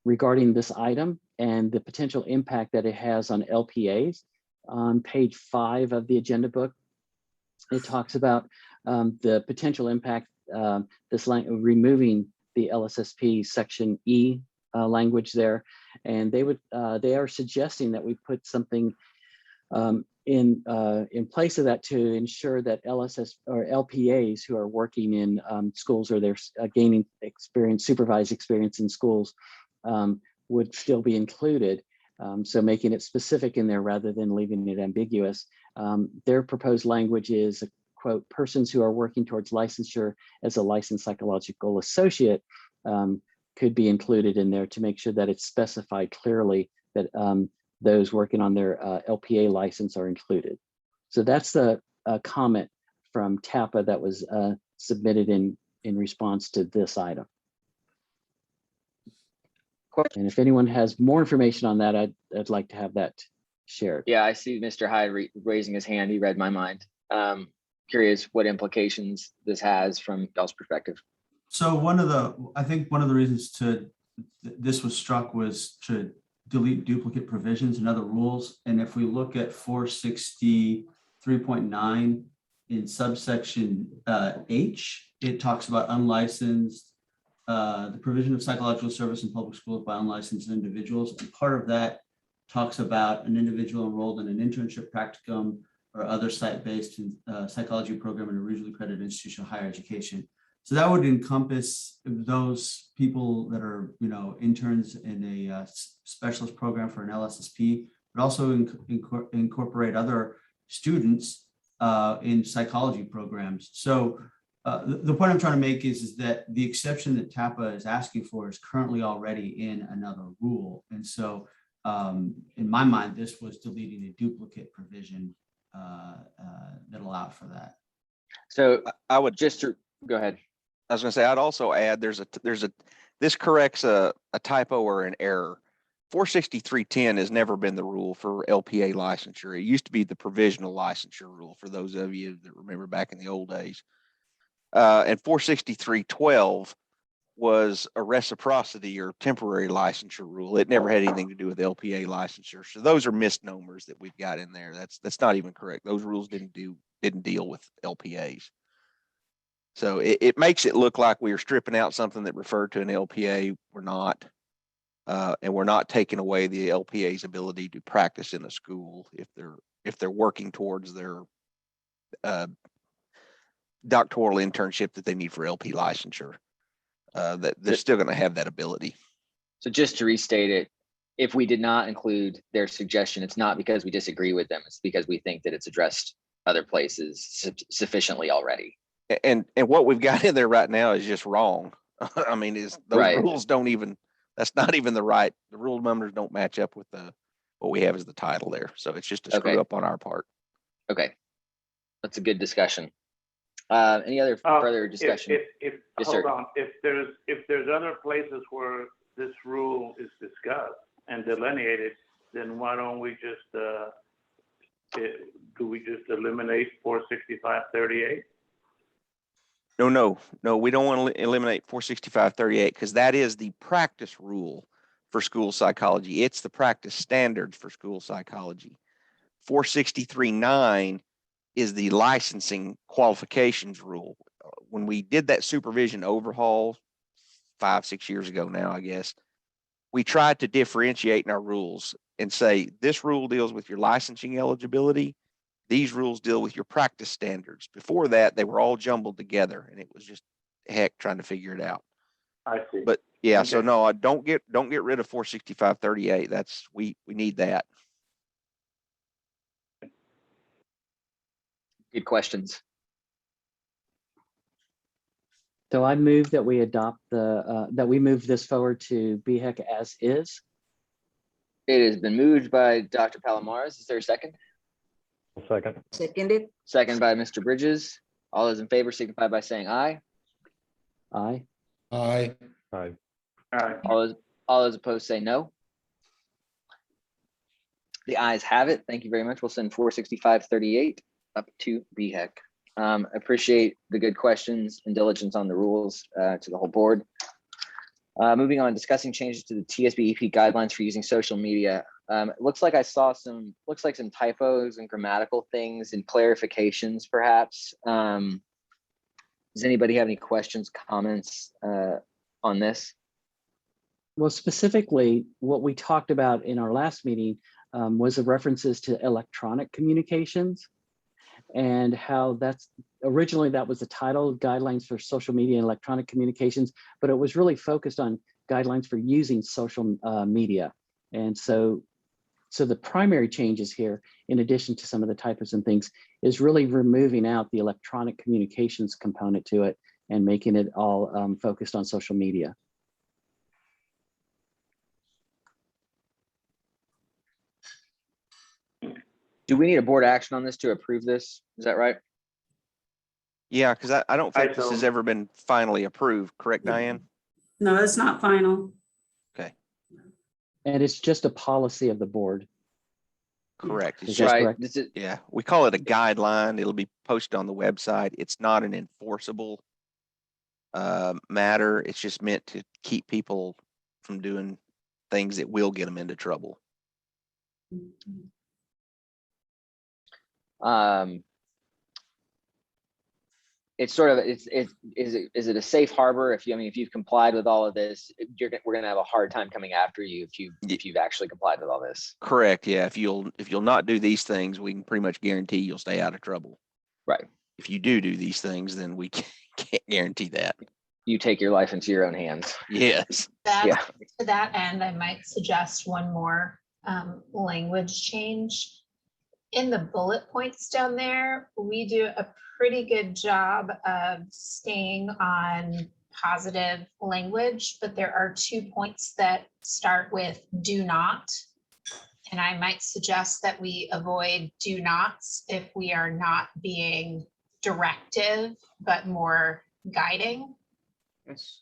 regarding this item and the potential impact that it has on LPAs. On page 5 of the agenda book, it talks about the potential impact, removing the LSSP section E language there. And they are suggesting that we put something in place of that to ensure that LSS or LPAs who are working in schools or they're gaining experience, supervised experience in schools would still be included. So making it specific in there rather than leaving it ambiguous. Their proposed language is, quote, persons who are working towards licensure as a licensed psychological associate could be included in there to make sure that it's specified clearly that those working on their LPA license are included. So that's the comment from TAPA that was submitted in response to this item. And if anyone has more information on that, I'd like to have that shared. Yeah, I see Mr. Hyde raising his hand. He read my mind. Curious what implications this has from y'all's perspective. So I think one of the reasons this was struck was to delete duplicate provisions and other rules. And if we look at 463.9 in subsection H, it talks about unlicensed, the provision of psychological service in public schools by unlicensed individuals. And part of that talks about an individual enrolled in an internship, practicum, or other site-based psychology program in a regionally accredited institution of higher education. So that would encompass those people that are, interns in a specialist program for an LSSP, but also incorporate other students in psychology programs. So the point I'm trying to make is that the exception that TAPA is asking for is currently already in another rule. And so in my mind, this was deleting a duplicate provision that allowed for that. So I would go ahead. I was going to say, I'd also add this corrects a typo or an error. 463.10 has never been the rule for LPA licensure. It used to be the provisional licensure rule for those of you that remember back in the old days. And 463.12 was a reciprocity or temporary licensure rule. It never had anything to do with LPA licensure. So those are misnomers that we've got in there. That's not even correct. Those rules didn't deal with LPAs. So it makes it look like we are stripping out something that referred to an LPA. We're not. And we're not taking away the LPA's ability to practice in a school if they're working towards their doctoral internship that they need for LP licensure. That they're still going to have that ability. So just to restate it, if we did not include their suggestion, it's not because we disagree with them. It's because we think that it's addressed other places sufficiently already. And what we've got in there right now is just wrong. I mean, those rules don't even, that's not even the rule numbers don't match up with what we have as the title there. So it's just a screw up on our part. Okay. That's a good discussion. Any other further discussion? Hold on. If there's other places where this rule is discussed and delineated, then why don't we just do we just eliminate 465.38? No, we don't want to eliminate 465.38 because that is the practice rule for school psychology. It's the practice standards for school psychology. 463.9 is the licensing qualifications rule. When we did that supervision overhaul 5-6 years ago now, I guess, we tried to differentiate in our rules and say, this rule deals with your licensing eligibility. These rules deal with your practice standards. Before that, they were all jumbled together and it was just heck trying to figure it out. I see. But yeah, Okay. so no, I don't get rid of 465.38. That's we need that. Good questions. So I move that we adopt that we move this forward to BHEC as is. It has been moved by Dr. Palomares. Is there a second? Second. Seconded. Second by Mr. Bridges. All those in favor signify by saying aye. Aye. Aye. Aye. All right. All those opposed say no. The ayes have it. Thank you very much. We'll send 46538 up to BHEC. Appreciate the good questions and diligence on the rules to the whole board. Moving on, discussing changes to the TSB-EP guidelines for using social media. It looks like I saw some typos and grammatical things and clarifications perhaps. Does anybody have any questions, comments on this? Well, specifically, what we talked about in our last meeting was the references to electronic communications and how that's originally that was the title, guidelines for social media and electronic communications, but it was really focused on guidelines for using social media. And so the primary changes here, in addition to some of the typos and things, is really removing out the electronic communications component to it and making it all focused on social media. Do we need a board action on this to approve this? Is that right? Yeah, because I don't think this so. has ever been finally approved, correct, Diane? No, it's not final. And it's just a policy of the board. Correct. It's Is just, that Right. correct? This is, yeah, we call it a guideline. It'll be posted on the website. It's not an enforceable matter. It's just meant to keep people from doing things that will get them into trouble. it's sort of is it a safe harbor if you've complied with all of this, we're gonna have a hard time coming after you if you've actually complied with all this. Correct. Yeah. If you'll not do these things, we can pretty much guarantee you'll stay out of trouble. Right. If you do these things, then we can't guarantee that. You take your life into your own hands. Yes. Yeah. To that end, I might suggest one more language change. In the bullet points down there, we do a pretty good job of staying on positive language, but there are 2 points that start with do not. And I might suggest that we avoid do nots if we are not being directive, but more guiding. Yes.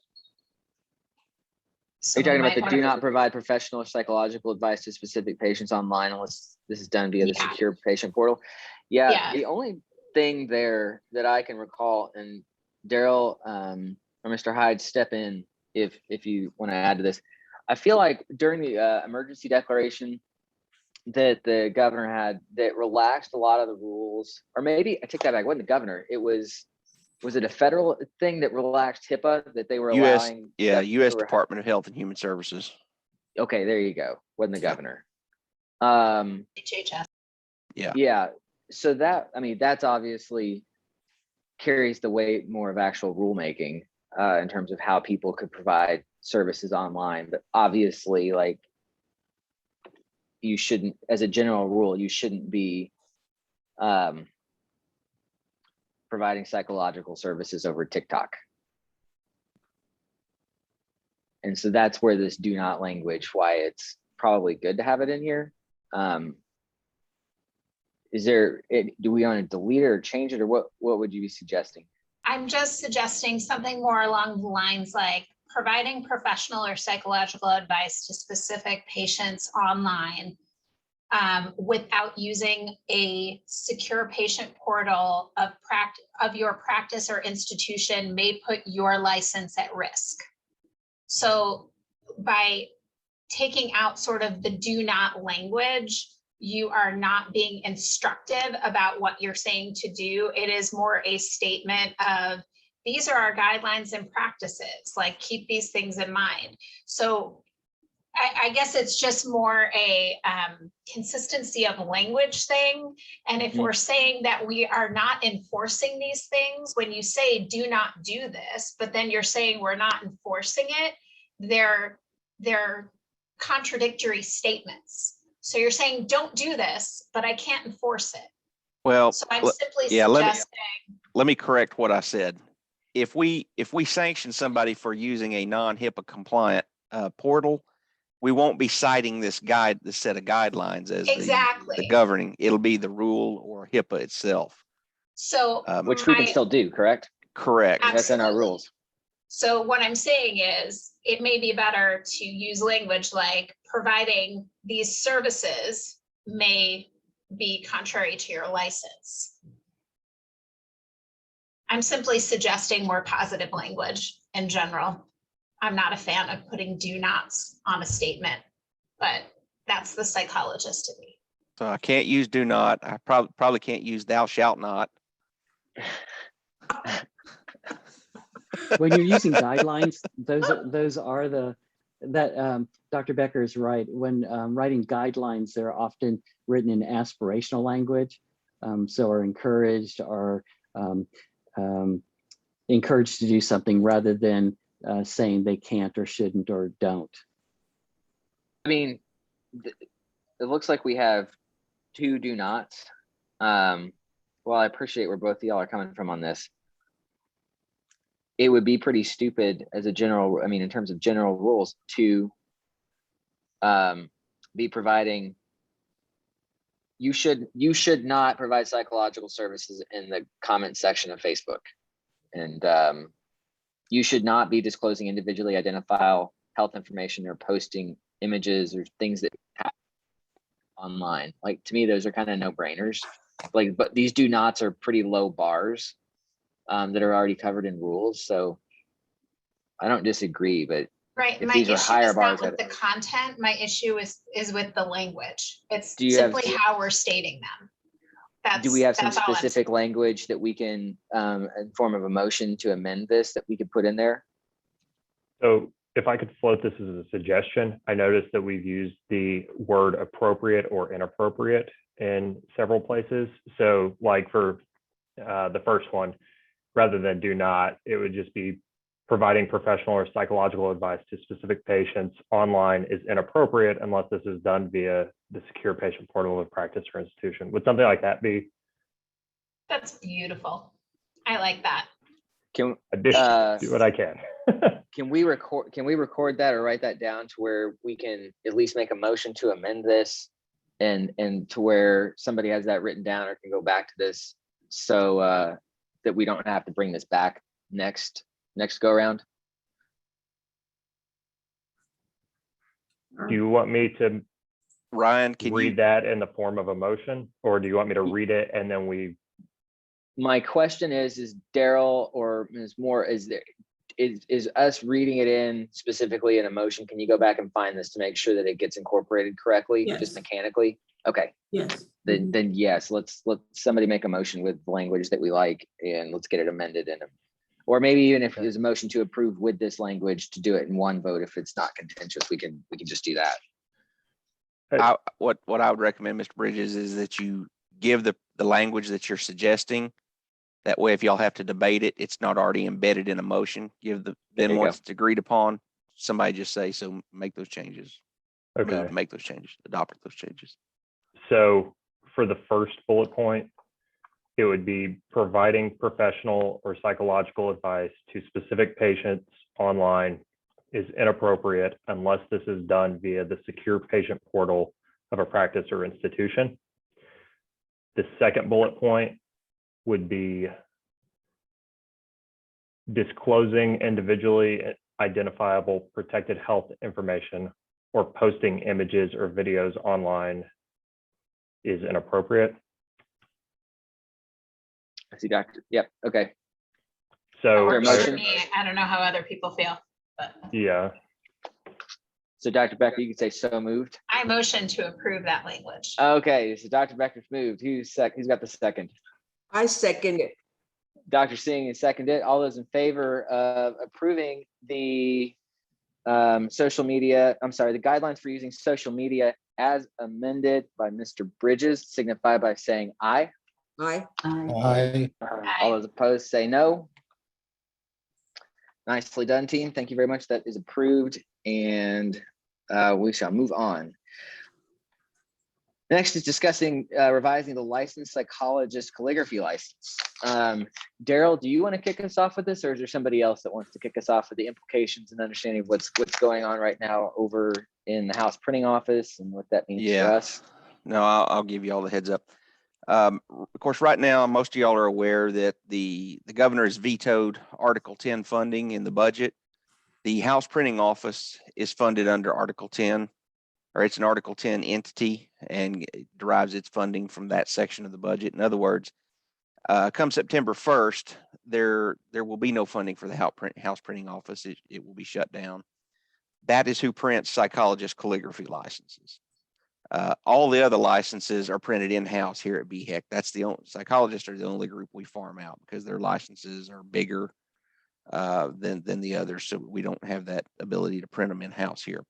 So Are you talking we about the might do wanna- not provide professional or psychological advice to specific patients online unless this is done via the Yeah. secure patient portal? Yeah, Yeah. the only thing there that I can recall, and Daryl or Mr. Hyde, step in if you want to add to this. I feel like during the emergency declaration that the governor had that relaxed a lot of the rules, or maybe I take that back, it wasn't the governor, was it a federal thing that relaxed HIPAA that they were allowing? U.S. Department of Health and Human Services. Okay, there you go. Wasn't the governor. HHS. Yeah. So that's obviously carries the weight more of actual rulemaking in terms of how people could provide services online. But obviously, like, you shouldn't, as a general rule, you shouldn't be providing psychological services over TikTok. And so that's where this do not language, why it's probably good to have it in here. Do we want to delete it or change it, or what would you be suggesting? I'm just suggesting something more along the lines like providing professional or psychological advice to specific patients online without using a secure patient portal of your practice or institution may put your license at risk. So by taking out sort of the do not language, you are not being instructive about what you're saying to do. It is more a statement of, these are our guidelines and practices, like keep these things in mind. So I guess it's just more a consistency of language thing. And if we're saying that we are not enforcing these things, when you say do not do this, but then you're saying we're not enforcing it, they're contradictory statements. So you're saying don't do this, but I can't enforce it. Well, So I'm simply let suggesting. me correct what I said. If we sanction somebody for using a non-HIPAA compliant portal, we won't be citing this set of guidelines as Exactly. the governing. It'll be the rule or HIPAA itself. So Which we can still do, correct? Correct. That's in our rules. So what I'm saying is it may be better to use language like providing these services may be contrary to your license. I'm simply suggesting more positive language in general. I'm not a fan of putting do nots on a statement, but that's the psychologist in me. So I can't use do not. I probably can't use thou shalt not. When you're using guidelines, those are Dr. Becker is right. When writing guidelines, they're often written in aspirational language. So are encouraged or encouraged to do something rather than saying they can't or shouldn't or don't. I mean, it looks like we have 2 do nots. Well, I appreciate where both of y'all are coming from on this. It would be pretty stupid as a general, I mean, in terms of general rules, to be providing, you should not provide psychological services in the comment section of Facebook. And you should not be disclosing individually identifiable health information or posting images or things that happen online. Like, to me, those are kind of no-brainers. Like, but these do nots are pretty low bars that are already covered in rules. So I don't disagree, but Right, if my these are issue higher is not bars, with the content, my issue is with the language. It's Do you have- simply how we're stating them. do we have some that's all I'm specific language that we can, in form of a motion to amend this, that we could put in there? So if I could float this as a suggestion, I noticed that we've used the word appropriate or inappropriate in several places. So like for the first one, rather than do not, it would just be providing professional or psychological advice to specific patients online is inappropriate unless this is done via the secure patient portal of practice or institution. Would something like that be? That's beautiful. I like that. Can do what I can. can we record that or write that down to where we can at least make a motion to amend this, and to where somebody has that written down or can go back to this, so that we don't have to bring this back next go around? Do you want me to, Ryan, can read you that in the form of a motion, or do you want me to read it and then we? My question is Daryl or Ms. Moore, is us reading it in specifically in a motion? Can you go back and find this to make sure that it gets incorporated correctly, Yes. just mechanically? Okay, Yes. then yes, let's somebody make a motion with language that we like, and let's get it amended in. Or maybe even if there's a motion to approve with this language, to do it in one vote. If it's not contentious, we can just do that. what I would recommend, Mr. Bridges, is that you give the language that you're suggesting. That way, if y'all have to debate it, it's not already embedded in a motion. Then once it's agreed upon, somebody just say, so make those changes. Okay. Move to make those changes, adopt those changes. So for the first bullet point, it would be providing professional or psychological advice to specific patients online is inappropriate unless this is done via the secure patient portal of a practice or institution. The second bullet point would be disclosing individually identifiable protected health information or posting images or videos online is inappropriate. I see, Doctor. Yep. Okay. That So works for motion? me. I don't know how other people feel, but yeah, So Dr. Becker, you can say so moved. I motion to approve that language. Okay, so Dr. Becker's moved. Who's got the second? I second it. Dr. Singh is seconded. All those in favor of approving the the guidelines for using social media as amended by Mr. Bridges, signify by saying aye. Aye. Aye. All those opposed say no. Nicely done, team. Thank you very much. That is approved, and we shall move on. Next is discussing revising the licensed psychologist calligraphy license. Daryl, do you want to kick us off with this, or is there somebody else that wants to kick us off with the implications and understanding of what's going on right now over in the House printing office and what that means for us? No, I'll give you all the heads up. Of course, right now, most of y'all are aware that the governor has vetoed Article 10 funding in the budget. The House printing office is funded under Article 10. or it's an Article 10 entity and it derives its funding from that section of the budget. In other words, come September 1st, there will be no funding for the house printing office. It will be shut down. That is who prints psychologist calligraphy licenses. All the other licenses are printed in-house here at BHEC. That's the only, psychologists are the only group we farm out because their licenses are bigger than the others. So we don't have that ability to print them in-house here.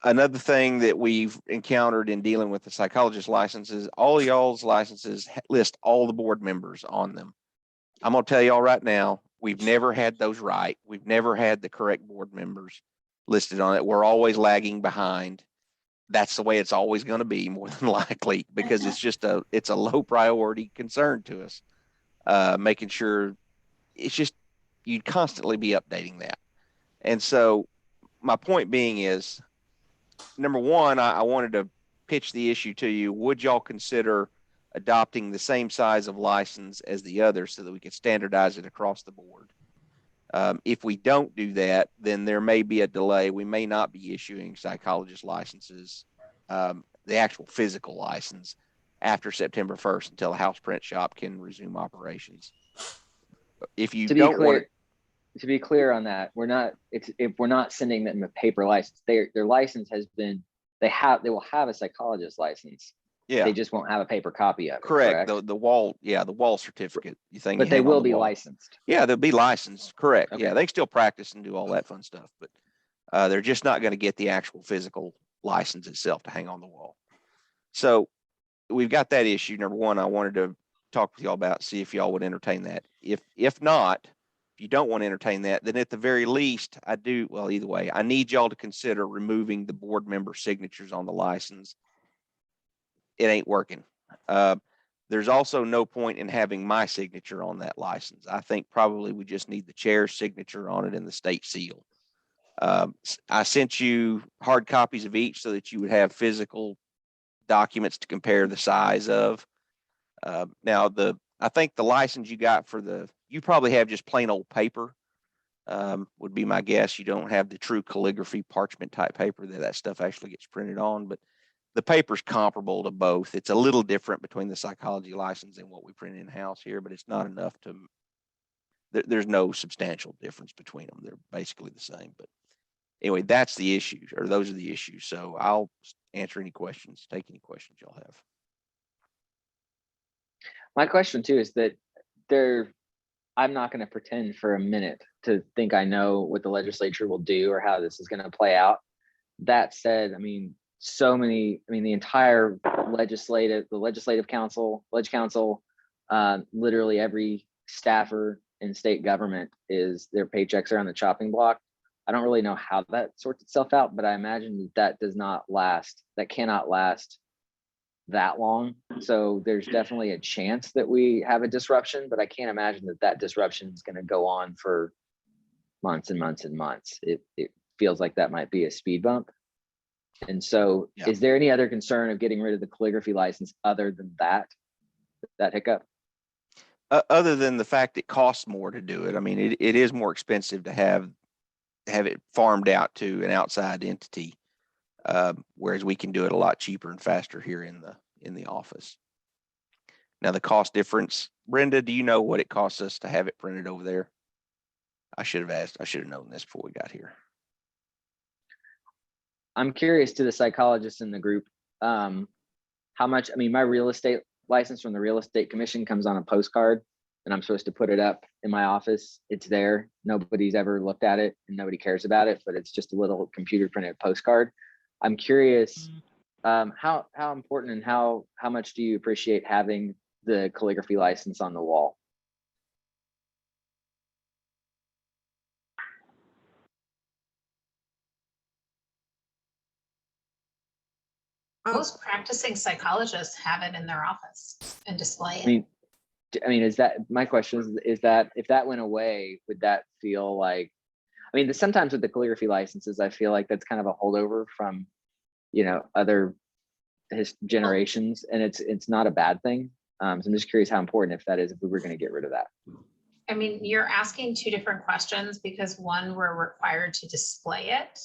Another thing that we've encountered in dealing with the psychologist licenses, all y'all's licenses list all the board members on them. I'm going to tell y'all right now, we've never had those right. We've never had the correct board members listed on it. We're always lagging behind. That's the way it's always going to be, more than likely, because it's a low priority concern to us. Making sure it's just, you'd constantly be updating that. And so my point being is, number one, I wanted to pitch the issue to you. Would y'all consider adopting the same size of license as the others so that we can standardize it across the board? If we don't do that, then there may be a delay. We may not be issuing psychologist licenses, the actual physical license, after September 1st until the house print shop can resume operations. If you don't want to be clear on that, we're not sending them a paper license. Their license has been, they will have a psychologist license. Yeah, they just won't have a paper copy of it. Correct. The wall certificate. You think, but they will be licensed. Yeah, they'll be licensed. Correct. Okay. Yeah, they can still practice and do all that fun stuff, but they're just not going to get the actual physical license itself to hang on the wall. So we've got that issue. Number one, I wanted to talk with y'all about, see if y'all would entertain that. If not, if you don't want to entertain that, then at the very least, either way, I need y'all to consider removing the board member signatures on the license. It ain't working. There's also no point in having my signature on that license. I think probably we just need the chair's signature on it and the state seal. I sent you hard copies of each so that you would have physical documents to compare the size of. Now, I think the license you got you probably have just plain old paper, would be my guess. You don't have the true calligraphy parchment type paper that stuff actually gets printed on, but the paper's comparable to both. It's a little different between the psychology license and what we print in-house here, but it's not enough there's no substantial difference between them. They're basically the same. But anyway, that's the issue, or those are the issues. So I'll answer any questions, take any questions y'all have. My question too is that I'm not going to pretend for a minute to think I know what the legislature will do or how this is going to play out. That said, the entire legislative council, literally every staffer in state government their paychecks are on the chopping block. I don't really know how that sorts itself out, but I imagine that cannot last that long. So there's definitely a chance that we have a disruption, but I can't imagine that disruption is going to go on for months and months and months. It feels like that might be a speed bump. And so Is there any other concern of getting rid of the calligraphy license other than that hiccup? Other than the fact it costs more to do it. I mean, it is more expensive to have it farmed out to an outside entity, whereas we can do it a lot cheaper and faster here in the office. Now, the cost difference, Brenda, do you know what it costs us to have it printed over there? I should have asked. I should have known this before we got here. I'm curious to the psychologists in the group, how much, my real estate license from the real estate commission comes on a postcard and I'm supposed to put it up in my office. It's there. Nobody's ever looked at it and nobody cares about it, but it's just a little computer printed postcard. I'm curious, how important and how much do you appreciate having the calligraphy license on the wall? Most practicing psychologists have it in their office and display it. Is that my question? Is that if that went away, would that feel like? Sometimes with the calligraphy licenses, I feel like that's kind of a holdover from, other generations, and it's not a bad thing. So I'm just curious how important, if that is, if we were going to get rid of that. You're asking two different questions because one, we're required to display it,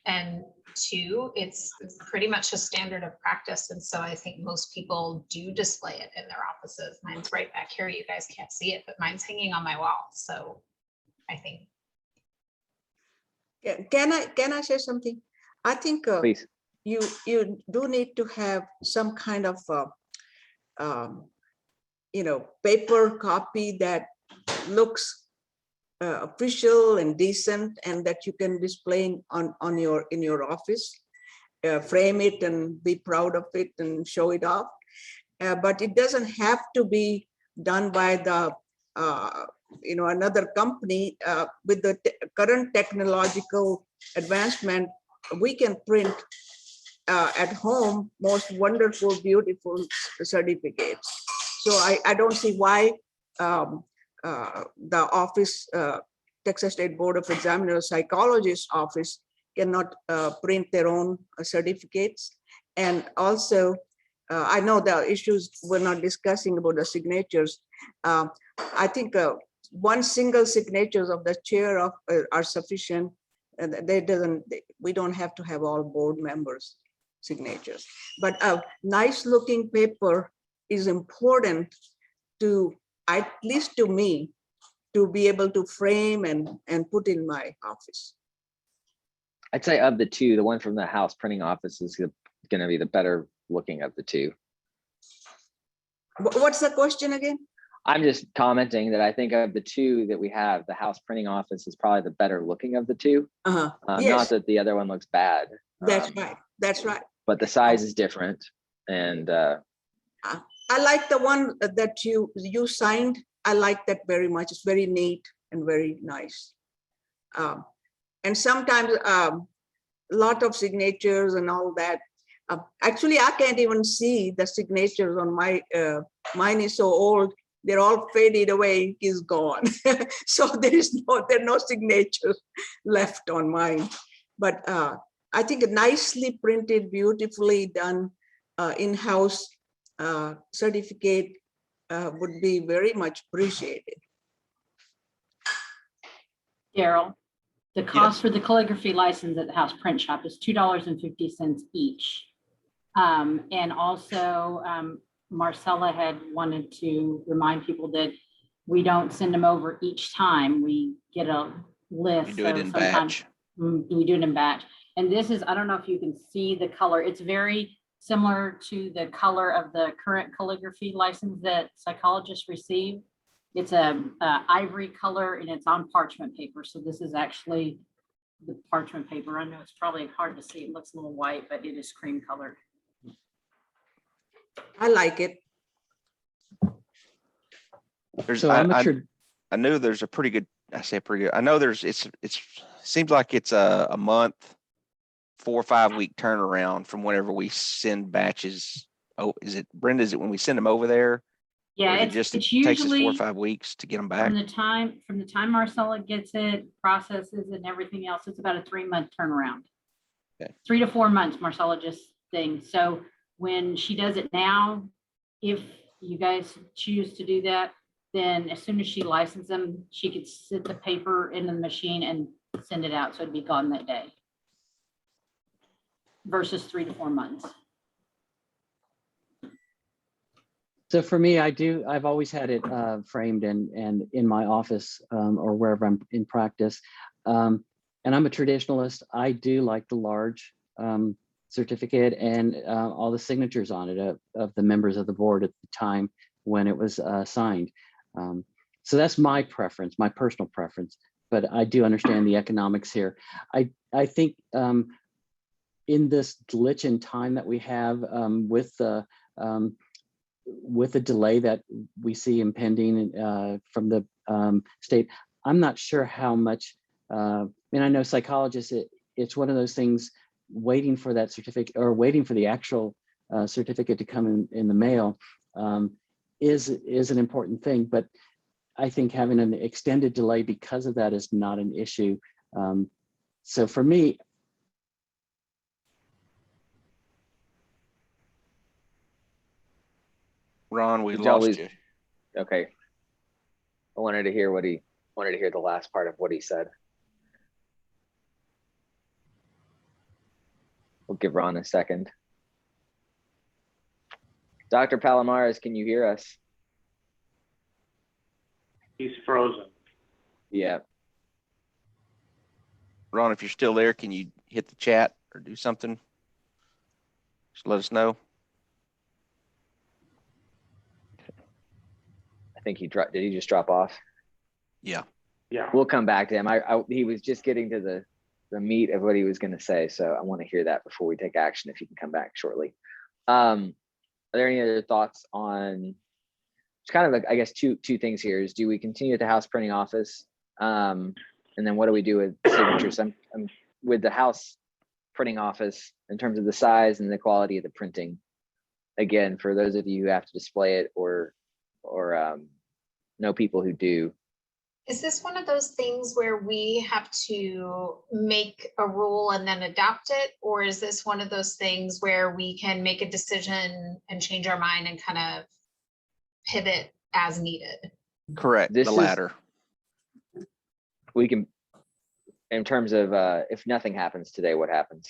and two, it's pretty much a standard of practice. And so I think most people do display it in their offices. Mine's right back here. You guys can't see it, but mine's hanging on my wall. So I think. Can I say something? I think Please. you do need to have some kind of paper copy that looks official and decent, and that you can display in your office, frame it and be proud of it and show it off. But it doesn't have to be done by the another company. With the current technological advancement, we can print at home most wonderful, beautiful certificates. So I don't see why the office, Texas State Board of Examiners Psychologist office cannot print their own certificates. And also, I know the issues we're not discussing about the signatures. I think one single signatures of the chair of are sufficient. And we don't have to have all board members' signatures. But a nice looking paper is important to, at least to me, to be able to frame and put in my office. I'd say of the two, the one from the House printing office is going to be the better looking of the two. What's the question again? I'm just commenting that I think of the two that we have, the House printing office is probably the better looking of the two. Yes. Not that the other one looks bad. That's right. That's right. But the size is different. And I like the one that you signed. I like that very much. It's very neat and very nice. And sometimes a lot of signatures and all that. Actually, I can't even see the signatures on my, mine is so old, they're all faded away, is gone. So there are no signatures left on mine. But I think a nicely printed, beautifully done in-house certificate would be very much appreciated. Daryl, the cost for the calligraphy license at the House Print Shop is $2.50 each. And also Marcella had wanted to remind people that we don't send them over each time. We get a list. We do it in batch. We do it in batch. And this is, I don't know if you can see the color. It's very similar to the color of the current calligraphy license that psychologists receive. It's a ivory color and it's on parchment paper. So this is actually the parchment paper. I know it's probably hard to see. It looks a little white, but it is cream colored. I like it. I know there's a pretty good, I say pretty good. I know it seems like it's a month, 4 or 5 week turnaround from whenever we send batches. Oh, is it Brenda? Is it when we send them over there? Yeah, it it's takes us usually 4 or 5 weeks to get them back. From the time Marcella gets it, processes and everything else, it's about a 3-month turnaround. Okay. 3 to 4 months, Marcella just thinks. So when she does it now, if you guys choose to do that, then as soon as she licenses them, she could sit the paper in the machine and send it out. So it'd be gone that day versus 3 to 4 months. So for me, I've always had it framed and in my office or wherever I'm in practice. And I'm a traditionalist. I do like the large certificate and all the signatures on it of the members of the board at the time when it was signed. So that's my preference, my personal preference, but I do understand the economics here. I think in this glitch in time that we have with the delay that we see impending from the state, I'm not sure how much, and I know psychologists, it's one of those things, waiting for that certificate or waiting for the actual certificate to come in the mail is an important thing, but I think having an extended delay because of that is not an issue. So for me, Ron, we lost you. Okay. I wanted to hear the last part of what he said. We'll give Ron a second. Dr. Palomares, can you hear us? He's frozen. Yeah. Ron, if you're still there, can you hit the chat or do something? Just let us know. I think he dropped. Did he just drop off? Yeah. Yeah. We'll come back to him. He was just getting to the meat of what he was going to say. So I want to hear that before we take action, if he can come back shortly. Are there any other thoughts on, it's kind of like, I guess, two things here is, do we continue at the house printing office? And then what do we do with signatures? I'm with the house printing office in terms of the size and the quality of the printing. Again, for those of you who have to display it or know people who do. Is this one of those things where we have to make a rule and then adopt it? Or is this one of those things where we can make a decision and change our mind and kind of pivot as needed? Correct. This The is- latter. We can, in terms of if nothing happens today, what happens?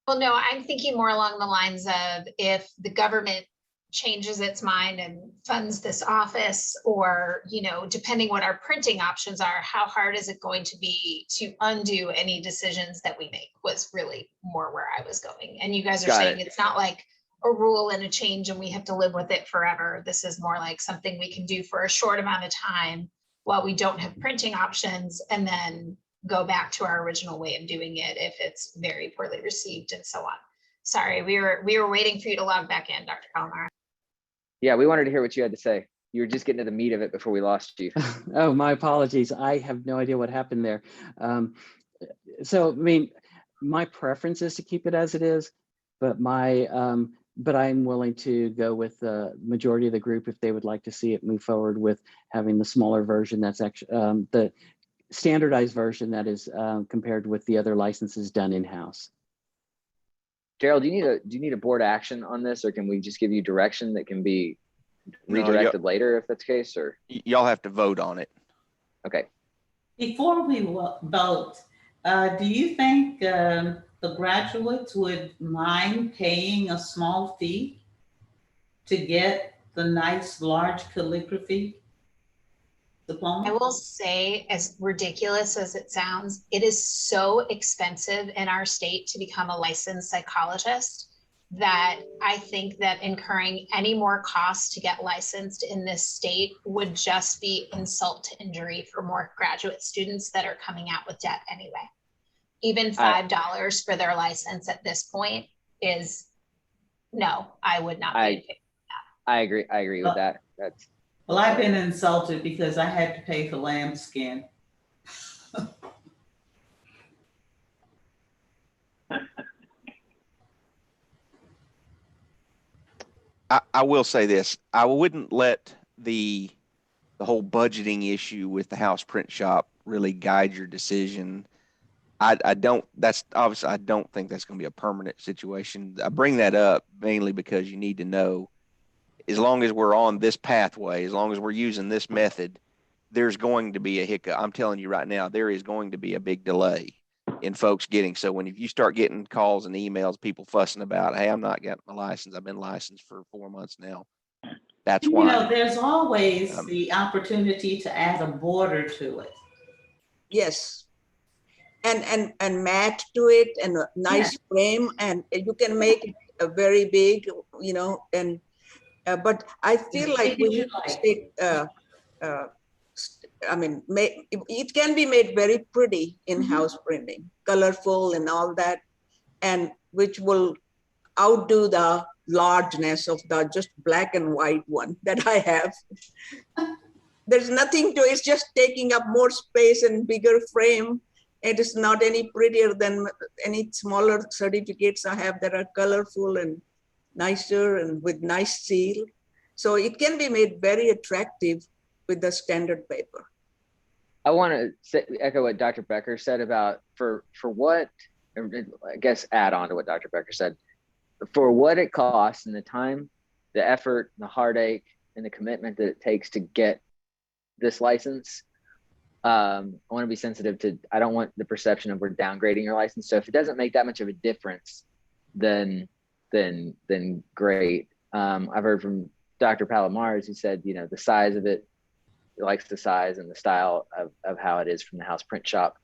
Well, no, I'm thinking more along the lines of if the government changes its mind and funds this office, or, you know, depending what our printing options are, how hard is it going to be to undo any decisions that we make, was really more where I was going. And you guys are Got saying it. it's not like a rule and a change and we have to live with it forever. This is more like something we can do for a short amount of time while we don't have printing options, and then go back to our original way of doing it if it's very poorly received and so on. Sorry, we were waiting for you to log back in, Dr. Palomar. Yeah, we wanted to hear what you had to say. You were just getting to the meat of it before we lost you. Oh, my apologies. I have no idea what happened there. So, I mean, my preference is to keep it as it is, but but I'm willing to go with the majority of the group if they would like to see it move forward with having the smaller version. That's actually the standardized version that is compared with the other licenses done in-house. Gerald, do you need a board action on this, or can we just give you direction that can be No, redirected later if that's the case? Or Y'all have to vote on it. okay. Before we vote, do you think the graduates would mind paying a small fee to get the nice large calligraphy diploma? I will say, as ridiculous as it sounds, it is so expensive in our state to become a licensed psychologist that I think that incurring any more costs to get licensed in this state would just be insult to injury for more graduate students that are coming out with debt anyway. Even $5 for their license at this point is, no, I would not be. I agree with that. That's, Well, I've been insulted because I had to pay for lambskin. I will say this, I wouldn't let the whole budgeting issue with the house print shop really guide your decision. I don't, that's obviously, I don't think that's going to be a permanent situation. I bring that up mainly because you need to know, as long as we're on this pathway, as long as we're using this method, there's going to be a hiccup. I'm telling you right now, there is going to be a big delay in folks getting. So when you start getting calls and emails, people fussing about, hey, I'm not getting my license. I've been licensed for 4 months now. That's why. You know, there's always the opportunity to add a border to it. Yes. And mat to it and a nice frame, and you can make it a very big, you know, and but I feel like we need to stay, I mean, it can be made very pretty in-house printing, colorful and all that, and which will outdo the largeness of the just black and white one that I have. There's nothing to it, it's just taking up more space and bigger frame. It is not any prettier than any smaller certificates I have that are colorful and nicer and with nice seal. So it can be made very attractive with the standard paper. I want to echo what Dr. Becker said about for what, I guess add on to what Dr. Becker said, for what it costs and the time, the effort, the heartache, and the commitment that it takes to get this license. I want to be sensitive to, I don't want the perception of we're downgrading your license. So if it doesn't make that much of a difference, then great. I've heard from Dr. Palomares, who said, you know, the size of it, he likes the size and the style of how it is from the house print shop.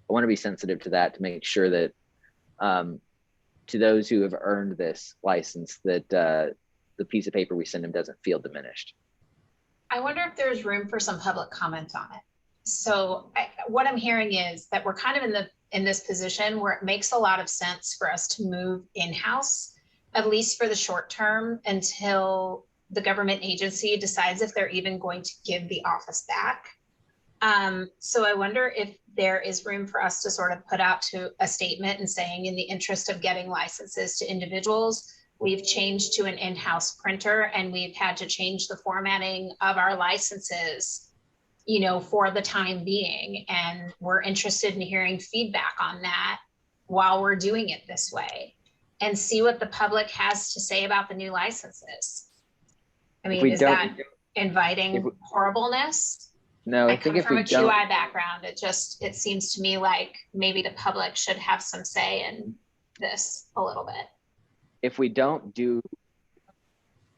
I want to be sensitive to that to make sure that to those who have earned this license, that the piece of paper we send them doesn't feel diminished. I wonder if there's room for some public comment on it. So what I'm hearing is that we're kind of in this position where it makes a lot of sense for us to move in-house, at least for the short term, until the government agency decides if they're even going to give the office back. So I wonder if there is room for us to sort of put out to a statement and saying, in the interest of getting licenses to individuals, we've changed to an in-house printer and we've had to change the formatting of our licenses, you know, for the time being. And we're interested in hearing feedback on that while we're doing it this way, and see what the public has to say about the new licenses. I mean, is that inviting horribleness? No, I think come if from we a don't, QI background, it seems to me like maybe the public should have some say in this a little bit. if we don't do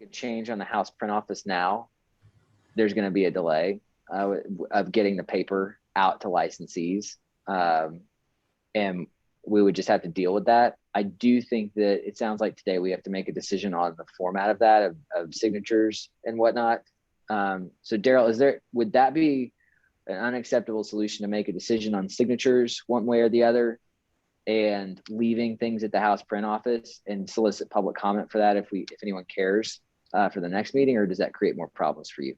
a change on the house print office now, there's going to be a delay of getting the paper out to licensees. And we would just have to deal with that. I do think that it sounds like today we have to make a decision on the format of that, of signatures and whatnot. So Daryl, would that be an unacceptable solution to make a decision on signatures one way or the other, and leaving things at the house print office and solicit public comment for that if anyone cares for the next meeting, or does that create more problems for you?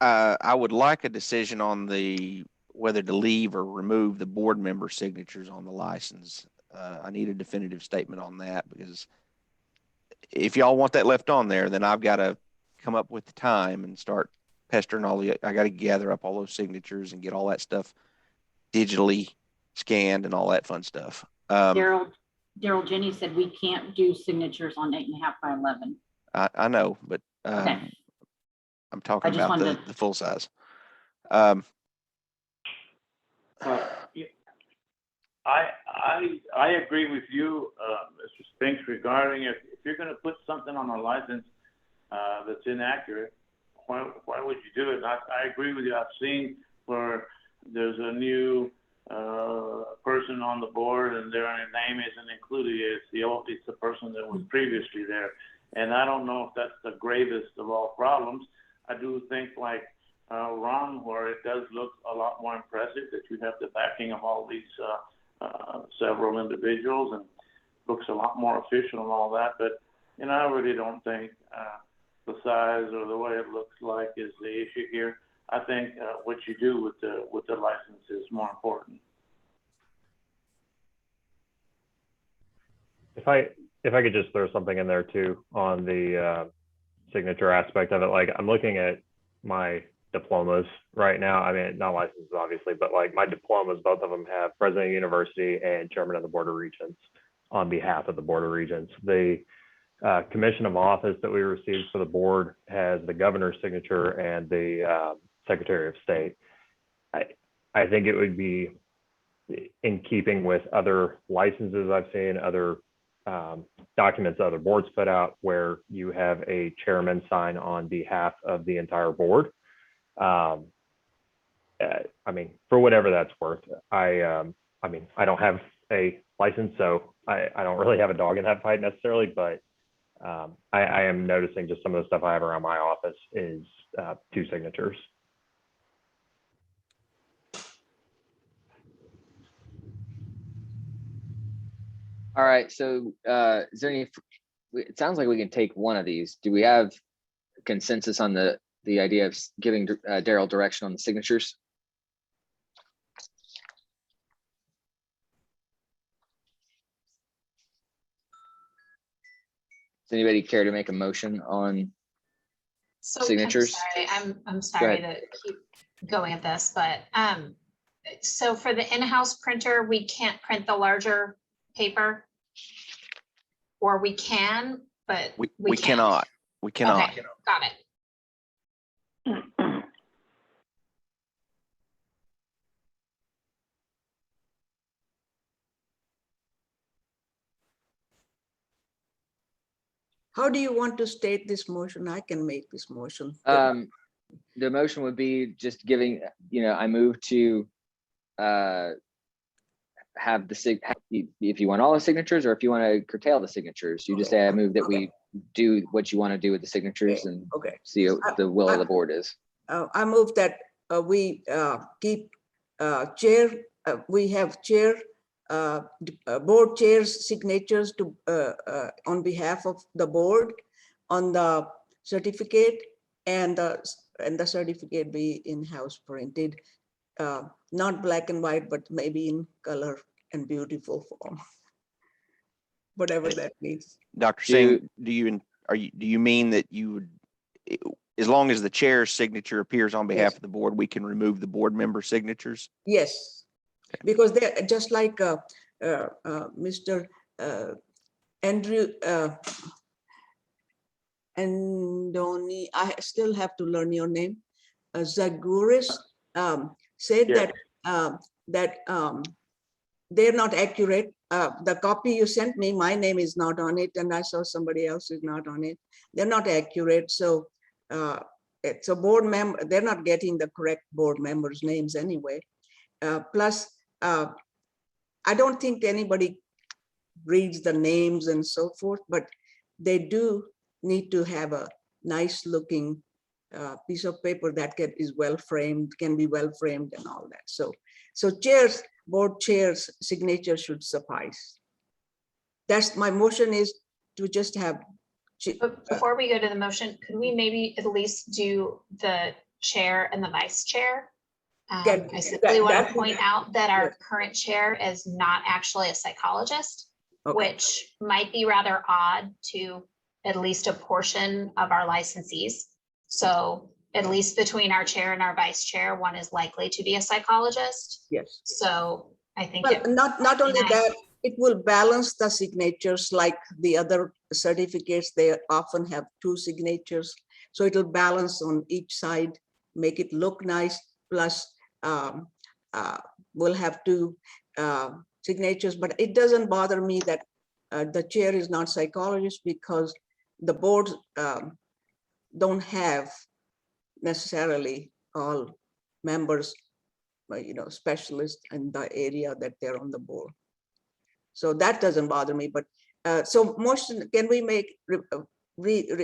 I would like a decision on whether to leave or remove the board member signatures on the license. I need a definitive statement on that, because if y'all want that left on there, then I've got to come up with the time and start pestering I got to gather up all those signatures and get all that stuff digitally scanned and all that fun stuff. Daryl, Jenny said we can't do signatures on 8.5 by 11. I know, but Okay. I'm talking about the full size. I agree with you, Mr. Spinks, regarding if you're going to put something on a license that's inaccurate, why would you do it? I agree with you. I've seen where there's a new person on the board and their name isn't included. It's the person that was previously there. And I don't know if that's the gravest of all problems. I do think, like Ron, where it does look a lot more impressive that you have the backing of all these several individuals, and looks a lot more official and all that. But, you know, I really don't think the size or the way it looks like is the issue here. I think what you do with the license is more important. If I could just throw something in there too on the signature aspect of it, like I'm looking at my diplomas right now. I mean, not licenses obviously, but like my diplomas, both of them have President of the University and Chairman of the Board of Regents on behalf of the Board of Regents. The commission of office that we received for the board has the governor's signature and the Secretary of State. I think it would be in keeping with other licenses I've seen, other documents other boards put out, where you have a chairman sign on behalf of the entire board. I mean, for whatever that's worth, I mean, I don't have a license, so I don't really have a dog in that fight necessarily, but I am noticing just some of the stuff I have around my office is 2 signatures. All right, so is there any, it sounds like we can take one of these. Do we have consensus on the idea of giving Daryl direction on the signatures? Does anybody care to make a motion on signatures? I'm sorry to keep going at this, but so for the in-house printer, we can't print the larger paper, or we can, but we cannot. We cannot. Okay, got it. How do you want to state this motion? I can make this motion. The motion would be just giving, I move to have if you want all the signatures, or if you want to curtail the signatures, you just say, I move that we do what you want to do with the signatures and see what the will of the board is. I move that we keep chair, we have chair, board chair's signatures to on behalf of the board on the certificate, and the certificate be in-house printed, not black and white, but maybe in color and beautiful form, whatever that means. Dr. Singh, do you mean that you would, as long as the chair's signature appears on behalf of the board, we can remove the board member signatures? Yes, because they're just like Mr. Andrew Andoni, I still have to learn your name. Zaguris said that they're not accurate. The copy you sent me, my name is not on it, and I saw somebody else is not on it. They're not accurate. So it's a board member. They're not getting the correct board members' names anyway. Plus, I don't think anybody reads the names and so forth, but they do need to have a nice looking piece of paper that is well framed, can be well framed and all that. So chairs, board chairs signature should suffice. That's my motion, is to just have. But before we go to the motion, could we maybe at least do the chair and the vice chair? I simply want to point out that our current chair is not actually a psychologist, which might be rather odd to at least a portion of our licensees. So at least between our chair and our vice chair, one is likely to be a psychologist. Yes. So I think not only that, it will balance the signatures like the other certificates. They often have 2 signatures. So it'll balance on each side, make it look nice. Plus we'll have 2 signatures, but it doesn't bother me that the chair is not psychologist, because the boards don't have necessarily all members, specialists in the area that they're on the board. So that doesn't bother me, but so motion, can we make,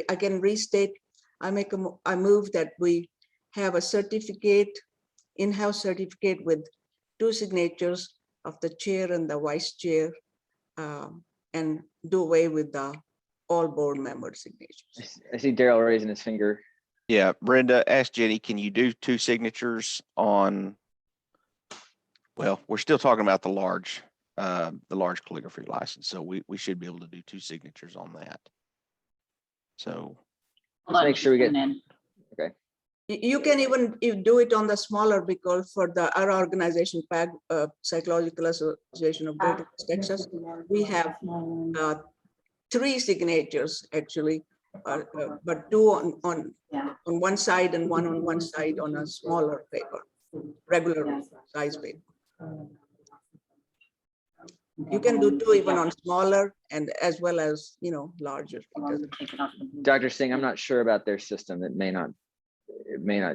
I can restate, I move that we have a certificate, in-house certificate with 2 signatures of the chair and the vice chair, and do away with the all board member signatures. I see Daryl raising his finger. Yeah, Brenda, ask Jenny, can you do 2 signatures on, well, we're still talking about the large calligraphy license. So we should be able to do 2 signatures on that. So let's make sure we get, okay. You can even do it on the smaller, because for our organization, Psychological Association of Greater Texas, we have 3 signatures actually, but 2 on one side and 1 on one side on a smaller paper, regular size paper. You can do 2 even on smaller, and as well as larger. Dr. Singh, I'm not sure about their system. It may not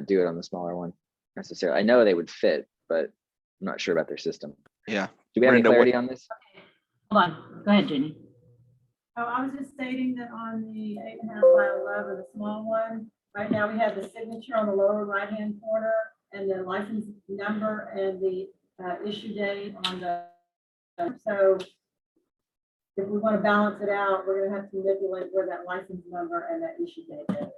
do it on the smaller one necessarily. I know they would fit, but I'm not sure about their system. Yeah. Do we have any clarity on this? Hold on, go ahead, Jenny. Oh, I was just stating that on the 8.5 by 11, the small one, right now we have the signature on the lower right-hand corner and the license number and the issue date on the, so if we want to balance it out, we're going to have to manipulate where that license number and that issue date is.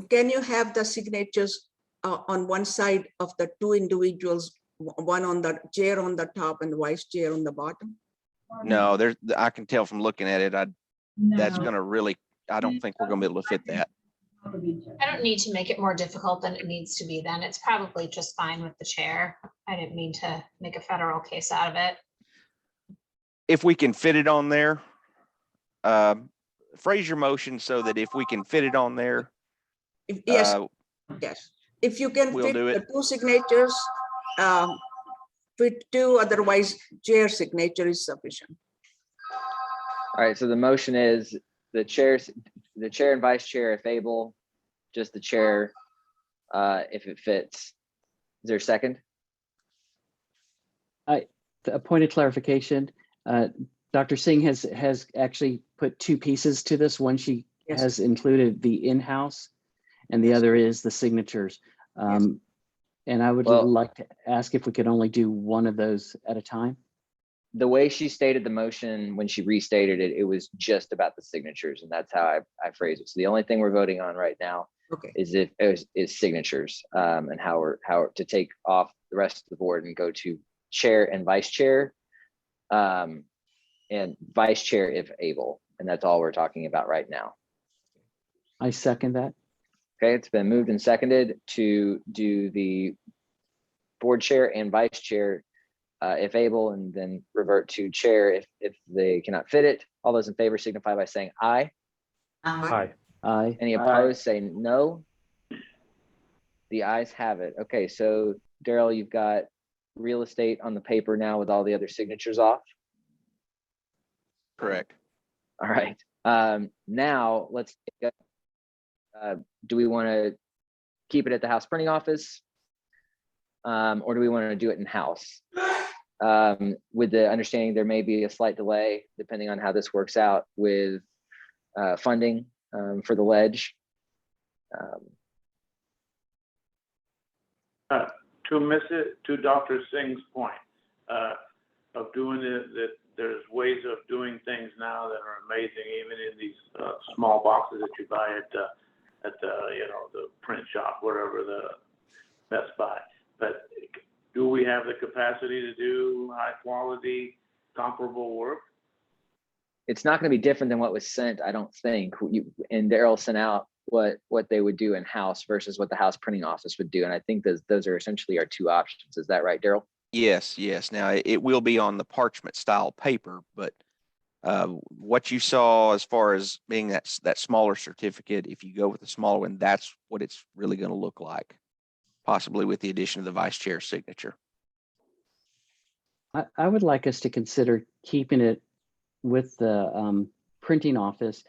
Can you have the signatures on one side of the 2 individuals, one on the chair on the top and the vice chair on the bottom? No, I can tell from looking at it, that's going to really, I don't think we're going to be able to fit that. I don't need to make it more difficult than it needs to be then. It's probably just fine with the chair. I didn't mean to make a federal case out of it. If we can fit it on there, phrase your motion so that if we can fit it on there. Yes. If you can fit the 2 signatures, fit 2, otherwise chair signature is sufficient. All right, so the motion is the chairs, the chair and vice chair if able, just the chair if it fits. Is there a second? A point of clarification, Dr. Singh has actually put two pieces to this. One, she Yes. has included the in-house, and the other is the signatures. And I would like to ask if we could only do one of those at a time. The way she stated the motion, when she restated it, it was just about the signatures, and that's how I phrased it. So the only thing we're voting on right now Okay. is signatures, and how to take off the rest of the board and go to chair and vice chair, and vice chair if able, and that's all we're talking about right now. I second that. Okay, it's been moved and seconded to do the board chair and vice chair if able, and then revert to chair if they cannot fit it. All those in favor signify by saying aye. Aye. Aye. Any opposed, say no. The ayes have it. Okay, so Daryl, you've got real estate on the paper now with all the other signatures off. Correct. All right. Now let's take do we want to keep it at the house printing office, or do we want to do it in house? With the understanding there may be a slight delay depending on how this works out with funding for the ledge. To Dr. Singh's point of doing it, that there's ways of doing things now that are amazing, even in these small boxes that you buy at the the print shop, whatever, the Best Buy. But do we have the capacity to do high quality comparable work? It's not going to be different than what was sent, I don't think. And Daryl sent out what they would do in house versus what the house printing office would do, and I think those are essentially our two options. Is that right, Daryl? Yes. Now it will be on the parchment style paper, but what you saw as far as being that smaller certificate, if you go with the smaller one, that's what it's really going to look like, possibly with the addition of the vice chair signature. I would like us to consider keeping it with the printing office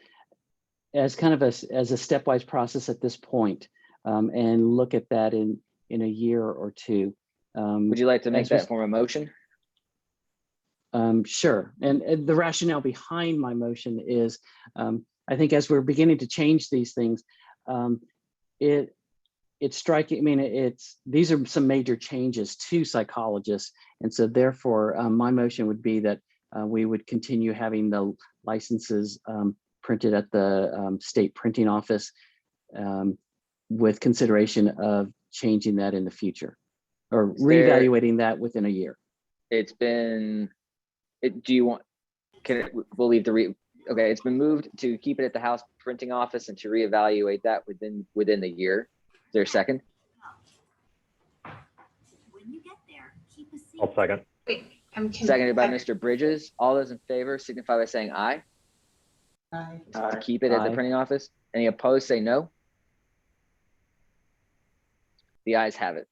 as kind of as a stepwise process at this point, and look at that in a year or two. Would you like to make that form a motion? Sure. And the rationale behind my motion is, I think as we're beginning to change these things, it's striking. I mean, these are some major changes to psychologists. And so therefore, my motion would be that we would continue having the licenses printed at the state printing office, with consideration of changing that in the future or reevaluating that within a year. It's been, do you want, we'll leave okay, it's been moved to keep it at the house printing office and to reevaluate that within the year. Is there a second? I'll second. Wait, Seconded by Mr. Bridges. All those in favor signify by saying aye. Aye. To keep it at the printing office. Any opposed, say no. The ayes have it.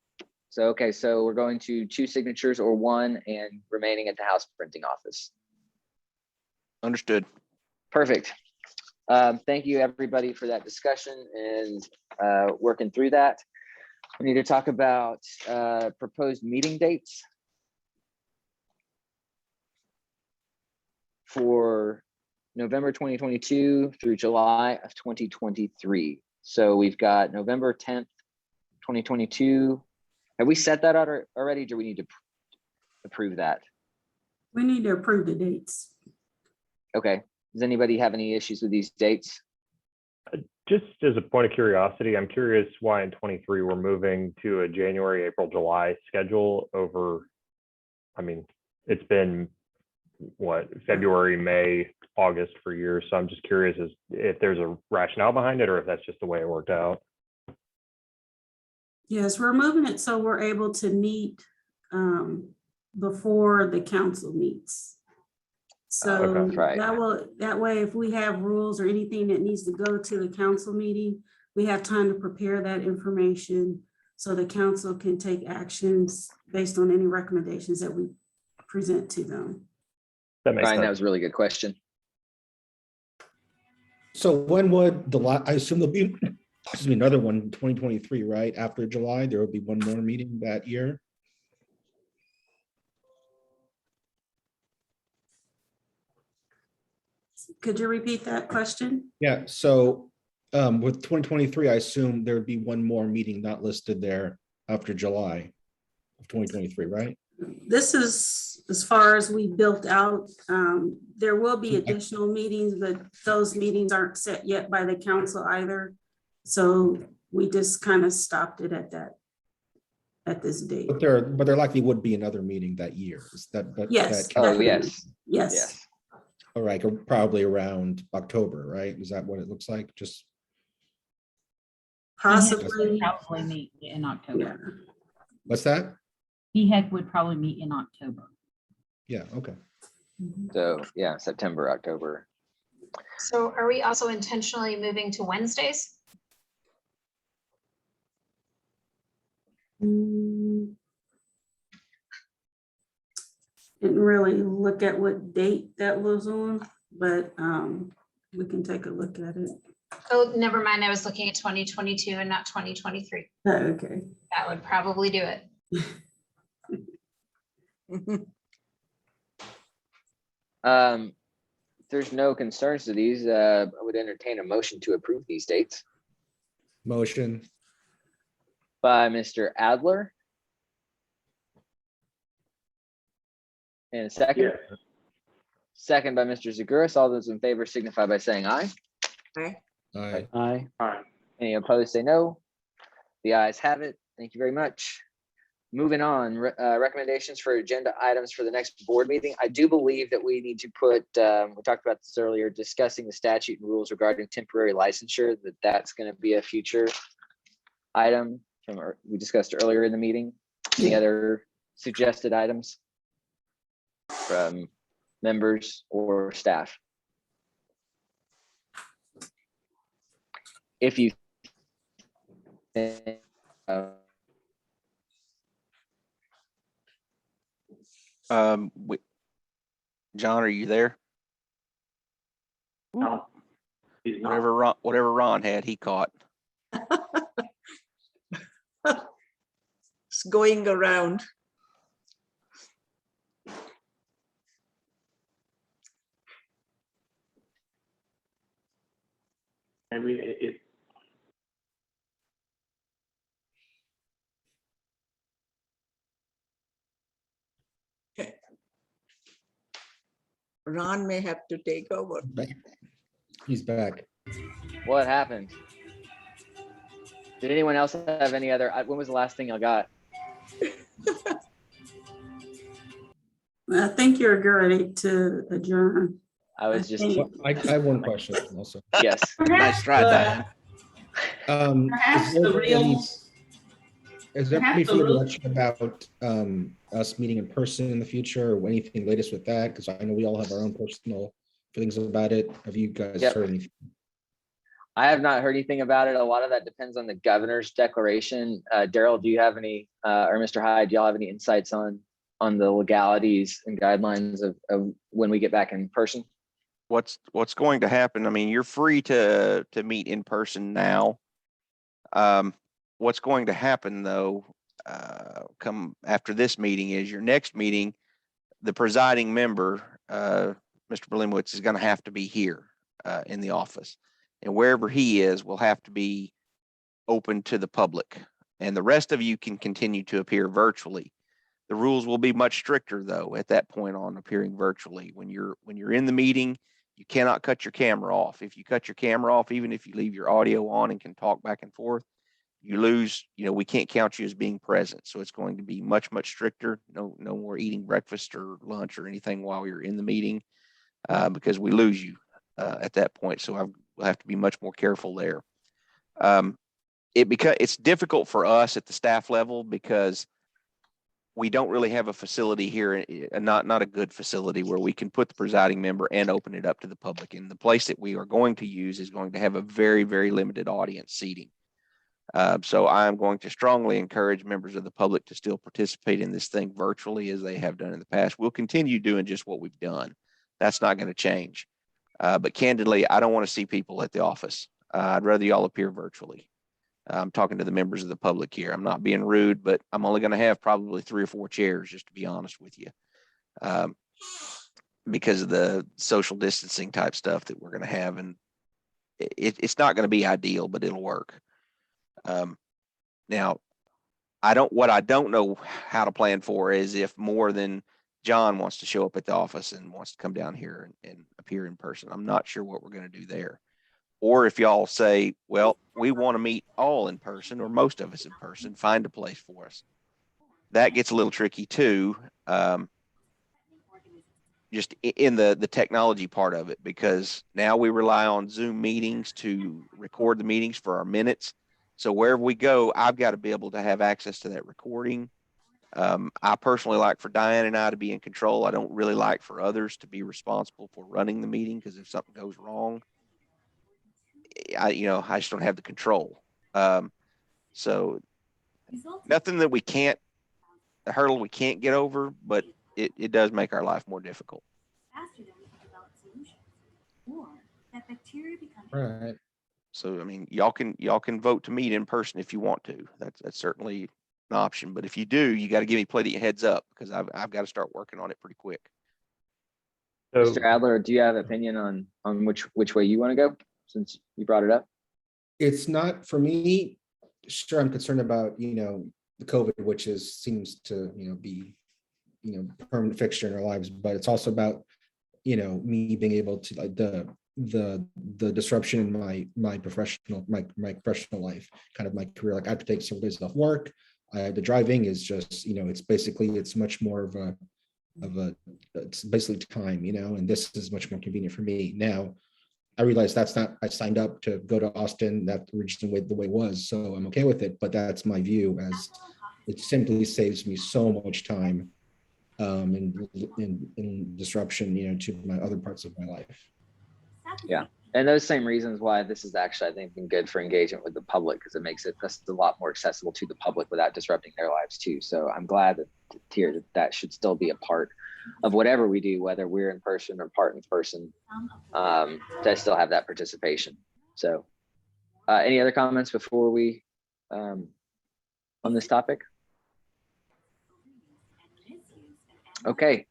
So, okay, so we're going to 2 signatures or 1 and remaining at the house printing office. Understood. Perfect. Thank you everybody for that discussion and working through that. We need to talk about proposed meeting dates for November 2022 through July of 2023. So we've got November 10th, 2022. Have we set that out already? Do we need to approve that? We need to approve the dates. Okay. Does anybody have any issues with these dates? Just as a point of curiosity, I'm curious why in 23 we're moving to a January, April, July schedule over, I mean, it's been what, February, May, August for years. So I'm just curious as if there's a rationale behind it or if that's just the way it worked out. Yes, we're moving it so we're able to meet before the council meets. So Okay, right. that way, if we have rules or anything that needs to go to the council meeting, we have time to prepare that information so the council can take actions based on any recommendations that we present to them. That makes Brian, sense. that was a really good question. So when would I assume there'll be, excuse me, another one in 2023, right? After July, there will be one more meeting that year. Could you repeat that question? Yeah, so with 2023, I assume there would be one more meeting not listed there after July of 2023, right? This is as far as we built out. There will be additional meetings, but those meetings aren't set yet by the council either. So we just kind of stopped it at that, at this date. But there likely would be another meeting that year. Is that, Yes. Oh, definitely. yes. Yes. All right, probably around October, right? Is that what it looks like? Just Possibly. Probably meet in October. Yeah. what's that? Would probably meet in October. Yeah, okay. So yeah, September, October. So are we also intentionally moving to Wednesdays? Didn't really look at what date that was on, but we can take a look at it. Oh, never mind. I was looking at 2022 and not 2023. Okay. That would probably do it. If there's no concerns to these, I would entertain a motion to approve these dates Motion. by Mr. Adler. And a second. Yes. Second by Mr. Zaguris. All those in favor signify by saying aye. Aye. Aye. Aye. All right. Any opposed, say no. The ayes have it. Thank you very much. Moving on, recommendations for agenda items for the next board meeting. I do believe that we need to put, we talked about this earlier, discussing the statute and rules regarding temporary licensure, that's going to be a future item from we discussed earlier in the meeting. Any other suggested items from members or staff? If you think, John, are you there? No, he's not. Whatever Ron had, he caught. It's going around. Maybe it. Ron may have to take over. He's back. what happened? Did anyone else have any other, when was the last thing y'all got? I think you're good to adjourn. I was just, I have one question also. yes. Nice try, Diane. Perhaps the reels. Is there Perhaps any the further real- direction about us meeting in person in the future or anything latest with that? Because I know we all have our own personal feelings about it. Have you guys Yep. heard anything? I have not heard anything about it. A lot of that depends on the governor's declaration. Daryl, do you have any, or Mr. Hyde, do y'all have any insights on the legalities and guidelines of when we get back in person? What's going to happen? I mean, you're free to meet in person now. What's going to happen though, come after this meeting is your next meeting, the presiding member, Mr. Berlimowitz, is going to have to be here in the office. And wherever he is will have to be open to the public. And the rest of you can continue to appear virtually. The rules will be much stricter though at that point on appearing virtually. When you're in the meeting, you cannot cut your camera off. If you cut your camera off, even if you leave your audio on and can talk back and forth, you lose, we can't count you as being present. So it's going to be much, much stricter. No more eating breakfast or lunch or anything while you're in the meeting, because we lose you at that point. So we'll have to be much more careful there. It's difficult for us at the staff level because we don't really have a facility here, not a good facility where we can put the presiding member and open it up to the public. And the place that we are going to use is going to have a very, very limited audience seating. So I'm going to strongly encourage members of the public to still participate in this thing virtually as they have done in the past. We'll continue doing just what we've done. That's not going to change. But candidly, I don't want to see people at the office. I'd rather y'all appear virtually. I'm talking to the members of the public here. I'm not being rude, but I'm only going to have probably 3 or 4 chairs, just to be honest with you, because of the social distancing type stuff that we're going to have. And it's not going to be ideal, but it'll work. Now, what I don't know how to plan for is if more than John wants to show up at the office and wants to come down here and appear in person. I'm not sure what we're going to do there. Or if y'all say, well, we want to meet all in person or most of us in person, find a place for us. That gets a little tricky too. Just in the technology part of it, because now we rely on Zoom meetings to record the meetings for our minutes. So wherever we go, I've got to be able to have access to that recording. I personally like for Diane and I to be in control. I don't really like for others to be responsible for running the meeting, because if something goes wrong, I just don't have the control. So nothing that a hurdle we can't get over, but it does make our life more difficult. Right. So, I mean, y'all can vote to meet in person if you want to. That's certainly an option. But if you do, you got to give me plenty of heads up, because I've got to start working on it pretty quick. So, Mr. Adler, do you have an opinion on which way you want to go, since you brought it up? It's not for me. Sure, I'm concerned about, the COVID, which seems to, be, permanent fixture in our lives, but it's also about, me being able to, like, the disruption in my professional life, kind of my career. Like, I have to take several days off work. The driving is just, it's much more of a it's basically time, and this is much more convenient for me. Now, I realize that's not, I signed up to go to Austin, that originally the way it was, so I'm okay with it, but that's my view, as it simply saves me so much time in disruption, to my other parts of my life. Yeah, and those same reasons why this is actually, I think, been good for engagement with the public, because it makes it a lot more accessible to the public without disrupting their lives too. So I'm glad that should still be a part of whatever we do, whether we're in person or part in person, to still have that participation. So any other comments before we on this topic? Okay.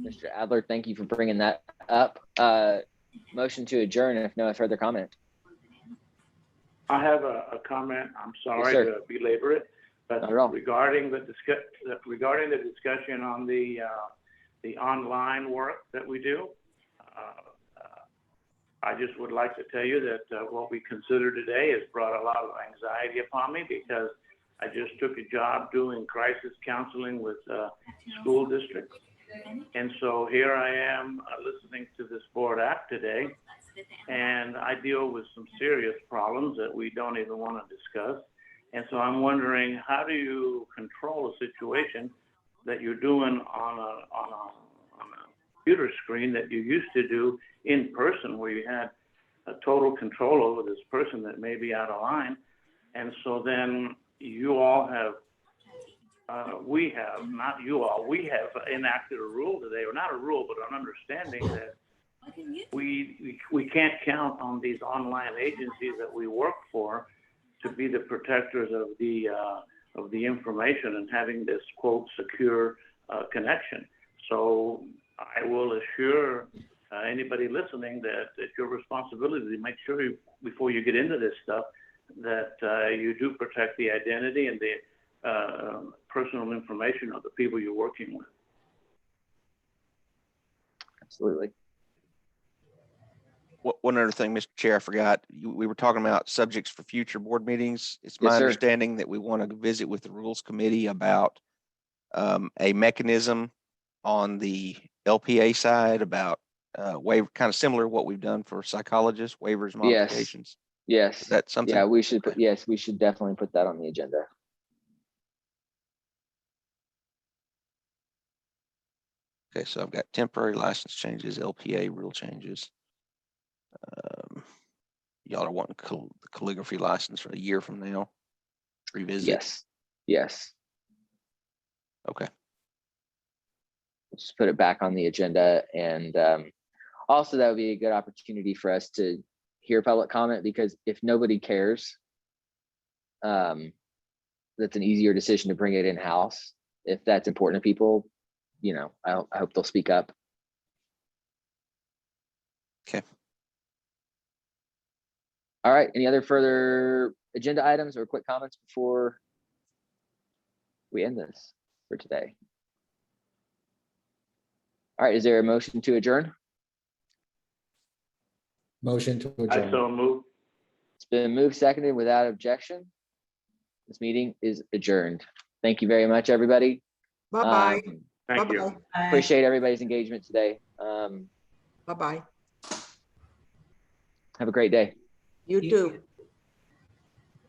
Mr. Adler, thank you for bringing that up. Motion to adjourn if no further comment. I have a comment. I'm sorry to belabor it, but regarding the discussion on the online work that we do, I just would like to tell you that what we consider today has brought a lot of anxiety upon me, because I just took a job doing crisis counseling with school districts. And so here I am listening to this board act today, and I deal with some serious problems that we don't even want to discuss. And so I'm wondering, how do you control a situation that you're doing on a computer screen that you used to do in person, where you had a total control over this person that may be out of line? And so then you all have, we have enacted a rule today, or not a rule, but an understanding that we can't count on these online agencies that we work for to be the protectors of the information and having this, quote, secure connection. So I will assure anybody listening that it's your responsibility to make sure before you get into this stuff that you do protect the identity and the personal information of the people you're working with. Absolutely. One other thing, Mr. Chair, I forgot. We were talking about subjects for future board meetings. It's my understanding that we want to visit with the Rules Committee about a mechanism on the LPA side about waiver, kind of similar to what we've done for psychologists, waivers, modifications. Yes. Is that something? Yeah, we should we should definitely put that on the agenda. Okay, so I've got temporary license changes, LPA rule changes. Y'all are wanting the calligraphy license for a year from now. Revisit. Yes. Yes. Okay. just put it back on the agenda. And also that would be a good opportunity for us to hear public comment, because if nobody cares, that's an easier decision to bring it in-house. If that's important to people, you know, I hope they'll speak up. Okay. All right, any other further agenda items or quick comments before we end this for today? All right, is there a motion to adjourn? Motion to I adjourn. so move. It's been moved, seconded without objection. This meeting is adjourned. Thank you very much, everybody. Bye-bye. Thank you. Bye-bye. Appreciate everybody's engagement today. Bye-bye. Have a great day. You too.